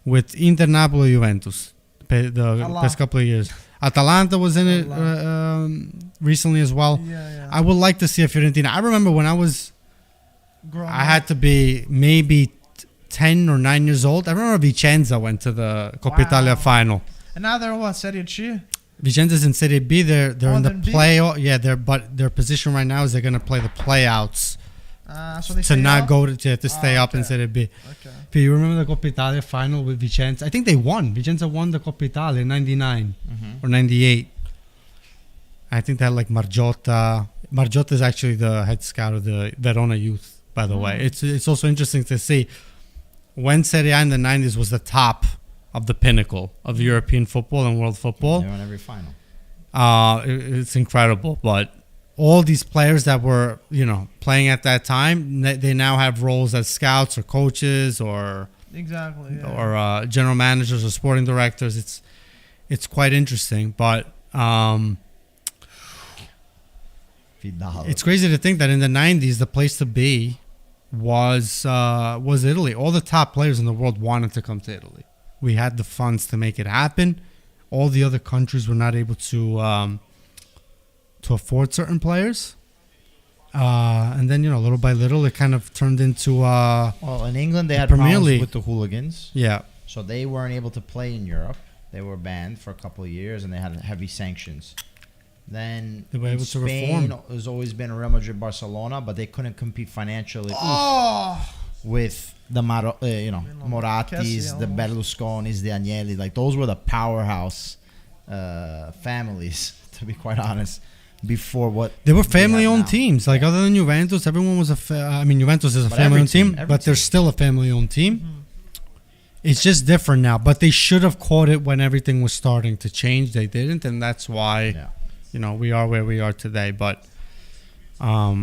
with Inter, Napoli, Juventus the past couple of years? Atalanta was in it recently as well. Yeah. I would like to see a Fiorentina. I remember when I was... I had to be maybe 10 or 9 years old. I remember Vicenza went to the Coppa Italia final. And now they're what, Serie C? Vicenza's in Serie B. They're in the B? playoff. Yeah, but their position right now is they're gonna play the playouts so they to not up? Go to stay up in Serie B. Okay. Do you remember the Coppa Italia final with Vicenza? I think they won. Vicenza won the Coppa Italia in '99 or '98. I think they had like Margiotta. Margiotta is actually the head scout of the Verona youth, by the way. It's also interesting to see when Serie A in the 90s was the top of the pinnacle of European football and world football. They won every final. It's incredible. But all these players that were, playing at that time, they now have roles as scouts or coaches or general managers or sporting directors. It's quite interesting. But it's crazy to think that in the 90s, the place to be was Italy. All the top players in the world wanted to come to Italy. We had the funds to make it happen. All the other countries were not able to afford certain players. And then, little by little, it kind of turned into... well, in England, they had problems with the hooligans. Yeah. So they weren't able to play in Europe. They were banned for a couple of years, and they had heavy sanctions. Then they were able Spain, to reform. There's always been Real Madrid, Barcelona, but they couldn't compete financially with the Morattis, the Berlusconis, the Agnelli. Like those were the powerhouse families, to be quite honest. Before what they were family-owned teams. Like other than Juventus, everyone was Juventus is a family-owned team, but they're still a family-owned team. It's just different now. But they should have caught it when everything was starting to change. They didn't, and that's why. Yeah. We are where we are today. But, I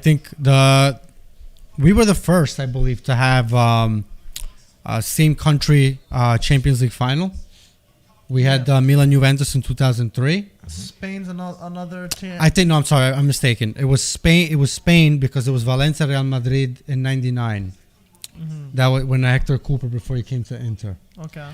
think we were the first, I believe, to have same country Champions League final. We had Milan Juventus in 2003. Spain's another team. I'm sorry, I'm mistaken. It was Spain. It was Spain because it was Valencia Real Madrid in '99. That was when Hector Cooper before he came to Inter. Okay.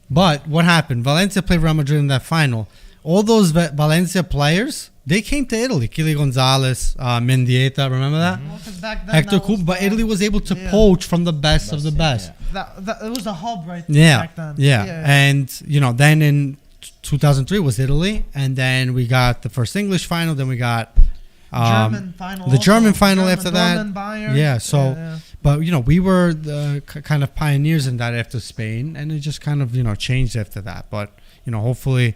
But what happened? Valencia played Real Madrid in that final. All those Valencia players, they came to Italy. Kili Gonzalez, Mendieta, remember that? Well, back then Hector Cooper, but Italy was able to poach from the best of the best. Yeah. That it was the hub back then. Yeah. And, then in 2003 was Italy. And then we got the first English final. Then we got German final. The German final after that. Bayern. Yeah, so... Yeah. But, we were the kind of pioneers in that after Spain, and it just kind of, changed after that. But, hopefully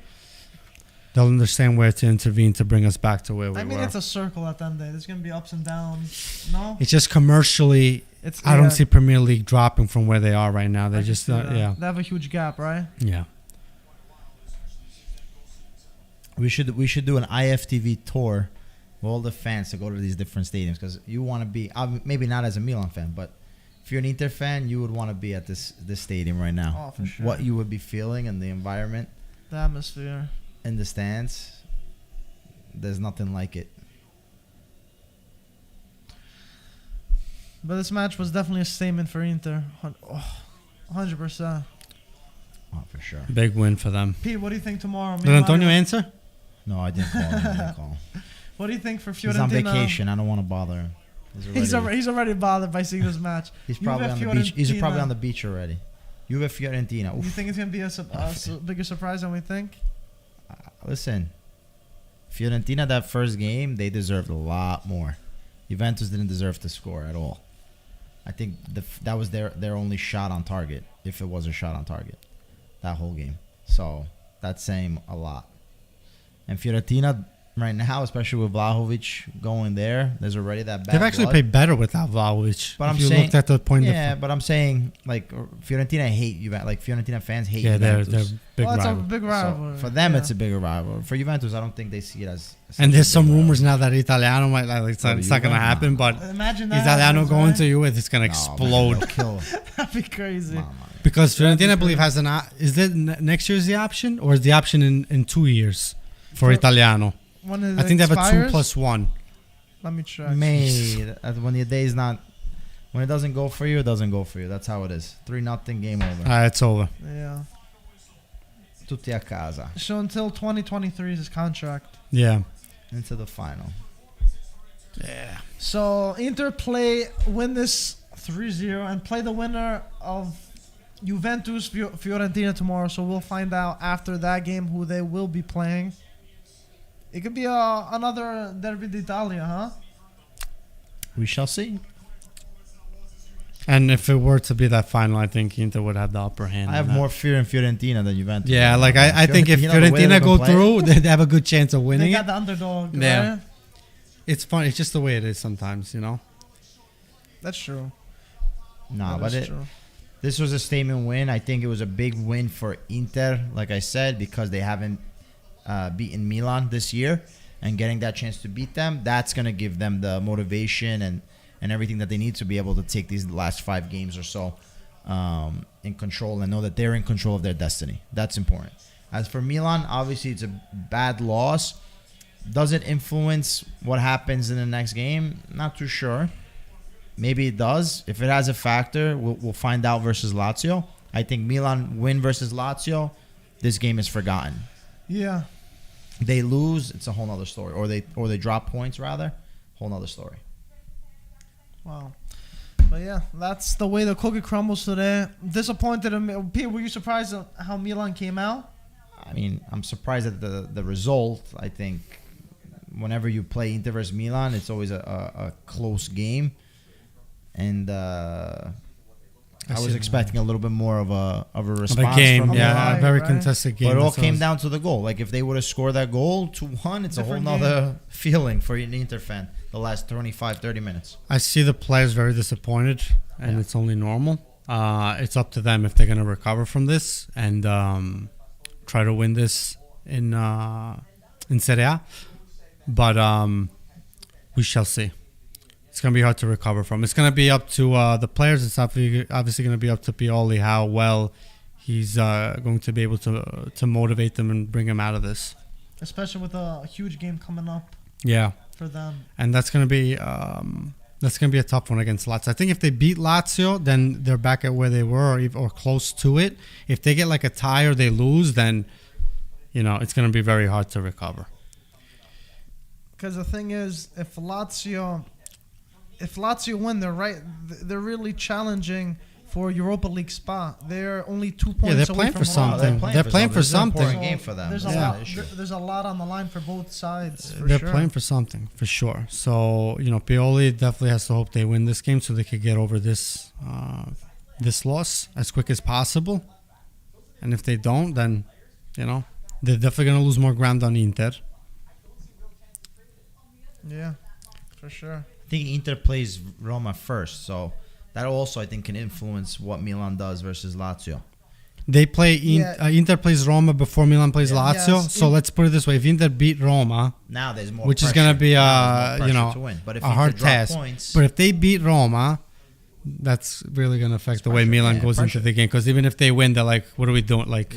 they'll understand where to intervene to bring us back to where we were. I mean, it's a circle at the end of the day. There's going to be ups and downs, no? It's just commercially, I don't see Premier League dropping from where they are right now. They just, They have a huge gap, right? Yeah. We should do an IFTV tour. All the fans to go to these different stadiums because you want to be maybe not as a Milan fan, but if you're an Inter fan, you would want to be at this stadium right now. Oh, for sure. What you would be feeling and the environment, the atmosphere in the stands, there's nothing like it. But this match was definitely a statement for Inter. 100%. Oh, for sure. Big win for them. Pete, what do you think tomorrow? Did Antonio answer? No, I didn't call him. I didn't call him. What do you think for Fiorentina? He's on vacation. I don't want to bother him. He's already bothered by seeing this match. He's probably on the beach. He's probably on the beach already. Juve Fiorentina. Oof. You think it's going to be a bigger surprise than we think? Listen, Fiorentina, that first game, they deserved a lot more. Juventus didn't deserve to score at all. I think that was their only shot on target, if it was a shot on target, that whole game. So that's saying a lot. And Fiorentina right now, especially with Vlahovic going there, there's already that bad They've actually blood. played better without Vlahovic. But if you looked at the point. Yeah, but I'm saying like Fiorentina hate Juventus. Like Fiorentina fans hate Juventus. They're big Well, it's a rival. big rival. So for them, it's a bigger rival. For Juventus, I don't think they see it as. And there's some rumors now that Italiano might it's not going to happen, but Imagine that Italiano happens, going right? to Juve, it's going to explode. That'd be crazy. Because Fiorentina, I believe, has is it next year's the option, or is the option in 2 years for Italiano? When I think they have a expires? 2+1. Let me check. When your day is not, when it doesn't go for you, it doesn't go for you. That's how it is. 3-0 game over. It's over. Yeah. Tutti a casa. So until 2023 is his contract. Yeah. Into the final. Yeah. So Inter win this 3-0 and play the winner of Juventus Fiorentina tomorrow. So we'll find out after that game who they will be playing. It could be another Derby d'Italia, huh? We shall see. And if it were to be that final, I think Inter would have the upper hand. I have more fear in Fiorentina than Juventus. Yeah, like I think if Fiorentina go through, they have a good chance of winning They got the underdog, Yeah. right? It's fun. It's just the way it is sometimes, you know? That's true. Nah, That but is true. this was a statement win. I think it was a big win for Inter, like I said, because they haven't beaten Milan this year. And getting that chance to beat them, that's going to give them the motivation and everything that they need to be able to take these last 5 games or so in control and know that they're in control of their destiny. That's important. As for Milan, obviously it's a bad loss. Does it influence what happens in the next game? Not too sure. Maybe it does. If it has a factor, we'll find out versus Lazio. I think Milan win versus Lazio, this game is forgotten. Yeah. They lose, it's a whole nother story. Or they drop points rather, whole nother story. Wow. But yeah, that's the way the cookie crumbles today. Disappointed in Pete, were you surprised at how Milan came out? I mean, I'm surprised at the result. I think whenever you play Inter versus Milan, it's always a close game. And I was expecting a little bit more of a response game, from yeah, Milan. a very contested game. But it all came down to the goal. Like if they would have scored that goal 2-1, it's a whole nother feeling for an Inter fan. The last 25-30 minutes. I see the players very disappointed, and it's only normal. It's up to them if they're going to recover from this and try to win this in Serie A. But we shall see. It's going to be hard to recover from. It's going to be up to the players. It's obviously going to be up to Pioli how well he's going to be able to motivate them and bring them out of this. Especially with a huge game coming up. Yeah. For them. And that's going to be a tough one against Lazio. I think if they beat Lazio, then they're back at where they were or close to it. If they get like a tie or they lose, then it's going to be very hard to recover. Because the thing is, if Lazio win, they're really challenging for Europa League spot. They're only 2 points away from they're playing for something. They're playing for something. It's an important game for them. There's a lot on the line for both sides. They're playing for something, for sure. So, Pioli definitely has to hope they win this game so they could get over this loss as quick as possible. And if they don't, then, they're definitely going to lose more ground on Inter. Yeah, for sure. I think Inter plays Roma first, so that also, I think, can influence what Milan does versus Lazio. They play Inter plays Roma before Milan plays Lazio. Yes. So let's put it this way: if Inter beat Roma, now there's more, which pressure. is going to be to win. But if a hard test. But if they beat Roma, that's really going to affect the way Milan goes into the game. Because even if they win, they're like, "What are we doing? Like,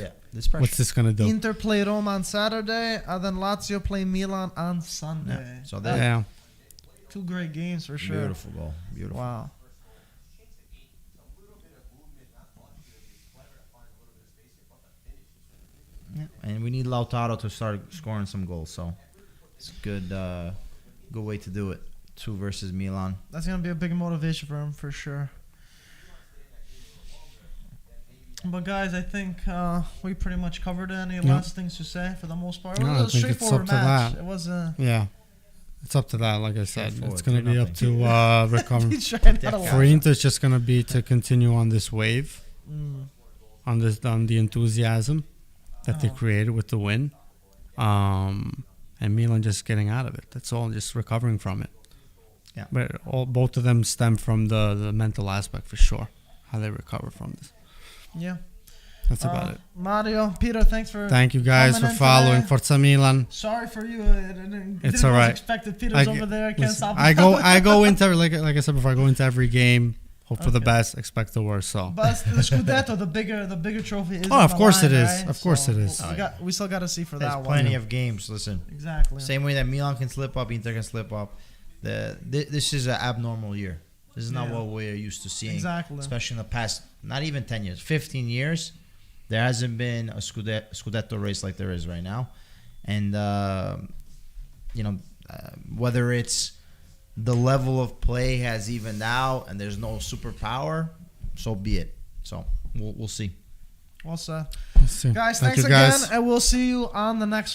what's this going to do?" Inter play Roma on Saturday, and then Lazio play Milan on Sunday. Yeah. So 2 great games for sure. Beautiful goal. Beautiful. Wow. Yeah. And we need Lautaro to start scoring some goals. So it's a good way to do it. 2 versus Milan. That's gonna be a big motivation for him for sure. But guys, I think we pretty much covered it. Any last things to say for the most part? No, It was a straightforward match. It was it's up to that. Like I said, it's going to be up to recovery. For Inter, it's just going to be to continue on this wave, on the enthusiasm that they created with the win, and Milan just getting out of it. That's all, just recovering from it. Yeah, but both of them stem from the mental aspect for sure. How they recover from this. Yeah. That's about it. Mario, Peter, thank you guys for following. Today. Forza Milan. Sorry for you. It's all right. Expected. Peter's over there. Can't stop. I go into like I said before. I go into every game. Hope for the best. Expect the worst. So. But the Scudetto, the bigger trophy is. Of course line, it is. Right? Of course it is. We still got to see for There's that one. Plenty of games. Listen. Exactly. Same way that Milan can slip up, Inter can slip up. This is an abnormal year. This is not what we're used to seeing. Exactly. Especially in the past, not even 10 years, 15 years. There hasn't been a Scudetto race like there is right now. And, whether it's the level of play has evened out and there's no superpower, so be it. So we'll see. Well said. We'll see. Guys, Thank thanks you guys. again, and we'll see you on the next one.